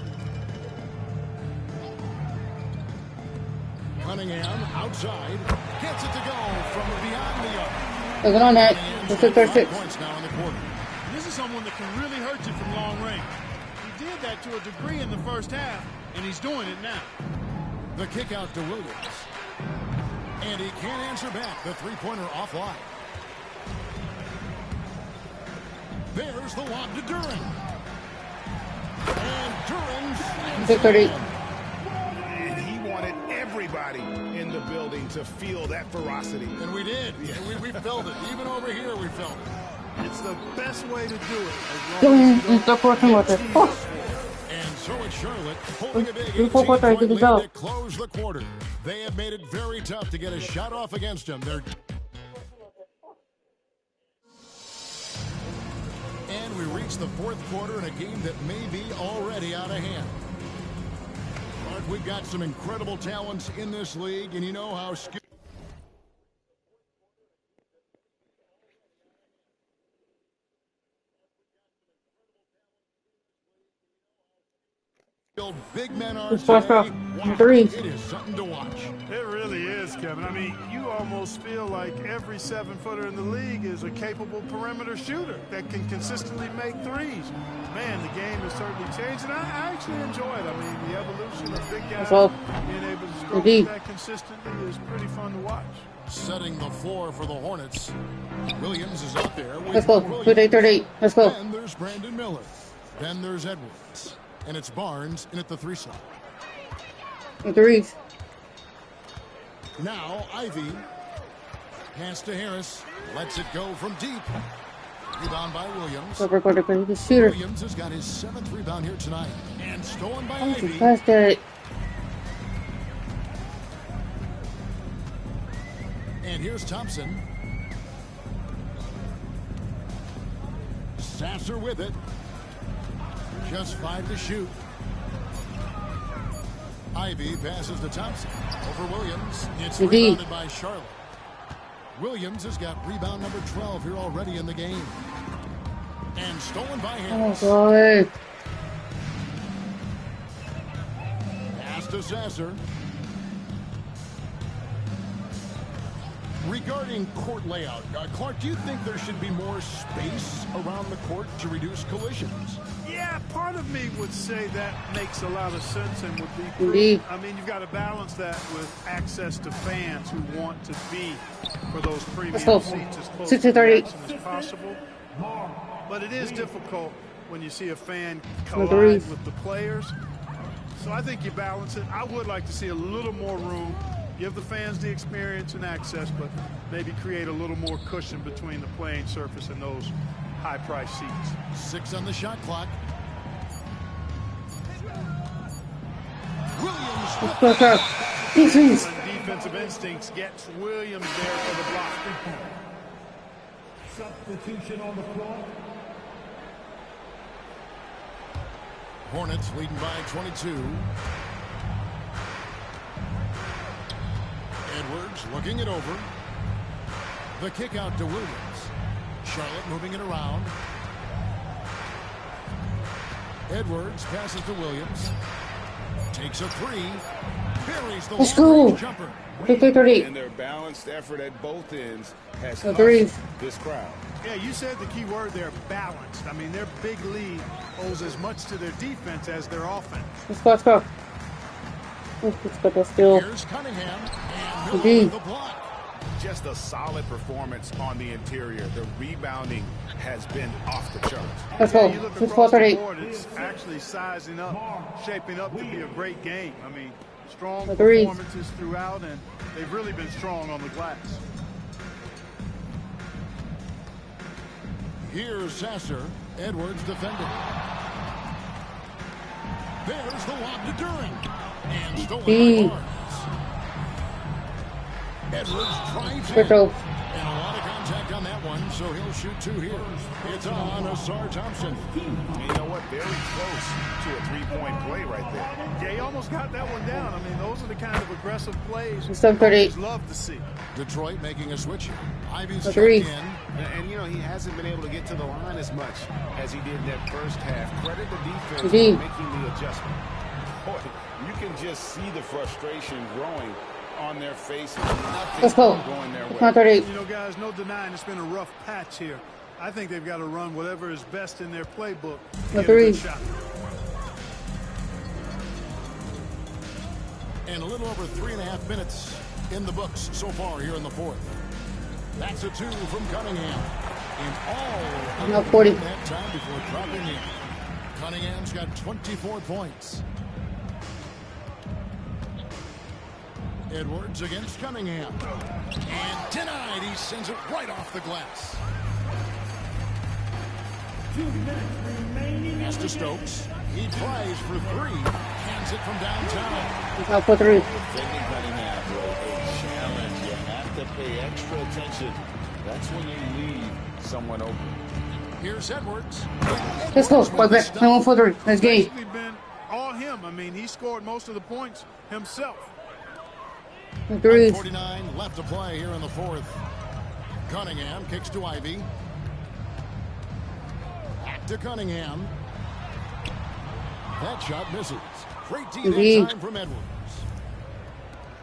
Cunningham outside. Gets it to go from beyond the arc. Look on that. Let's hit 36. Points now in the quarter. This is someone that can really hurt you from long range. He did that to a degree in the first half, and he's doing it now. The kick out to Williams. And he can't answer back. The three-pointer offline. There's the lob to Duran. And Duran slams it in. And he wanted everybody in the building to feel that ferocity. And we did. And we felt it. Even over here, we felt it. It's the best way to do it. As long as you don't and so it's Charlotte holding a big 18-point lead to close the quarter. They have made it very tough to get a shot off against them. And we reach the fourth quarter in a game that may be already out of hand. But we've got some incredible talents in this league, and you know how skilled. Big men are today. It is something to watch. It really is, Kevin. I mean, you almost feel like every 7-footer in the league is a capable perimeter shooter that can consistently make threes. Man, the game has certainly changed, and I actually enjoy it. I mean, the evolution of big guys being able to score that consistently is pretty fun to watch. Setting the floor for the Hornets. Williams is out there. Let's go. 38. Let's go. Then there's Brandon Miller. Then there's Edwards. And it's Barnes in at the 3 slot. Threes. Now Ivy. Pass to Harris. Lets it go from deep. Rebound by Williams. The shooter. Williams has got his 7th rebound here tonight. And stolen by I'm Ivy. surprised that. And here's Thompson. Sasser with it. Just 5 to shoot. Ivy passes to Thompson. Over Williams. It's rebounded by Charlotte. Williams has got rebound number 12 here already in the game. And stolen by Harris. Oh, God. Pass to Sasser. Regarding court layout, Clark, do you think there should be more space around the court to reduce collisions? Yeah, part of me would say that makes a lot of sense and would be true. Indeed. I mean, you've got to balance that with access to fans who want to be for those premium seats as close to the action as possible. But it is difficult when you see a fan collide with the players. So I think you balance it. I would like to see a little more room. Give the fans the experience and access, but maybe create a little more cushion between the playing surface and those high-priced seats. 6 on the shot clock. Williams. Defensive instincts gets Williams there for the block. Substitution on the floor. Hornets leading by 22. Edwards looking it over. The kick out to Williams. Charlotte moving it around. Edwards passes to Williams. Takes a three. Buries the long-range jumper. 50-30. And their balanced effort at both ends has Agreed. this crowd. Yeah, you said the key word there, balanced. I mean, their big lead owes as much to their defense as their offense. Let's go, let's go. Let's go, let's go. Here's Cunningham. And Indeed. the block. Just a solid performance on the interior. The rebounding has been off the charts. Let's go. You look It's across the 4:30. board, it's actually sizing up, shaping up to be a great game. I mean, strong Agreed. performances throughout, and they've really been strong on the glass. Here's Sasser. Edwards defending. There's the lob to Duran. And stolen by Barnes. Edwards drives in. And a lot of contact on that one, so he'll shoot 2 here. It's on Asar Thompson. And you know what? Very close to a three-point play right there. Yeah, he almost got that one down. I mean, those are the kind of aggressive plays coaches love to see. Detroit making a switch here. Ivy's checked Agreed. in. And, you know, he hasn't been able to get to the line as much as he did in that first half. Credit the defense Indeed. for making the adjustment. Boy, you can just see the frustration growing on their faces. Let's go. Going their way. It's not 30. You know, guys, no denying it's been a rough patch here. I think they've got to run whatever is best in their playbook to get a good shot. And a little over 3.5 minutes in the books so far here in the fourth. That's a 2 from Cunningham. In all Now 40. that time before dropping in. Cunningham's got 24 points. Edwards against Cunningham. And denied. He sends it right off the glass. 2 minutes remaining. Pass to Stokes. He tries for 3. Hands it from downtown. Now for 3. Defending Cunningham was a challenge. You have to pay extra attention. That's when you leave someone open. Here's Edwards. Let's go. Right back. 1 for 3. Let's It's game. basically been all him. I mean, he scored most of the points himself. Agreed. 49 left to play here in the fourth. Cunningham kicks to Ivy. Back to Cunningham. That shot misses. Great D that time from Edwards.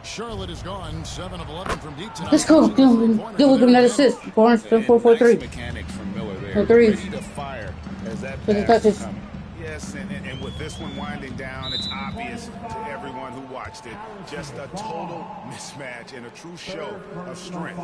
Charlotte is gone. 7 of 11 from deep tonight. Let's go. Give him that assist. Barnes, 4-4-3. Mechanic from Miller there. For 3. Ready to fire as that For the pass touches. is coming. Yes, and with this one winding down, it's obvious to everyone who watched it. Just a total mismatch and a true show of strength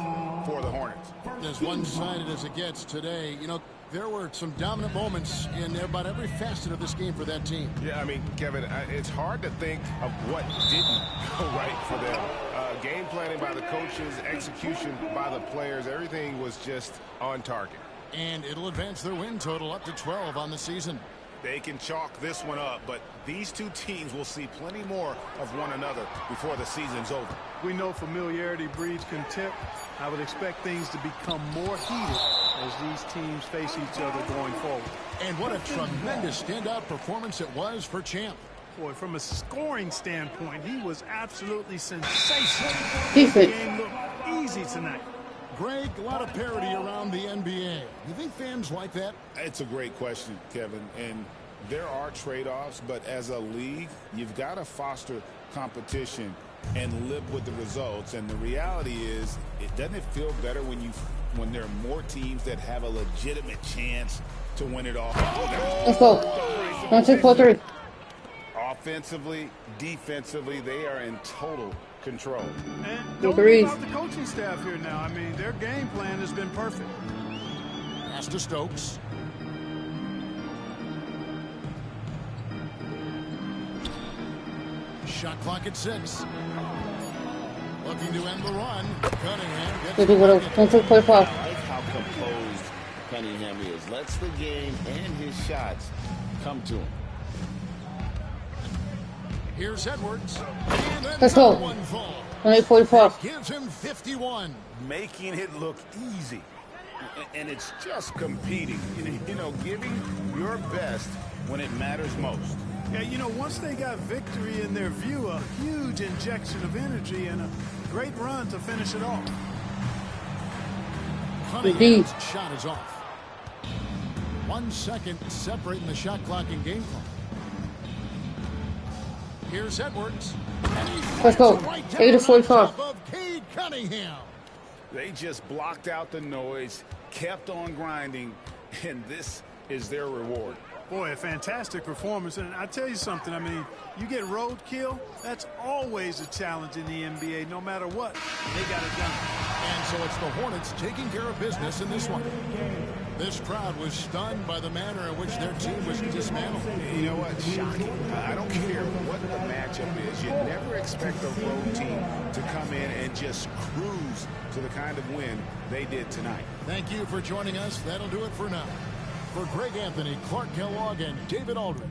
for the Hornets. As one-sided as it gets today, you know, there were some dominant moments in about every facet of this game for that team. Yeah, I mean, Kevin, it's hard to think of what didn't go right for them. Game planning by the coaches, execution by the players, everything was just on target. And it'll advance their win total up to 12 on the season. They can chalk this one up, but these two teams will see plenty more of one another before the season's over. We know familiarity breeds contempt. I would expect things to become more heated as these teams face each other going forward. And what a tremendous standout performance it was for Champ. Boy, from a scoring standpoint, he was absolutely sensational. Defense. The game looked easy tonight. Greg, a lot of parity around the NBA. You think fans like that? It's a great question, Kevin, and there are trade-offs, but as a league, you've got to foster competition and live with the results. And the reality is, it doesn't feel better when there are more teams that have a legitimate chance to win it all. Let's go. 1, 6, 4, 3. Offensively, defensively, they are in total control. And don't leave out the coaching staff here now. I mean, their game plan has been perfect. Pass to Stokes. Shot clock at 6. Looking to end the run. Cunningham gets I like how composed Cunningham is. Lets the game and his shots come to him. Here's Edwards. Let's go. 1-8-44. Gives him 51. Making it look easy. And it's just competing. You know, giving your best when it matters most. Yeah, you know, once they got victory in their view, a huge injection of energy and a great run to finish it off. Cunningham's shot is off. 1 second separating the shot clock and game clock. Here's Edwards. Let's go. 8-44. Cunningham. They just blocked out the noise, kept on grinding, and this is their reward. Boy, a fantastic performance. And I tell you something, I mean, you get roadkill, that's always a challenge in the NBA, no matter what. They got it done. And so it's the Hornets taking care of business in this one. This crowd was stunned by the manner in which their team was dismantled. You know what? Shocking. I don't care what the matchup is. You never expect a road team to come in and just cruise to the kind of win they did tonight. Thank you for joining us. That'll do it for now. For Greg Anthony, Clark Kellogg, and David Aldridge.